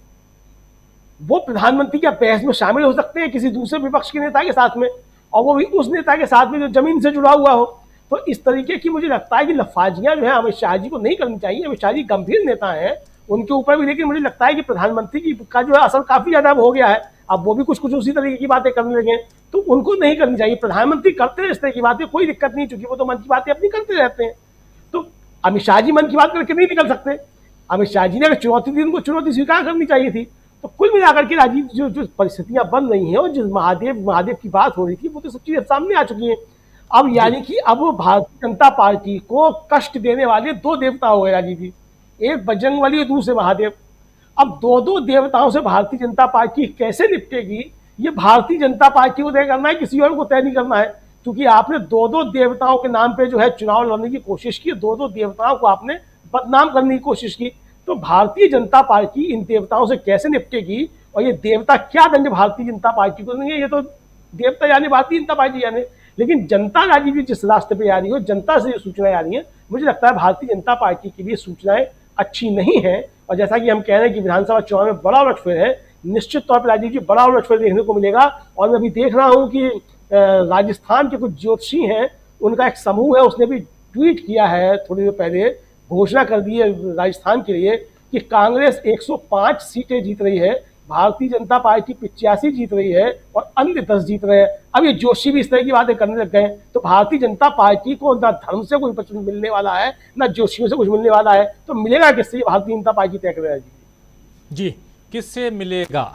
वो प्रधानमंत्री क्या बहस में शामिल हो सकते हैं किसी दूसरे विपक्ष के नेता के साथ में, और वो भी उस नेता के साथ में जो जमीन से जुड़ा हुआ हो। तो इस तरीके की मुझे लगता है कि लफाजियां जो है अमित शाह जी को नहीं करनी चाहिए। अमित शाह जी गंभीर नेता हैं उनके ऊपर भी, लेकिन मुझे लगता है कि प्रधानमंत्री का जो है असर काफी ज्यादा हो गया है, अब वो भी कुछ उसी तरीके की बातें करने लगे, तो उनको नहीं करनी चाहिए। प्रधानमंत्री करते हैं इस तरह की बातें, कोई दिक्कत नहीं, चूंकि वो तो मन की बातें अपनी करते रहते हैं। तो अमित शाह जी मन की बात करके नहीं निकल सकते। अमित शाह जी ने अगर चुनौती दी उनको चुनौती स्वीकार करनी चाहिए थी। तो कुल मिलाकर के राजीव जो परिस्थितियां बन रही हैं और जिस महादेव की बात हो रही थी वो तो सब चीजें सामने आ चुकी हैं। अब यानी कि अब भारतीय जनता पार्टी को कष्ट देने वाले 2 देवता हो गए राजीव जी, एक बजरंगबली और दूसरे महादेव। अब 2 देवताओं से भारतीय जनता पार्टी कैसे निपटेगी, ये भारतीय जनता पार्टी को तय करना है, किसी और को तय नहीं करना है। क्योंकि आपने 2 देवताओं के नाम पे जो है चुनाव लड़ने की कोशिश की, 2 देवताओं को आपने बदनाम करने की कोशिश की। तो भारतीय जनता पार्टी इन देवताओं से कैसे निपटेगी, और ये देवता क्या दंड भारतीय जनता पार्टी को देंगे, ये तो देवता यानी भारतीय जनता पार्टी यानी। लेकिन जनता राजीव जी जिस रास्ते पे आ रही हो, जनता से ये सूचनाएं आ रही हैं, मुझे लगता है भारतीय जनता पार्टी के लिए सूचनाएं अच्छी नहीं है। और जैसा कि हम कह रहे हैं कि विधानसभा चुनाव में बड़ा उलटफेर है, निश्चित तौर पर राजीव जी बड़ा उलटफेर देखने को मिलेगा। और मैं अभी देख रहा हूँ कि राजस्थान के कुछ ज्योतिषी हैं, उनका एक समूह है, उसने भी ट्वीट किया है थोड़ी देर पहले, घोषणा कर दी है राजस्थान के लिए कि कांग्रेस 105 सीटें जीत रही है, भारतीय जनता पार्टी 85 जीत रही है और अन्य 10 जीत रहे हैं। अब ये जोशी भी इस तरह की बातें करने लग गए। तो भारतीय जनता पार्टी को ना धर्म से कोई कुछ मिलने वाला है, ना जोशियों से कुछ मिलने वाला है, तो मिलेगा किससे, भारतीय जनता पार्टी तय करेगी। जी, किससे मिलेगा,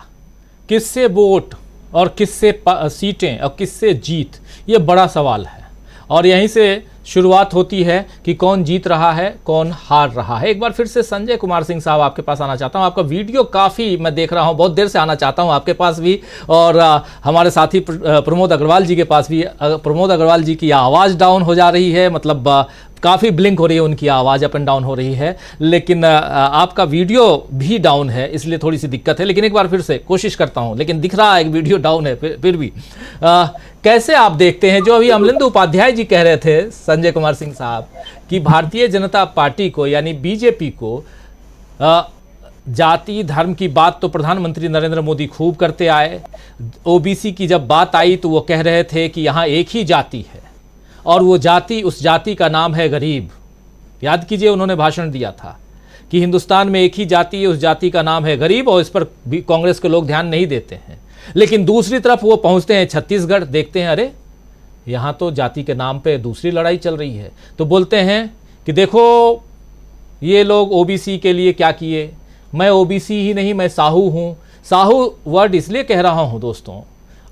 किससे वोट और किससे सीटें और किससे जीत, ये बड़ा सवाल है। और यहीं से शुरुआत होती है कि कौन जीत रहा है, कौन हार रहा है। एक बार फिर से संजय कुमार सिंह साहब आपके पास आना चाहता हूं। आपका वीडियो काफ़ी मैं देख रहा हूं, बहुत देर से आना चाहता हूं आपके पास भी, और हमारे साथी प्रमोद अग्रवाल जी के पास भी। प्रमोद अग्रवाल जी की आवाज़ डाउन हो जा रही है, मतलब काफ़ी ब्लिंक हो रही है, उनकी आवाज़ अप एंड डाउन हो रही है, लेकिन आपका वीडियो भी डाउन है, इसलिए थोड़ी सी दिक्कत है। लेकिन एक बार फिर से कोशिश करता हूं, लेकिन दिख रहा है कि वीडियो डाउन है फिर भी। कैसे आप देखते हैं जो अभी अमलिंदु उपाध्याय जी कह रहे थे, संजय कुमार सिंह साहब, कि भारतीय जनता पार्टी को यानी बीजेपी को जाति धर्म की बात तो प्रधानमंत्री नरेंद्र मोदी खूब करते आए, ओबीसी की जब बात आई तो वो कह रहे थे कि यहाँ एक ही जाति है और वो जाति, उस जाति का नाम है गरीब। याद कीजिए, उन्होंने भाषण दिया था कि हिंदुस्तान में एक ही जाति है, उस जाति का नाम है गरीब, और इस पर भी कांग्रेस के लोग ध्यान नहीं देते हैं। लेकिन दूसरी तरफ वो पहुंचते हैं छत्तीसगढ़, देखते हैं अरे यहाँ तो जाति के नाम पे दूसरी लड़ाई चल रही है, तो बोलते हैं कि देखो ये लोग ओबीसी के लिए क्या किए, मैं ओबीसी ही नहीं, मैं साहू हूँ। साहू वर्ड इसलिए कह रहा हूँ दोस्तों,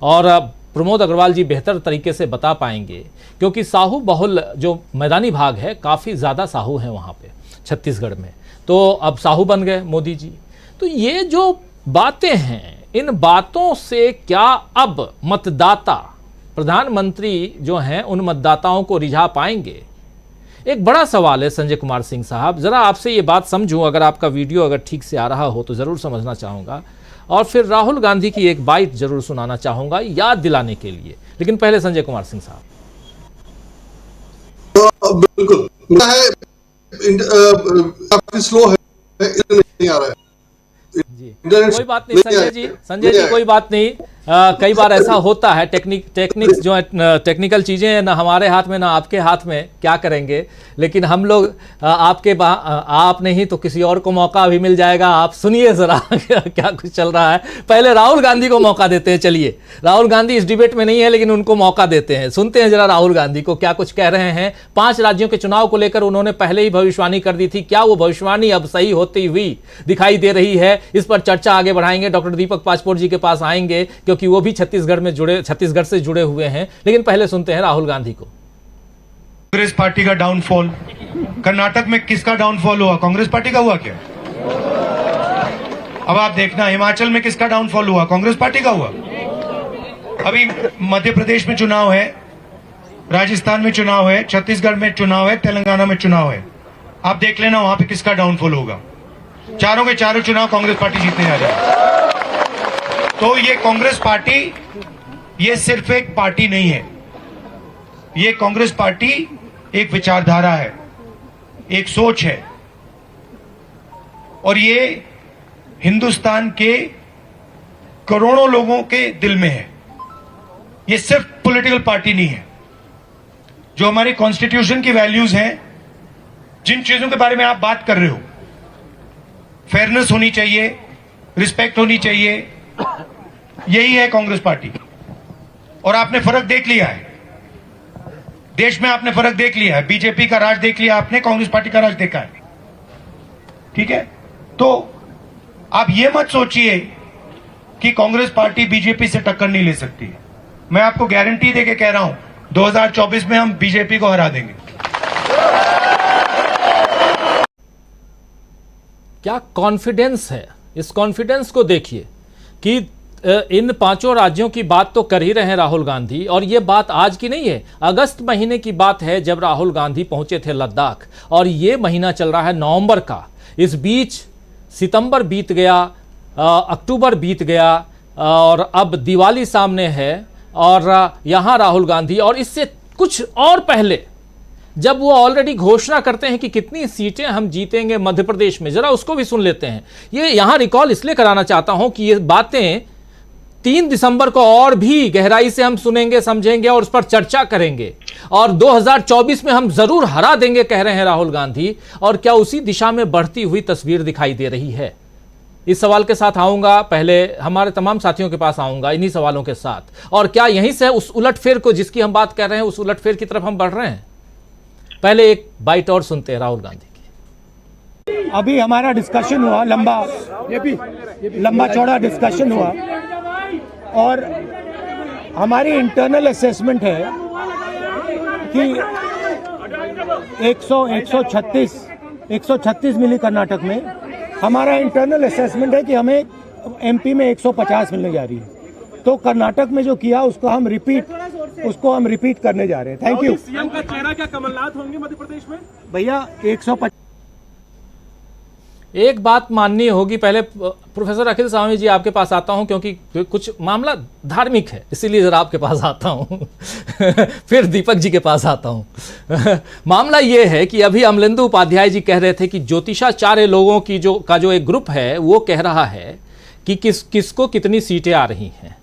और प्रमोद अग्रवाल जी बेहतर तरीके से बता पाएंगे, क्योंकि साहू बहुल जो मैदानी भाग है, काफ़ी ज़्यादा साहू हैं वहाँ पे छत्तीसगढ़ में, तो अब साहू बन गए मोदी जी। तो ये जो बातें हैं, इन बातों से क्या अब मतदाता, प्रधानमंत्री जो हैं, उन मतदाताओं को रिझा पाएंगे? एक बड़ा सवाल है संजय कुमार सिंह साहब। ज़रा आपसे ये बात समझूं, अगर आपका वीडियो अगर ठीक से आ रहा हो तो ज़रूर समझना चाहूँगा। और फिर राहुल गांधी की एक बाइट जरूर सुनाना चाहूंगा याद दिलाने के लिए, लेकिन पहले संजय कुमार सिंह साहब। बिल्कुल काफी स्लो है, नहीं आ रहा है जी, कोई बात नहीं संजय जी कोई बात नहीं। कई बार ऐसा होता है, टेक्निक्स जो है, टेक्निकल चीजें हैं, ना हमारे हाथ में ना आपके हाथ में, क्या करेंगे। लेकिन हम लोग आप नहीं तो किसी और को मौका भी मिल जाएगा। आप सुनिए जरा क्या कुछ चल रहा है। पहले राहुल गांधी को मौका देते हैं। चलिए, राहुल गांधी इस डिबेट में नहीं है लेकिन उनको मौका देते हैं। सुनते हैं जरा राहुल गांधी को क्या कुछ कह रहे हैं। 5 राज्यों के चुनाव को लेकर उन्होंने पहले ही भविष्यवाणी कर दी थी, क्या वो भविष्यवाणी अब सही होती हुई दिखाई दे रही है? इस पर चर्चा आगे बढ़ाएंगे। डॉक्टर दीपक पाचपोर जी के पास आएंगे क्योंकि वो भी छत्तीसगढ़ से जुड़े हुए हैं। लेकिन पहले सुनते हैं राहुल गांधी को। कांग्रेस पार्टी का डाउनफॉल, कर्नाटक में किसका डाउनफॉल हुआ? कांग्रेस पार्टी का हुआ क्या? अब आप देखना, हिमाचल में किसका डाउनफॉल हुआ? कांग्रेस पार्टी का हुआ। अभी मध्य प्रदेश में चुनाव है, राजस्थान में चुनाव है, छत्तीसगढ़ में चुनाव है, तेलंगाना में चुनाव है। आप देख लेना वहां पे किसका डाउनफॉल होगा। चारों के चारों चुनाव कांग्रेस पार्टी जीतने जा रही है। तो ये कांग्रेस पार्टी, ये सिर्फ एक पार्टी नहीं है, ये कांग्रेस पार्टी एक विचारधारा है, एक सोच है, और ये हिंदुस्तान के करोड़ों लोगों के दिल में है। ये सिर्फ पॉलिटिकल पार्टी नहीं है। जो हमारी कॉन्स्टिट्यूशन की वैल्यूज हैं, जिन चीजों के बारे में आप बात कर रहे हो, फेयरनेस होनी चाहिए, रिस्पेक्ट होनी चाहिए, यही है कांग्रेस पार्टी। और आपने फर्क देख लिया है, देश में आपने फर्क देख लिया है। बीजेपी का राज देख लिया आपने, कांग्रेस पार्टी का राज देखा है। ठीक है, तो आप ये मत सोचिए कि कांग्रेस पार्टी बीजेपी से टक्कर नहीं ले सकती। मैं आपको गारंटी देके कह रहा हूं, 2024 में हम बीजेपी को हरा देंगे। क्या कॉन्फिडेंस है, इस कॉन्फिडेंस को देखिए कि इन 5 राज्यों की बात तो कर ही रहे हैं राहुल गांधी, और ये बात आज की नहीं है, अगस्त महीने की बात है जब राहुल गांधी पहुंचे थे लद्दाख, और ये महीना चल रहा है नवंबर का। इस बीच सितंबर बीत गया, अक्टूबर बीत गया, और अब दिवाली सामने है, और यहाँ राहुल गांधी, और इससे कुछ और पहले जब वो ऑलरेडी घोषणा करते हैं कि कितनी सीटें हम जीतेंगे मध्य प्रदेश में, जरा उसको भी सुन लेते हैं। ये यहां रिकॉल इसलिए कराना चाहता हूं कि ये बातें 3 दिसंबर को और भी गहराई से हम सुनेंगे, समझेंगे और उस पर चर्चा करेंगे, और 2024 में हम जरूर हरा देंगे कह रहे हैं राहुल गांधी। और क्या उसी दिशा में बढ़ती हुई तस्वीर दिखाई दे रही है? इस सवाल के साथ आऊंगा, पहले हमारे तमाम साथियों के पास आऊंगा इन्हीं सवालों के साथ। और क्या यहीं से उस उलटफेर को जिसकी हम बात कर रहे हैं, उस उलटफेर की तरफ हम बढ़ रहे हैं? पहले एक बाइट और सुनते हैं राहुल गांधी की। अभी हमारा डिस्कशन हुआ, लंबा चौड़ा डिस्कशन हुआ, और हमारी इंटरनल असेसमेंट है कि 136 मिली कर्नाटक में। हमारा इंटरनल असेसमेंट है कि हमें एमपी में 150 मिलने जा रही है। तो कर्नाटक में जो किया उसको हम रिपीट करने जा रहे हैं। Thank you. सीएम का चेहरा क्या कमलनाथ होंगे मध्य प्रदेश में? भैया 150। एक बात माननी होगी, पहले प्रोफेसर अखिल स्वामी जी आपके पास आता हूं क्योंकि कुछ मामला धार्मिक है, इसीलिए जरा आपके पास आता हूं फिर दीपक जी के पास आता हूं मामला यह है कि अभी अमलेंदु उपाध्याय जी कह रहे थे कि ज्योतिषाचार्य लोगों की जो एक ग्रुप है वो कह रहा है कि किसको कितनी सीटें आ रही हैं,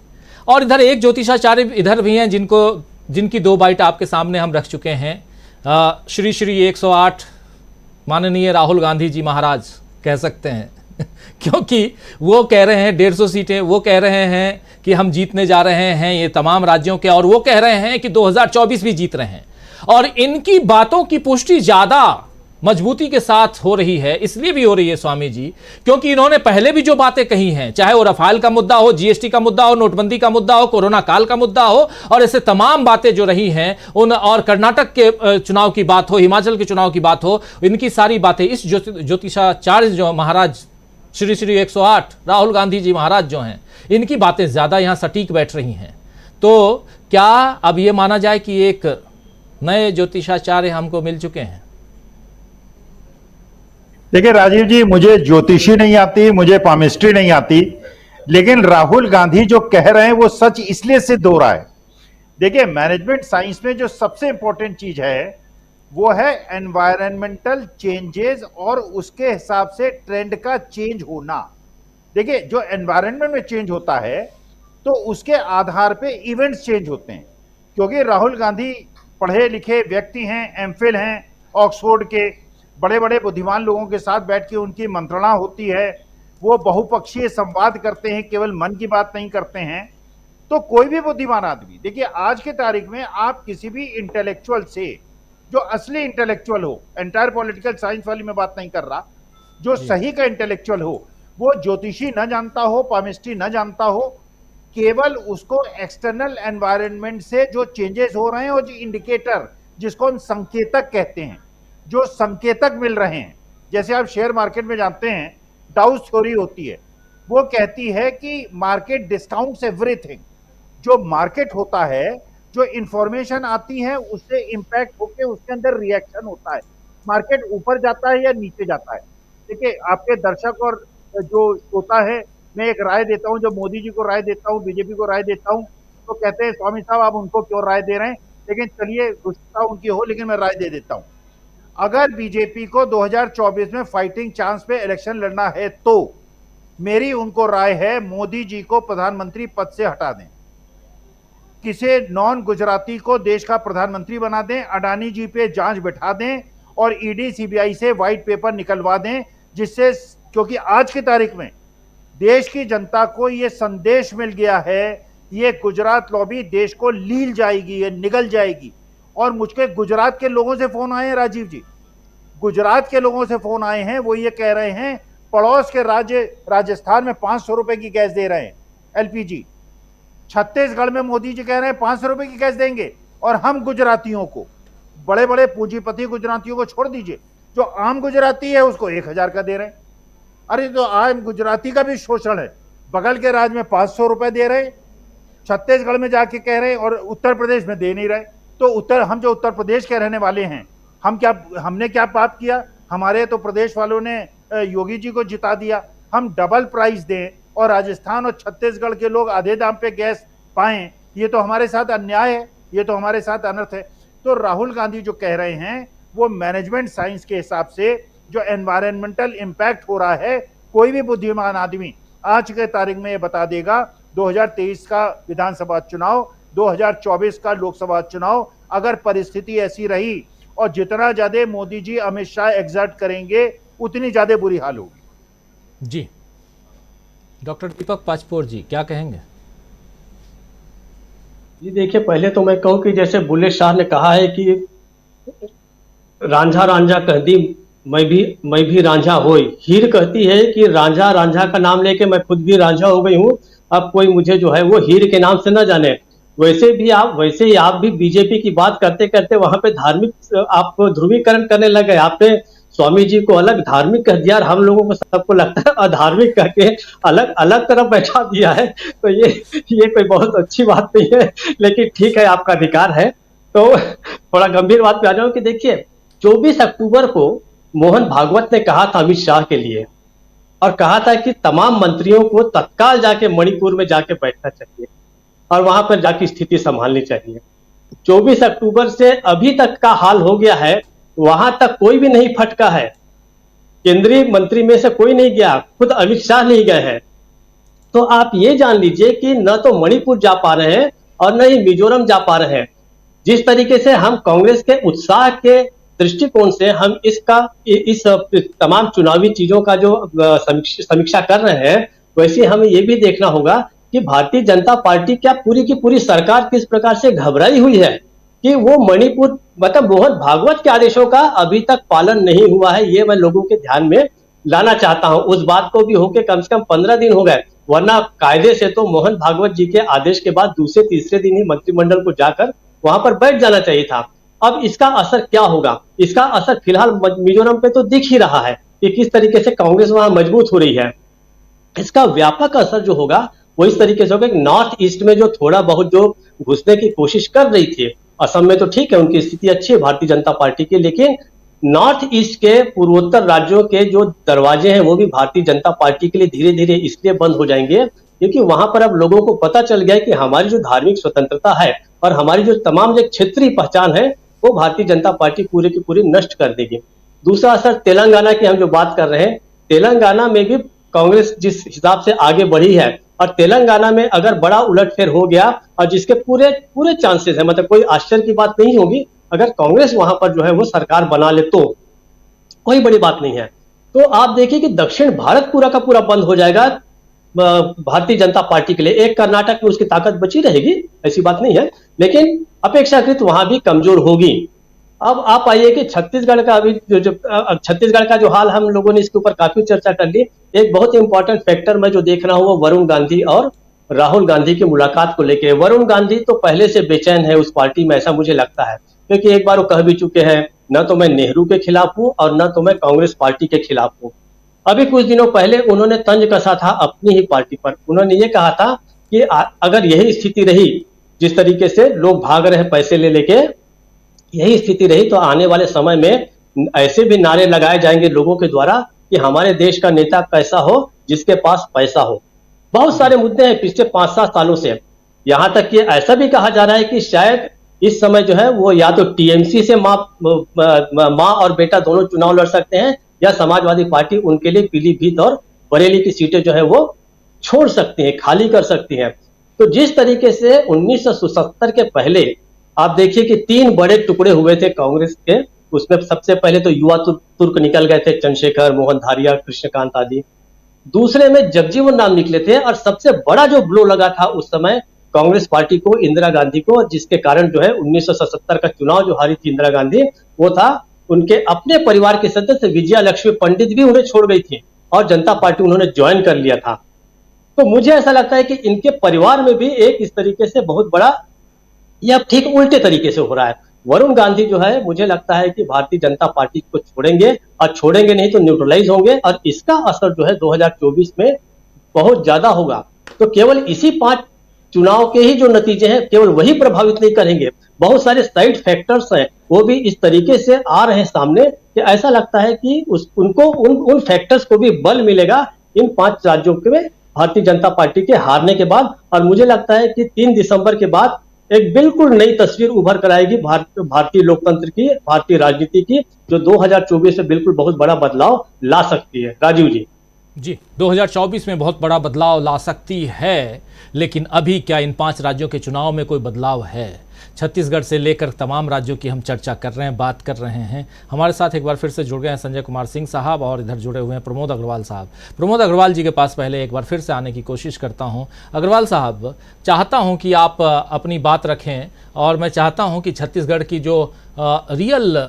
और इधर एक ज्योतिषाचार्य इधर भी हैं जिनकी 2 बाइट आपके सामने हम रख चुके हैं। श्री 108 माननीय राहुल गांधी जी महाराज कह सकते हैं क्योंकि वो कह रहे हैं 150 सीटें, वो कह रहे हैं कि हम जीतने जा रहे हैं ये तमाम राज्यों के, और वो कह रहे हैं कि 2024 भी जीत रहे हैं। और इनकी बातों की पुष्टि ज्यादा मजबूती के साथ हो रही है, इसलिए भी हो रही है स्वामी जी क्योंकि इन्होंने पहले भी जो बातें कही हैं, चाहे वो रफाल का मुद्दा हो, जीएसटी का मुद्दा हो, नोटबंदी का मुद्दा हो, कोरोना काल का मुद्दा हो, और ऐसे तमाम बातें जो रही हैं उन, और कर्नाटक के चुनाव की बात हो, हिमाचल के चुनाव की बात हो, इनकी सारी बातें इस ज्योतिषाचार्य जो महाराज श्री 108 राहुल गांधी जी महाराज जो हैं, इनकी बातें ज्यादा यहां सटीक बैठ रही हैं। तो क्या अब यह माना जाए कि एक नए ज्योतिषाचार्य हमको मिल चुके हैं? देखिए राजीव जी, मुझे ज्योतिषी नहीं आती, मुझे पामिस्ट्री नहीं आती, लेकिन राहुल गांधी जो कह रहे हैं वो सच इसलिए सिद्ध हो रहा है। देखिए, मैनेजमेंट साइंस में जो सबसे इंपॉर्टेंट चीज है वो है एनवायरमेंटल चेंजेस और उसके हिसाब से ट्रेंड का चेंज होना। देखिए, जो एनवायरनमेंट में चेंज होता है तो उसके आधार पे इवेंट्स चेंज होते हैं। क्योंकि राहुल गांधी पढ़े लिखे व्यक्ति हैं, एमफिल हैं, ऑक्सफोर्ड के बड़े बड़े बुद्धिमान लोगों के साथ बैठ के उनकी मंत्रणा होती है, वो बहुपक्षीय संवाद करते हैं, केवल मन की बात नहीं करते हैं। तो कोई भी बुद्धिमान आदमी, देखिए आज के तारीख में आप किसी भी इंटेलेक्चुअल से, जो असली इंटेलेक्चुअल हो, एंटायर पॉलिटिकल साइंस वाली मैं बात नहीं कर रहा, जो सही का इंटेलेक्चुअल हो, वो ज्योतिषी न जानता हो, पामिस्ट्री न जानता हो, केवल उसको एक्सटर्नल एनवायरनमेंट से जो चेंजेस हो रहे हैं और जो इंडिकेटर, जिसको हम संकेतक कहते हैं, जो संकेतक मिल रहे हैं, जैसे आप शेयर मार्केट में जानते हैं डाउस थ्योरी होती है, वो कहती है कि मार्केट डिस्काउंट्स एवरीथिंग। जो मार्केट होता है, जो इंफॉर्मेशन आती है उससे इंपैक्ट होके उसके अंदर रिएक्शन होता है, मार्केट ऊपर जाता है या नीचे जाता है। देखिए, आपके दर्शक और जो होता है, मैं एक राय देता हूं, जब मोदी जी को राय देता हूं, बीजेपी को राय देता हूं, तो कहते हैं स्वामी साहब आप उनको क्यों राय दे रहे हैं, लेकिन चलिए गुस्सा उनकी हो, लेकिन मैं राय दे देता हूं। अगर बीजेपी को 2024 में फाइटिंग चांस पे इलेक्शन लड़ना है तो मेरी उनको राय है मोदी जी को प्रधानमंत्री पद से हटा दें, किसी नॉन गुजराती को देश का प्रधानमंत्री बना दें, अडानी जी पे जांच बैठा दें और ईडी सीबीआई से व्हाइट पेपर निकलवा दें, जिससे, क्योंकि आज की तारीख में देश की जनता को यह संदेश मिल गया है, ये गुजरात लॉबी देश को लील जाएगी, ये निगल जाएगी। और मुझके गुजरात के लोगों से फोन आए हैं, राजीव जी, गुजरात के लोगों से फोन आए हैं, वो ये कह रहे हैं पड़ोस के राज्य राजस्थान में 500 रुपए की गैस दे रहे हैं एलपीजी, छत्तीसगढ़ में मोदी जी कह रहे हैं 500 रुपए की गैस देंगे, और हम गुजरातियों को, बड़े बड़े पूंजीपति गुजरातियों को छोड़ दीजिए, जो आम गुजराती है उसको 1000 का दे रहे हैं। अरे तो आम गुजराती का भी शोषण है, बगल के राज्य में 500 रुपए दे रहे, छत्तीसगढ़ में जाके कह रहे और उत्तर प्रदेश में दे नहीं रहे। तो हम जो उत्तर प्रदेश के रहने वाले हैं, हमने क्या पाप किया? हमारे तो प्रदेश वालों ने योगी जी को जिता दिया। हम डबल प्राइस दें और राजस्थान और छत्तीसगढ़ के लोग आधे दाम पे गैस पाएं, ये तो हमारे साथ अन्याय है, ये तो हमारे साथ अनर्थ है। तो राहुल गांधी जो कह रहे हैं वो मैनेजमेंट साइंस के हिसाब से जो एनवायरमेंटल इंपैक्ट हो रहा है, कोई भी बुद्धिमान आदमी आज के तारीख में ये बता देगा 2023 का विधानसभा चुनाव, 2024 का लोकसभा चुनाव, अगर परिस्थिति ऐसी रही और जितना ज्यादा मोदी जी अमित शाह एग्जर्ट करेंगे उतनी ज्यादा बुरी हाल होगी। जी, डॉक्टर दीपक पाचपोर जी क्या कहेंगे? जी देखिए, पहले तो मैं कहूं कि जैसे बुल्ले शाह ने कहा है कि रांझा रांझा कह दी मैं भी रांझा होई, हीर कहती है कि रांझा रांझा का नाम लेके मैं खुद भी रांझा हो गई हूँ, अब कोई मुझे जो है वो हीर के नाम से न जाने। वैसे ही आप भी बीजेपी की बात करते करते वहां पे धार्मिक आप ध्रुवीकरण करने लगे। आपने स्वामी जी को अलग धार्मिक कह दिया और हम लोगों को सबको लगता है अधार्मिक करके अलग अलग तरफ बैठा दिया है। तो ये कोई बहुत अच्छी बात नहीं है, लेकिन ठीक है, आपका अधिकार है। तो थोड़ा गंभीर बात पे आ जाऊं कि देखिए 24 अक्टूबर को मोहन भागवत ने कहा था अमित शाह के लिए, और कहा था कि तमाम मंत्रियों को तत्काल जाके मणिपुर में जाके बैठना चाहिए और वहां पर जाके स्थिति संभालनी चाहिए। 24 अक्टूबर से अभी तक का हाल हो गया है, वहां तक कोई भी नहीं फटका है, केंद्रीय मंत्री में से कोई नहीं गया, खुद अमित शाह नहीं गए हैं। तो आप ये जान लीजिए कि न तो मणिपुर जा पा रहे हैं और न ही मिजोरम जा पा रहे हैं। जिस तरीके से हम कांग्रेस के उत्साह के दृष्टिकोण से हम इस तमाम चुनावी चीजों का जो समीक्षा कर रहे हैं, वैसे हमें ये भी देखना होगा कि भारतीय जनता पार्टी क्या पूरी की पूरी सरकार किस प्रकार से घबराई हुई है कि वो मणिपुर मतलब मोहन भागवत के आदेशों का अभी तक पालन नहीं हुआ है। ये मैं लोगों के ध्यान में लाना चाहता हूं। उस बात को भी होके कम से कम 15 दिन हो गए, वरना कायदे से तो मोहन भागवत जी के आदेश के बाद दूसरे तीसरे दिन ही मंत्रिमंडल को जाकर वहां पर बैठ जाना चाहिए था। अब इसका असर क्या होगा? इसका असर फिलहाल मिजोरम पे तो दिख ही रहा है कि किस तरीके से कांग्रेस वहां मजबूत हो रही है। इसका व्यापक असर जो होगा वो इस तरीके से होगा कि नॉर्थ ईस्ट में जो थोड़ा बहुत जो घुसने की कोशिश कर रही थी, असम में तो ठीक है, उनकी स्थिति अच्छी है भारतीय जनता पार्टी की, लेकिन नॉर्थ ईस्ट के पूर्वोत्तर राज्यों के जो दरवाजे हैं वो भी भारतीय जनता पार्टी के लिए धीरे धीरे इसलिए बंद हो जाएंगे क्योंकि वहां पर अब लोगों को पता चल गया है कि हमारी जो धार्मिक स्वतंत्रता है और हमारी जो तमाम जो क्षेत्रीय पहचान है वो भारतीय जनता पार्टी पूरे की पूरी नष्ट कर देगी। दूसरा असर तेलंगाना की हम जो बात कर रहे हैं, तेलंगाना में भी कांग्रेस जिस हिसाब से आगे बढ़ी है और तेलंगाना में अगर बड़ा उलटफेर हो गया और जिसके पूरे पूरे चांसेस है, मतलब कोई आश्चर्य की बात नहीं होगी अगर कांग्रेस वहां पर जो है वो सरकार बना ले तो कोई बड़ी बात नहीं है। तो आप देखिए कि दक्षिण भारत पूरा का पूरा बंद हो जाएगा भारतीय जनता पार्टी के लिए। एक कर्नाटक में उसकी ताकत बची रहेगी, ऐसी बात नहीं है, लेकिन अपेक्षाकृत वहां भी कमजोर होगी। अब आप आइए कि छत्तीसगढ़ का अभी छत्तीसगढ़ का जो हाल, हम लोगों ने इसके ऊपर काफी चर्चा कर ली। एक बहुत इंपॉर्टेंट फैक्टर मैं जो देख रहा हूं वो वरुण गांधी और राहुल गांधी की मुलाकात को लेकर। वरुण गांधी तो पहले से बेचैन है उस पार्टी में, ऐसा मुझे लगता है, क्योंकि एक बार वो कह भी चुके हैं न तो मैं नेहरू के खिलाफ हूं और न तो मैं कांग्रेस पार्टी के खिलाफ हूं। अभी कुछ दिनों पहले उन्होंने तंज कसा था अपनी ही पार्टी पर। उन्होंने ये कहा था कि अगर यही स्थिति रही, जिस तरीके से लोग भाग रहे पैसे ले लेके, यही स्थिति रही तो आने वाले समय में ऐसे भी नारे लगाए जाएंगे लोगों के द्वारा कि हमारे देश का नेता कैसा हो जिसके पास पैसा हो। बहुत सारे मुद्दे हैं पिछले 5-7 सालों से, यहां तक कि ऐसा भी कहा जा रहा है कि शायद इस समय जो है वो या तो टीएमसी से माँ और बेटा दोनों चुनाव लड़ सकते हैं या समाजवादी पार्टी उनके लिए पीलीभीत और बरेली की सीटें जो है वो छोड़ सकती हैं, खाली कर सकती हैं। तो जिस तरीके से 1977 के पहले आप देखिए कि 3 बड़े टुकड़े हुए थे कांग्रेस के, उसमें सबसे पहले तो युवा तुर्क निकल गए थे, चंद्रशेखर, मोहन धारिया, कृष्णकांत आदि। दूसरे में जगजीवन राम निकले थे और सबसे बड़ा जो ब्लो लगा था उस समय कांग्रेस पार्टी को, इंदिरा गांधी को, जिसके कारण जो है 1977 का चुनाव जो हारी थी इंदिरा गांधी, वो था उनके अपने परिवार के सदस्य विजया लक्ष्मी पंडित भी उन्हें छोड़ गई थी और जनता पार्टी उन्होंने ज्वाइन कर लिया था। तो मुझे ऐसा लगता है कि इनके परिवार में भी एक इस तरीके से बहुत बड़ा, या ठीक उल्टे तरीके से हो रहा है। वरुण गांधी जो है मुझे लगता है कि भारतीय जनता पार्टी को छोड़ेंगे और छोड़ेंगे नहीं तो न्यूट्रलाइज होंगे और इसका असर जो है 2024 में बहुत ज्यादा होगा। तो केवल इसी 5 चुनाव के ही जो नतीजे हैं केवल वही प्रभावित नहीं करेंगे, बहुत सारे साइड फैक्टर्स हैं वो भी इस तरीके से आ रहे हैं सामने कि ऐसा लगता है कि उनको उन फैक्टर्स को भी बल मिलेगा इन 5 राज्यों में भारतीय जनता पार्टी के हारने के बाद। और मुझे लगता है कि 3 दिसंबर के बाद एक बिल्कुल नई तस्वीर उभर कर आएगी भारतीय लोकतंत्र की, भारतीय राजनीति की, जो 2024 में बिल्कुल बहुत बड़ा बदलाव ला सकती है। राजीव जी 2024 में बहुत बड़ा बदलाव ला सकती है, लेकिन अभी क्या इन 5 राज्यों के चुनाव में कोई बदलाव है? छत्तीसगढ़ से लेकर तमाम राज्यों की हम चर्चा कर रहे हैं, बात कर रहे हैं। हमारे साथ एक बार फिर से जुड़ गए हैं संजय कुमार सिंह साहब और इधर जुड़े हुए हैं प्रमोद अग्रवाल साहब। प्रमोद अग्रवाल जी के पास पहले एक बार फिर से आने की कोशिश करता हूं। अग्रवाल साहब, चाहता हूं कि आप अपनी बात रखें और मैं चाहता हूं कि छत्तीसगढ़ की जो रियल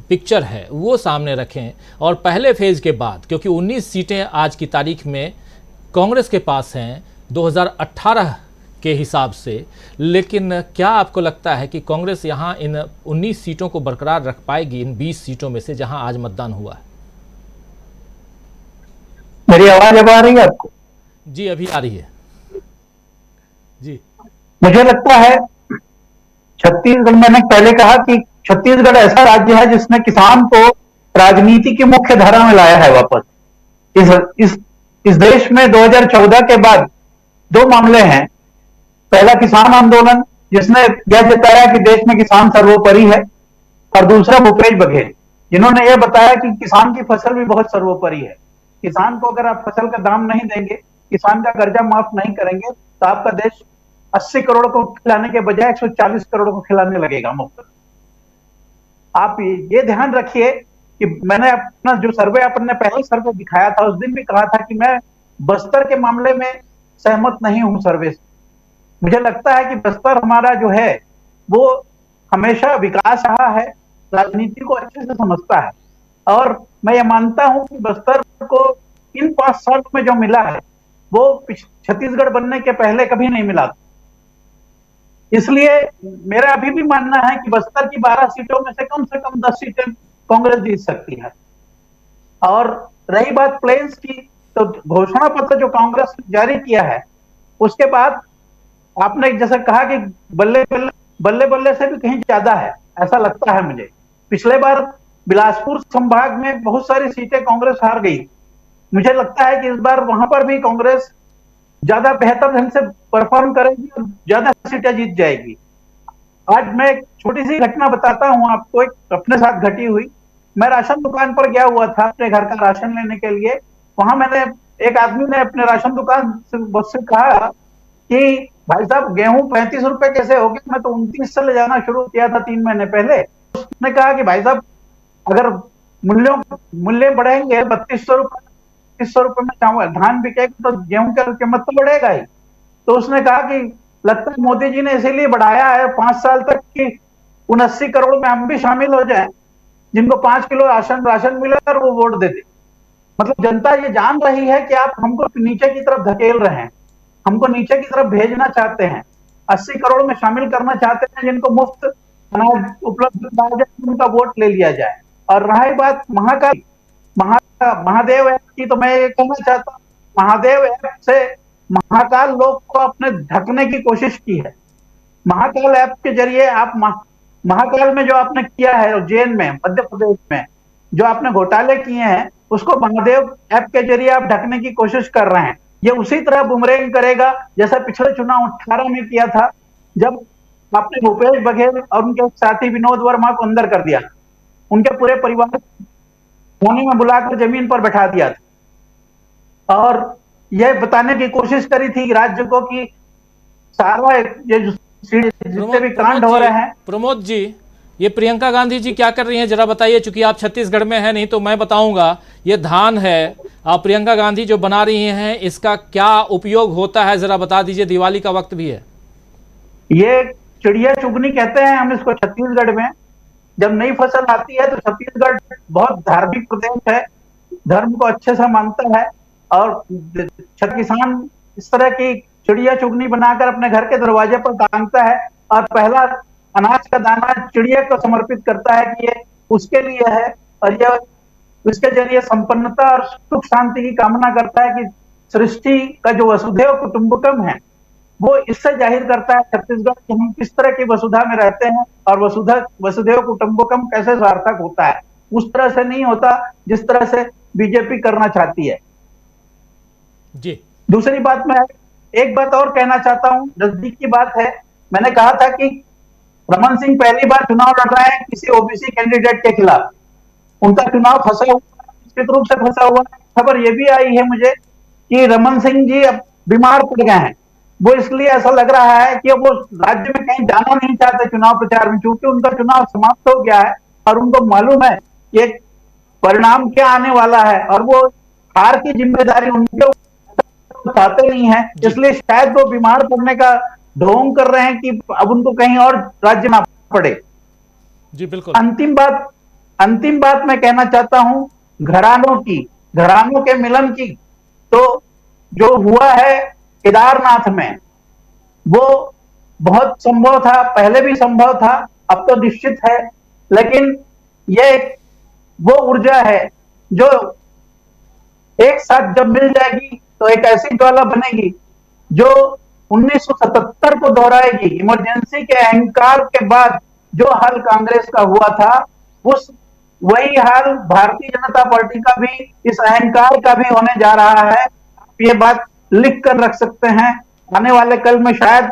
पिक्चर है वो सामने रखें और पहले फेज के बाद, क्योंकि 19 सीटें आज की तारीख में कांग्रेस के पास हैं 2018 के हिसाब से, लेकिन क्या आपको लगता है कि कांग्रेस यहां इन 19 सीटों को बरकरार रख पाएगी इन 20 सीटों में से जहां आज मतदान हुआ है? मेरी आवाज अब आ रही है आपको? जी अभी आ रही है जी। मुझे लगता है छत्तीसगढ़, मैंने पहले कहा कि छत्तीसगढ़ ऐसा राज्य है जिसने किसान को राजनीति की मुख्य धारा में लाया है वापस। इस देश में 2014 के बाद 2 मामले हैं। पहला किसान आंदोलन जिसने यह जताया कि देश में किसान सर्वोपरि है, और दूसरा भूपेश बघेल जिन्होंने यह बताया कि किसान की फसल भी बहुत सर्वोपरि है। किसान को अगर आप फसल का दाम नहीं देंगे, किसान का कर्जा माफ नहीं करेंगे, तो आपका देश 80 करोड़ को खिलाने के बजाय 140 करोड़ को खिलाने लगेगा मुफ्त। आप ये ध्यान रखिए कि मैंने अपना जो सर्वे, अपने पहले सर्वे दिखाया था, उस दिन भी कहा था कि मैं बस्तर के मामले में सहमत नहीं हूं सर्वे से। मुझे लगता है कि बस्तर हमारा जो है वो हमेशा विकास रहा है, राजनीति को अच्छे से समझता है, और मैं ये मानता हूं कि बस्तर को इन 5 साल में जो मिला है वो छत्तीसगढ़ बनने के पहले कभी नहीं मिला। इसलिए मेरा अभी भी मानना है कि बस्तर की 12 सीटों में से कम 10 सीटें कांग्रेस जीत सकती है। और रही बात प्लेन्स की, तो घोषणा पत्र जो कांग्रेस जारी किया है उसके बाद आपने जैसा कहा कि बल्ले बल्ले से भी कहीं ज्यादा है, ऐसा लगता है मुझे। पिछले बार बिलासपुर संभाग में बहुत सारी सीटें कांग्रेस हार गई। मुझे लगता है कि इस बार वहां पर भी कांग्रेस ज्यादा बेहतर ढंग से परफॉर्म करेगी और ज्यादा सीटें जीत जाएगी। आज मैं एक छोटी सी घटना बताता हूं आपको, एक अपने साथ घटी हुई। मैं राशन दुकान पर गया हुआ था अपने घर का राशन लेने के लिए। वहां मैंने एक आदमी ने अपने राशन दुकान से कहा कि भाई साहब गेहूं 35 रुपए कैसे हो गया, मैं तो 29 से ले जाना शुरू किया था 3 महीने पहले। उसने कहा कि भाई साहब अगर मूल्य बढ़ेंगे 3200 रुपए 3300 रुपए में चावल धान बिकेगा तो गेहूं का कीमत तो बढ़ेगा ही। तो उसने कहा कि लगता है मोदी जी ने इसीलिए बढ़ाया है 5 साल तक कि 79 करोड़ में हम भी शामिल हो जाएं, जिनको 5 किलो राशन मिले और वो वोट दे दे। मतलब जनता ये जान रही है कि आप हमको नीचे की तरफ धकेल रहे हैं, हमको नीचे की तरफ भेजना चाहते हैं, 80 करोड़ में शामिल करना चाहते हैं, जिनको मुफ्त अनाज उपलब्ध कराया जाए, उनका वोट ले लिया जाए। और रही बात महादेव ऐप की, तो मैं ये कहना चाहता हूँ महादेव ऐप से महाकाल लोग को अपने ढकने की कोशिश की है। महाकाल ऐप के जरिए आप महाकाल में जो आपने किया है उज्जैन में, मध्य प्रदेश में जो आपने घोटाले किए हैं, उसको महादेव ऐप के जरिए आप ढकने की कोशिश कर रहे हैं। ये उसी तरह बुमरेंग करेगा जैसा पिछले चुनाव 18 में किया था, जब आपने भूपेश बघेल और उनके साथी विनोद वर्मा को अंदर कर दिया, उनके पूरे परिवार कोने में बुलाकर जमीन पर बैठा दिया था और यह बताने की कोशिश करी थी राज्य को कि सारा ये जितने भी कांड हो रहे हैं। प्रमोद जी, ये प्रियंका गांधी जी क्या कर रही हैं जरा बताइए, चूंकि आप छत्तीसगढ़ में हैं, नहीं तो मैं बताऊंगा। ये धान है, आप प्रियंका गांधी जो बना रही हैं, इसका क्या उपयोग होता है जरा बता दीजिए, दिवाली का वक्त भी है। ये चिड़िया चुगनी कहते हैं हम इसको छत्तीसगढ़ में। जब नई फसल आती है तो छत्तीसगढ़ बहुत धार्मिक प्रदेश है, धर्म को अच्छे से मानता है और किसान इस तरह की चिड़िया चुगनी बनाकर अपने घर के दरवाजे पर टांगता है और पहला अनाज का दाना चिड़िया को समर्पित करता है कि ये उसके लिए है और यह इसके जरिए संपन्नता और सुख शांति की कामना करता है कि सृष्टि का जो वसुधैव कुटुंबकम है वो इससे जाहिर करता है छत्तीसगढ़ कि हम किस तरह की वसुधा में रहते हैं और वसुधैव कुटुंबकम कैसे सार्थक होता है। उस तरह से नहीं होता जिस तरह से बीजेपी करना चाहती है जी। दूसरी बात, मैं एक बात और कहना चाहता हूं, नजदीक की बात है। मैंने कहा था कि रमन सिंह पहली बार चुनाव लड़ रहे हैं किसी ओबीसी कैंडिडेट के खिलाफ, उनका चुनाव फंसा हुआ, निश्चित रूप से फंसा हुआ है। खबर यह भी आई है मुझे कि रमन सिंह जी अब बीमार पड़ गए हैं। वो इसलिए ऐसा लग रहा है कि वो राज्य में कहीं जाना नहीं चाहते चुनाव प्रचार में, क्योंकि उनका चुनाव समाप्त हो गया है और उनको मालूम है कि परिणाम क्या आने वाला है और वो हार की जिम्मेदारी उनके उठाते नहीं है। इसलिए शायद वो बीमार पड़ने का ढोंग कर रहे हैं कि अब उनको कहीं और राज्य में पड़े। जी बिल्कुल। अंतिम बात मैं कहना चाहता हूं घरानों के मिलन की। तो जो हुआ है केदारनाथ में वो बहुत संभव था, पहले भी संभव था, अब तो निश्चित है। लेकिन ये वो ऊर्जा है जो एक साथ जब मिल जाएगी तो एक ऐसी ज्वाला बनेगी जो 1977 को दोहराएगी। इमरजेंसी के अहंकार के बाद जो हाल कांग्रेस का हुआ था, वही हाल भारतीय जनता पार्टी का भी, इस अहंकार का भी होने जा रहा है। आप ये बात लिख कर रख सकते हैं। आने वाले कल में शायद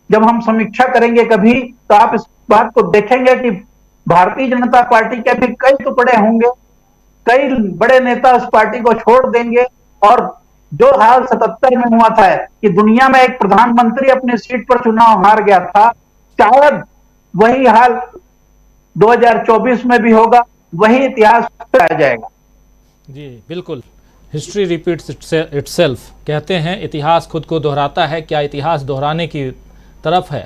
जब हम समीक्षा करेंगे कभी, तो आप इस बात को देखेंगे कि भारतीय जनता पार्टी के भी कई टुकड़े होंगे, कई बड़े नेता उस पार्टी को छोड़ देंगे और जो हाल 77 में हुआ था कि दुनिया में एक प्रधानमंत्री अपनी सीट पर चुनाव हार गया था, शायद वही हाल 2024 में भी होगा, वही इतिहास आ जाएगा। जी बिल्कुल, हिस्ट्री रिपीट्स इटसेल्फ कहते हैं, इतिहास खुद को दोहराता है। क्या इतिहास दोहराने की तरफ है?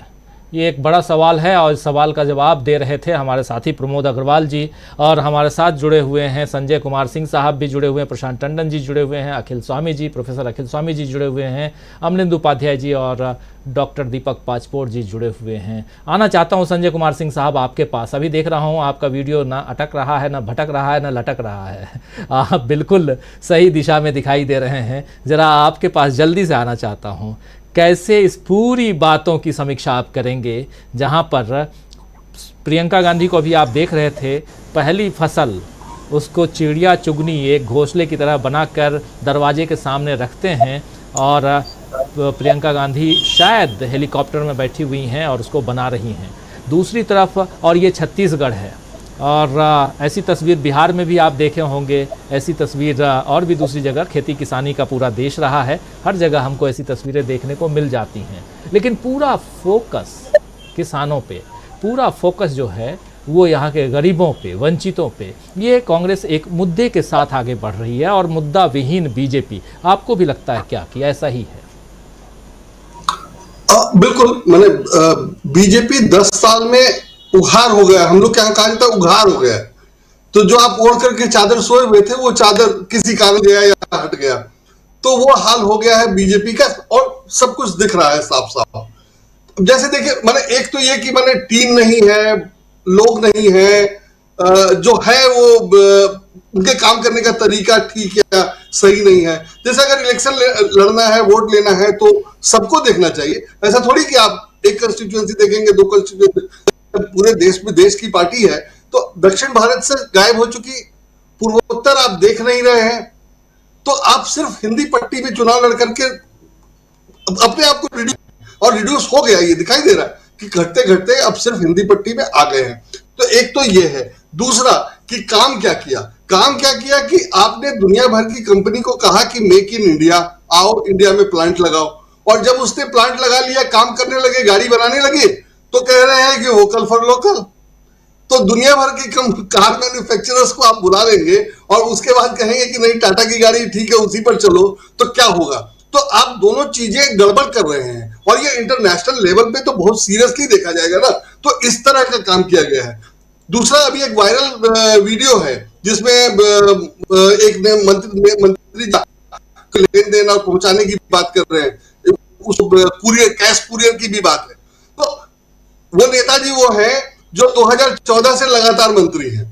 ये एक बड़ा सवाल है और इस सवाल का जवाब दे रहे थे हमारे साथी प्रमोद अग्रवाल जी, और हमारे साथ जुड़े हुए हैं संजय कुमार सिंह साहब भी जुड़े हुए हैं, प्रशांत टंडन जी जुड़े हुए हैं, अखिल स्वामी जी, प्रोफेसर अखिल स्वामी जी जुड़े हुए हैं, अमरिंदर उपाध्याय जी और डॉक्टर दीपक पाचपोर जी जुड़े हुए हैं। आना चाहता हूं संजय कुमार सिंह साहब आपके पास। अभी देख रहा हूं आपका वीडियो ना अटक रहा है, ना भटक रहा है, ना लटक रहा है, आप बिल्कुल सही दिशा में दिखाई दे रहे हैं। ज़रा आपके पास जल्दी से आना चाहता हूं, कैसे इस पूरी बातों की समीक्षा आप करेंगे जहां पर प्रियंका गांधी को भी आप देख रहे थे, पहली फसल उसको चिड़िया चुगनी एक घोंसले की तरह बनाकर दरवाजे के सामने रखते हैं और प्रियंका गांधी शायद हेलीकॉप्टर में बैठी हुई हैं और उसको बना रही हैं। दूसरी तरफ और ये छत्तीसगढ़ है, और ऐसी तस्वीर बिहार में भी आप देखे होंगे, ऐसी तस्वीर और भी दूसरी जगह। खेती किसानी का पूरा देश रहा है, हर जगह हमको ऐसी तस्वीरें देखने को मिल जाती हैं, लेकिन पूरा फोकस किसानों पे, पूरा फोकस जो है वो यहाँ के गरीबों पे, वंचितों पे। ये कांग्रेस एक मुद्दे के साथ आगे बढ़ रही है और मुद्दा विहीन बीजेपी। आपको भी लगता है क्या कि ऐसा ही है? बिल्कुल, मैंने बीजेपी 10 साल में उघार हो गया, हम लोग क्या कहा जाता है, उघार हो गया। तो जो आप ओढ़ करके चादर सोए हुए थे, वो चादर किसी कारण गया या हट गया, तो वो हाल हो गया है बीजेपी का, और सब कुछ दिख रहा है साफ साफ। जैसे देखिए, मैंने एक तो ये कि मैंने टीम नहीं है, लोग नहीं है, जो है वो उनके काम करने का तरीका ठीक या सही नहीं है। जैसे अगर इलेक्शन लड़ना है, वोट लेना है, तो सबको देखना चाहिए। ऐसा थोड़ी कि आप एक कंस्टिट्यूएंसी देखेंगे, 2 कंस्टिट्यूएंसी, पूरे देश में देश की पार्टी है, तो दक्षिण भारत से गायब हो चुकी पूर्वोत्तर आप देख नहीं रहे हैं, तो आप सिर्फ हिंदी पट्टी में चुनाव लड़ करके अपने आप को रिड्यूस हो गया, ये दिखाई दे रहा है कि घटते घटते अब सिर्फ हिंदी पट्टी में आ गए हैं। तो एक तो ये है। दूसरा कि काम क्या किया कि आपने दुनिया भर की कंपनी को कहा कि मेक इन इंडिया, आओ इंडिया में प्लांट लगाओ, और जब उसने प्लांट लगा लिया, काम करने लगे, गाड़ी बनाने लगे, तो कह रहे हैं कि वोकल फॉर लोकल। तो दुनिया भर के कार मैन्युफैक्चरर्स को आप बुला लेंगे और उसके बाद कहेंगे कि नहीं, टाटा की गाड़ी ठीक है, उसी पर चलो, तो क्या होगा? तो आप दोनों चीजें गड़बड़ कर रहे हैं, और ये इंटरनेशनल लेवल पे तो बहुत सीरियसली देखा जाएगा ना। तो इस तरह का काम किया गया है। दूसरा, अभी एक वायरल वीडियो है जिसमें एक मंत्री लेन देन और पहुंचाने की बात कर रहे हैं, उस कैश कुरियर की भी बात है। तो वो नेताजी वो है जो 2014 से लगातार मंत्री हैं,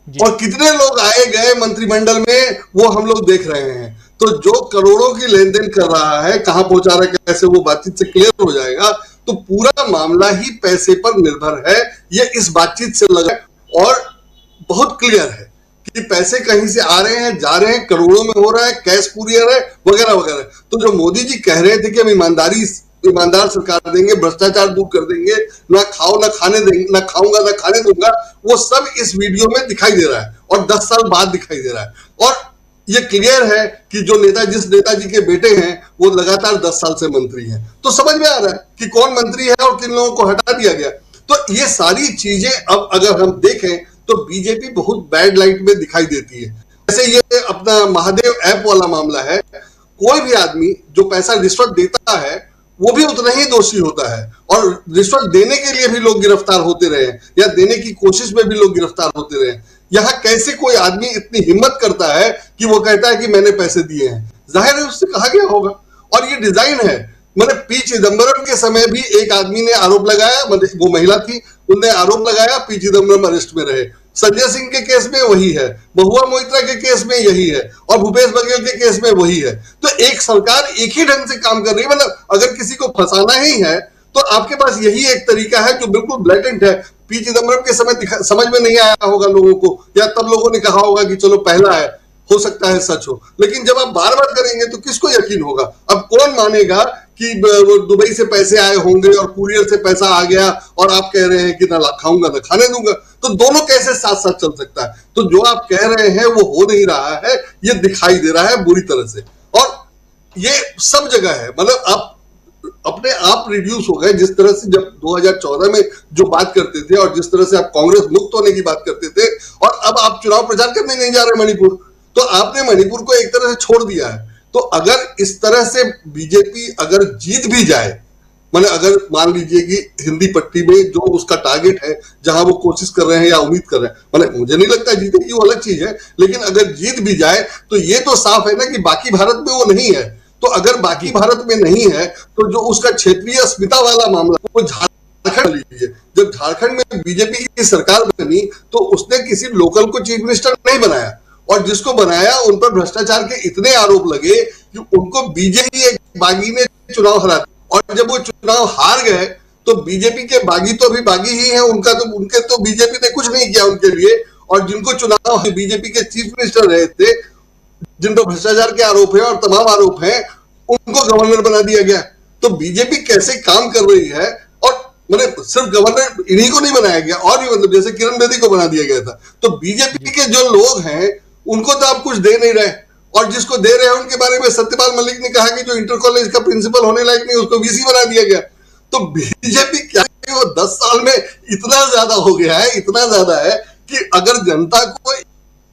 और कितने लोग आए गए मंत्रिमंडल में वो हम लोग देख रहे हैं। तो जो करोड़ों की लेन देन कर रहा है, कहां पहुंचा रहा है, कैसे, वो बातचीत से क्लियर हो जाएगा। तो पूरा मामला ही पैसे पर निर्भर है, ये इस बातचीत से लगा, और बहुत क्लियर है कि पैसे कहीं से आ रहे हैं, जा रहे हैं, करोड़ों में हो रहा है, कैश कुरियर है, वगैरह वगैरह। तो जो मोदी जी कह रहे थे कि हम ईमानदार सरकार देंगे, भ्रष्टाचार दूर कर देंगे, ना खाओ ना खाने देंगे, ना खाऊंगा ना खाने दूंगा, वो सब इस वीडियो में दिखाई दे रहा है, और 10 साल बाद दिखाई दे रहा है। और ये क्लियर है कि जिस नेताजी के बेटे हैं वो लगातार 10 साल से मंत्री हैं। तो समझ में आ रहा है कि कौन मंत्री है और किन लोगों को हटा दिया गया। तो ये सारी चीजें अब अगर हम देखें तो बीजेपी बहुत बैड लाइट में दिखाई देती है। जैसे ये अपना महादेव ऐप वाला मामला है, कोई भी आदमी जो पैसा रिश्वत देता है वो भी उतना ही दोषी होता है, और रिश्वत देने के लिए भी लोग गिरफ्तार होते रहे, या देने की कोशिश में भी लोग गिरफ्तार होते रहे। यहाँ कैसे कोई आदमी इतनी हिम्मत करता है कि वो कहता है कि मैंने पैसे दिए हैं? जाहिर है उससे कहा गया होगा, और ये डिजाइन है। मतलब पी चिदम्बरम के समय भी एक आदमी ने आरोप लगाया, मतलब वो महिला थी, उनने आरोप लगाया, पी चिदम्बरम अरेस्ट में रहे। संजय सिंह के केस में वही है, महुआ मोइत्रा के केस में यही है, और भूपेश बघेल के केस में वही है। तो एक सरकार एक ही ढंग से काम कर रही है। मतलब अगर किसी को फंसाना ही है तो आपके पास यही एक तरीका है जो बिल्कुल ब्लैटेंट है। पी चिदम्बरम के समय समझ में नहीं आया होगा लोगों को, या तब लोगों ने कहा होगा कि चलो पहला है, हो सकता है सच हो, लेकिन जब आप बार बार करेंगे तो किसको यकीन होगा? अब कौन मानेगा कि दुबई से पैसे आए होंगे और कुरियर से पैसा आ गया, और आप कह रहे हैं कि ना खाऊंगा ना खाने दूंगा? तो दोनों कैसे साथ साथ चल सकता है? तो जो आप कह रहे हैं वो हो नहीं रहा है, ये दिखाई दे रहा है बुरी तरह से, और ये सब जगह है। मतलब आप अपने आप रिड्यूस हो गए, जिस तरह से जब 2014 में जो बात करते थे, और जिस तरह से आप कांग्रेस मुक्त होने की बात करते थे, और अब आप चुनाव प्रचार करने नहीं जा रहे मणिपुर, तो आपने मणिपुर को एक तरह से छोड़ दिया है। तो अगर इस तरह से बीजेपी अगर जीत भी जाए, मतलब अगर मान लीजिए कि हिंदी पट्टी में जो उसका टारगेट है, जहां वो कोशिश कर रहे हैं या उम्मीद कर रहे हैं, मतलब मुझे नहीं लगता जीतेगी, वो अलग चीज है, लेकिन अगर जीत भी जाए तो ये तो साफ है ना कि बाकी भारत में वो नहीं है। तो अगर बाकी भारत में नहीं है तो जो उसका क्षेत्रीय अस्मिता वाला मामला, वो झारखंड लीजिए, जब झारखंड में बीजेपी की सरकार बनी तो उसने किसी लोकल को चीफ मिनिस्टर नहीं बनाया, और जिसको बनाया उन पर भ्रष्टाचार के इतने आरोप लगे कि उनको बीजेपी एक बागी ने चुनाव हरा दिया। और जब वो चुनाव हार गए तो बीजेपी के बागी तो अभी बागी ही हैं, उनके तो बीजेपी ने कुछ नहीं किया उनके लिए। और जिनको चुनाव बीजेपी के चीफ मिनिस्टर रहे थे, जिन पर भ्रष्टाचार के आरोप है और तमाम आरोप हैं, उनको गवर्नर बना दिया गया। तो बीजेपी कैसे काम कर रही है, और मतलब सिर्फ गवर्नर इन्हीं को नहीं बनाया गया, और भी मतलब जैसे किरण बेदी को बना दिया गया था। तो बीजेपी के जो लोग हैं उनको तो आप कुछ दे नहीं रहे, और जिसको दे रहे हैं उनके बारे में सत्यपाल मलिक ने कहा कि जो इंटर कॉलेज का प्रिंसिपल होने लायक नहीं उसको वीसी बना दिया गया। तो बीजेपी क्या है, वो 10 साल में इतना ज्यादा हो गया है, इतना ज्यादा है कि अगर जनता को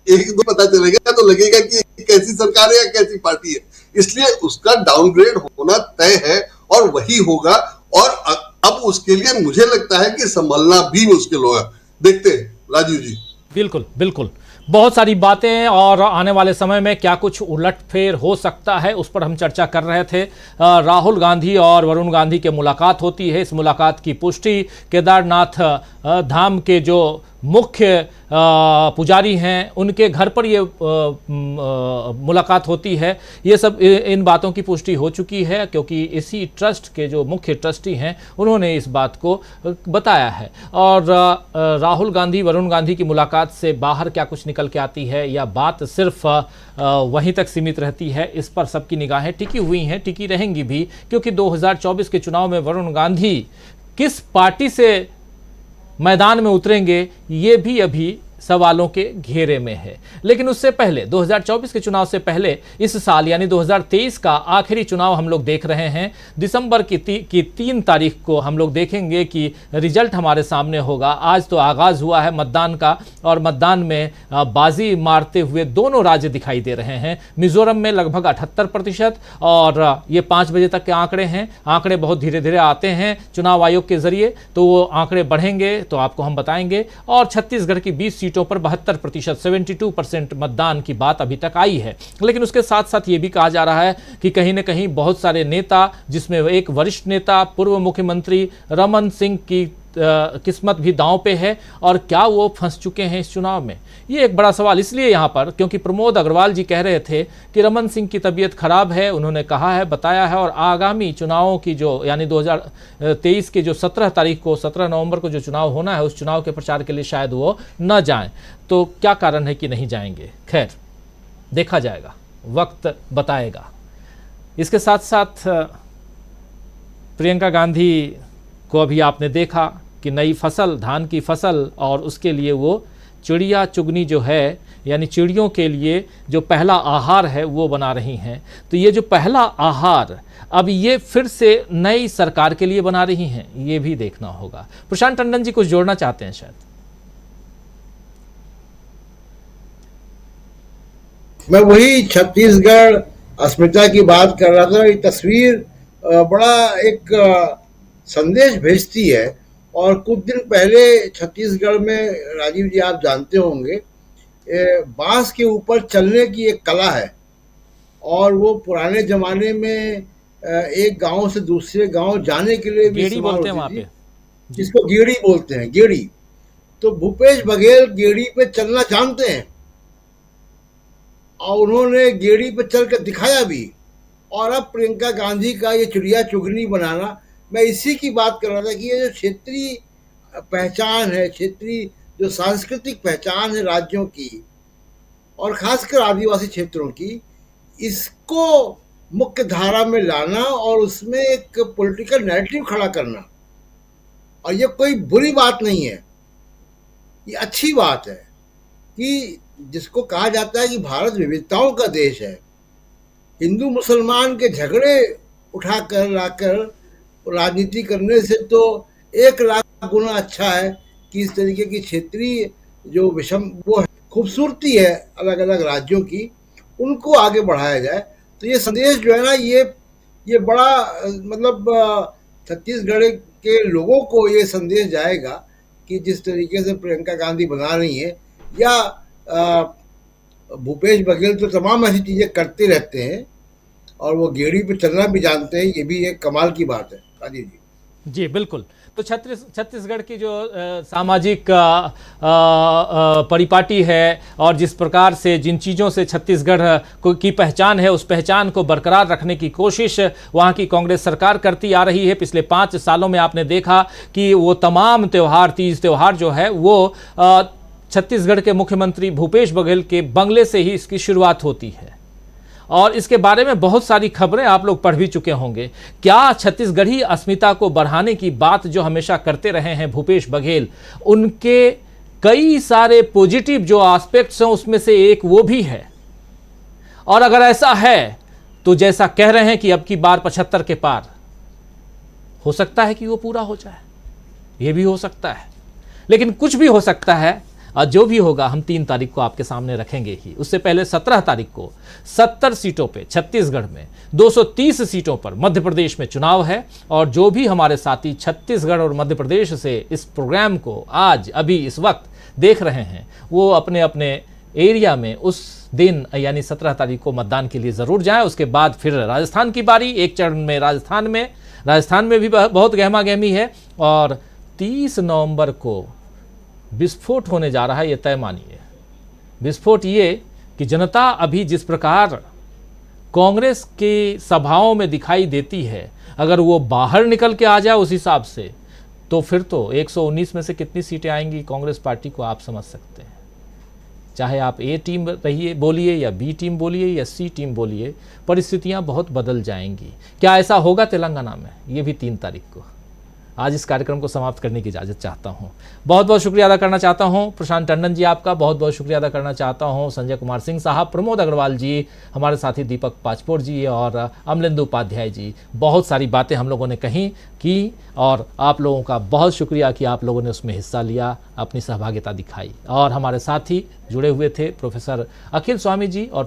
एक दो पता चलेगा तो लगेगा कि कैसी सरकार है या कैसी पार्टी है। इसलिए उसका डाउनग्रेड होना तय है और वही होगा, और अब उसके लिए मुझे लगता है कि संभलना भी मुश्किल होगा। देखते हैं राजीव जी। बिल्कुल बिल्कुल, बहुत सारी बातें, और आने वाले समय में क्या कुछ उलटफेर हो सकता है उस पर हम चर्चा कर रहे थे। राहुल गांधी और वरुण गांधी की मुलाकात होती है। इस मुलाकात की पुष्टि केदारनाथ धाम के जो मुख्य पुजारी हैं उनके घर पर ये मुलाकात होती है। ये सब इन बातों की पुष्टि हो चुकी है, क्योंकि इसी ट्रस्ट के जो मुख्य ट्रस्टी हैं उन्होंने इस बात को बताया है। और राहुल गांधी वरुण गांधी की मुलाकात से बाहर क्या कुछ निकल के आती है, या बात सिर्फ वहीं तक सीमित रहती है, इस पर सबकी निगाहें टिकी हुई हैं, टिकी रहेंगी भी, क्योंकि 2024 के चुनाव में वरुण गांधी किस पार्टी से मैदान में उतरेंगे ये भी अभी सवालों के घेरे में है। लेकिन उससे पहले 2024 के चुनाव से पहले इस साल यानी 2023 का आखिरी चुनाव हम लोग देख रहे हैं। दिसंबर की 3 तारीख को हम लोग देखेंगे कि रिजल्ट हमारे सामने होगा। आज तो आगाज हुआ है मतदान का, और मतदान में बाजी मारते हुए दोनों राज्य दिखाई दे रहे हैं। मिजोरम में लगभग 78%, और ये 5 बजे तक के आंकड़े हैं। आंकड़े बहुत धीरे धीरे आते हैं चुनाव आयोग के जरिए, तो वो आंकड़े बढ़ेंगे तो आपको हम बताएंगे। और छत्तीसगढ़ की 20 सीटों पर 72% 72% मतदान की बात अभी तक आई है। लेकिन उसके साथ साथ ये भी कहा जा रहा है कि कहीं न कहीं बहुत सारे नेता, जिसमें एक वरिष्ठ नेता पूर्व मुख्यमंत्री रमन सिंह की किस्मत भी दांव पे है, और क्या वो फंस चुके हैं इस चुनाव में, ये एक बड़ा सवाल इसलिए यहाँ पर क्योंकि प्रमोद अग्रवाल जी कह रहे थे कि रमन सिंह की तबीयत खराब है, उन्होंने कहा है, बताया है, और आगामी चुनावों की जो यानी 2023 के जो 17 नवंबर को जो चुनाव होना है उस चुनाव के प्रचार के लिए शायद वो न जाएं। तो क्या कारण है कि नहीं जाएंगे, खैर देखा जाएगा, वक्त बताएगा। इसके साथ साथ प्रियंका गांधी को अभी आपने देखा कि नई फसल, धान की फसल, और उसके लिए वो चिड़िया चुगनी जो है यानी चिड़ियों के लिए जो पहला आहार है वो बना रही हैं। तो ये जो पहला आहार अब ये फिर से नई सरकार के लिए बना रही हैं, ये भी देखना होगा। प्रशांत टंडन जी कुछ जोड़ना चाहते हैं शायद। मैं वही छत्तीसगढ़ अस्मिता की बात कर रहा था। ये तस्वीर बड़ा एक संदेश भेजती है। और कुछ दिन पहले छत्तीसगढ़ में, राजीव जी आप जानते होंगे, बांस के ऊपर चलने की एक कला है, और वो पुराने जमाने में एक गांव से दूसरे गांव जाने के लिए भी इस्तेमाल होती थी, जिसको गेड़ी बोलते हैं, गेड़ी। तो भूपेश बघेल गेड़ी पे चलना जानते हैं, और उन्होंने गेड़ी पे चल कर दिखाया भी। और अब प्रियंका गांधी का ये चिड़िया चुगनी बनाना, मैं इसी की बात कर रहा था कि ये जो क्षेत्रीय पहचान है, क्षेत्रीय जो सांस्कृतिक पहचान है राज्यों की, और खासकर आदिवासी क्षेत्रों की, इसको मुख्य धारा में लाना और उसमें एक पॉलिटिकल नैरेटिव खड़ा करना, और ये कोई बुरी बात नहीं है, ये अच्छी बात है कि जिसको कहा जाता है कि भारत विविधताओं का देश है। हिंदू मुसलमान के झगड़े उठाकर लाकर राजनीति करने से तो 1 लाख गुना अच्छा है कि इस तरीके की क्षेत्रीय जो विषम वो है, खूबसूरती है अलग अलग राज्यों की, उनको आगे बढ़ाया जाए। तो ये संदेश जो है ना, ये बड़ा मतलब छत्तीसगढ़ के लोगों को ये संदेश जाएगा कि जिस तरीके से प्रियंका गांधी बना रही हैं, या भूपेश बघेल तो तमाम ऐसी चीज़ें करते रहते हैं, और वो गेड़ी पे चलना भी जानते हैं, ये भी एक कमाल की बात है। राजीव जी जी बिल्कुल। तो छत्तीसगढ़ की जो सामाजिक परिपाटी है, और जिस प्रकार से जिन चीज़ों से छत्तीसगढ़ की पहचान है, उस पहचान को बरकरार रखने की कोशिश वहाँ की कांग्रेस सरकार करती आ रही है। पिछले 5 सालों में आपने देखा कि वो तमाम त्यौहार, तीज त्यौहार जो है वो छत्तीसगढ़ के मुख्यमंत्री भूपेश बघेल के बंगले से ही इसकी शुरुआत होती है। और इसके बारे में बहुत सारी खबरें आप लोग पढ़ भी चुके होंगे। क्या छत्तीसगढ़ी अस्मिता को बढ़ाने की बात जो हमेशा करते रहे हैं भूपेश बघेल, उनके कई सारे पॉजिटिव जो एस्पेक्ट्स हैं उसमें से एक वो भी है। और अगर ऐसा है तो जैसा कह रहे हैं कि अब की बार 75 के पार हो सकता है कि वो पूरा हो जाए, ये भी हो सकता है। लेकिन कुछ भी हो सकता है और जो भी होगा हम 3 तारीख को आपके सामने रखेंगे ही। उससे पहले 17 तारीख को 70 सीटों पे छत्तीसगढ़ में, 230 सीटों पर मध्य प्रदेश में चुनाव है। और जो भी हमारे साथी छत्तीसगढ़ और मध्य प्रदेश से इस प्रोग्राम को आज अभी इस वक्त देख रहे हैं, वो अपने अपने एरिया में उस दिन यानी 17 तारीख को मतदान के लिए ज़रूर जाएं। उसके बाद फिर राजस्थान की बारी, एक चरण में राजस्थान में भी बहुत गहमा गहमी है। और 30 नवंबर को विस्फोट होने जा रहा है, ये तय मानिए। विस्फोट ये कि जनता अभी जिस प्रकार कांग्रेस की सभाओं में दिखाई देती है, अगर वो बाहर निकल के आ जाए उस हिसाब से, तो फिर तो 119 में से कितनी सीटें आएंगी कांग्रेस पार्टी को आप समझ सकते हैं। चाहे आप ए टीम रहिए बोलिए या बी टीम बोलिए या सी टीम बोलिए, परिस्थितियां बहुत बदल जाएंगी। क्या ऐसा होगा तेलंगाना में? ये भी 3 तारीख को। आज इस कार्यक्रम को समाप्त करने की इजाज़त चाहता हूं। बहुत बहुत शुक्रिया अदा करना चाहता हूं प्रशांत टंडन जी, आपका बहुत बहुत शुक्रिया अदा करना चाहता हूं संजय कुमार सिंह साहब, प्रमोद अग्रवाल जी, हमारे साथी दीपक पाचपोर जी और अमलेंदु उपाध्याय जी। बहुत सारी बातें हम लोगों ने की और आप लोगों का बहुत शुक्रिया कि आप लोगों ने उसमें हिस्सा लिया, अपनी सहभागिता दिखाई। और हमारे साथी जुड़े हुए थे प्रोफेसर अखिल स्वामी जी और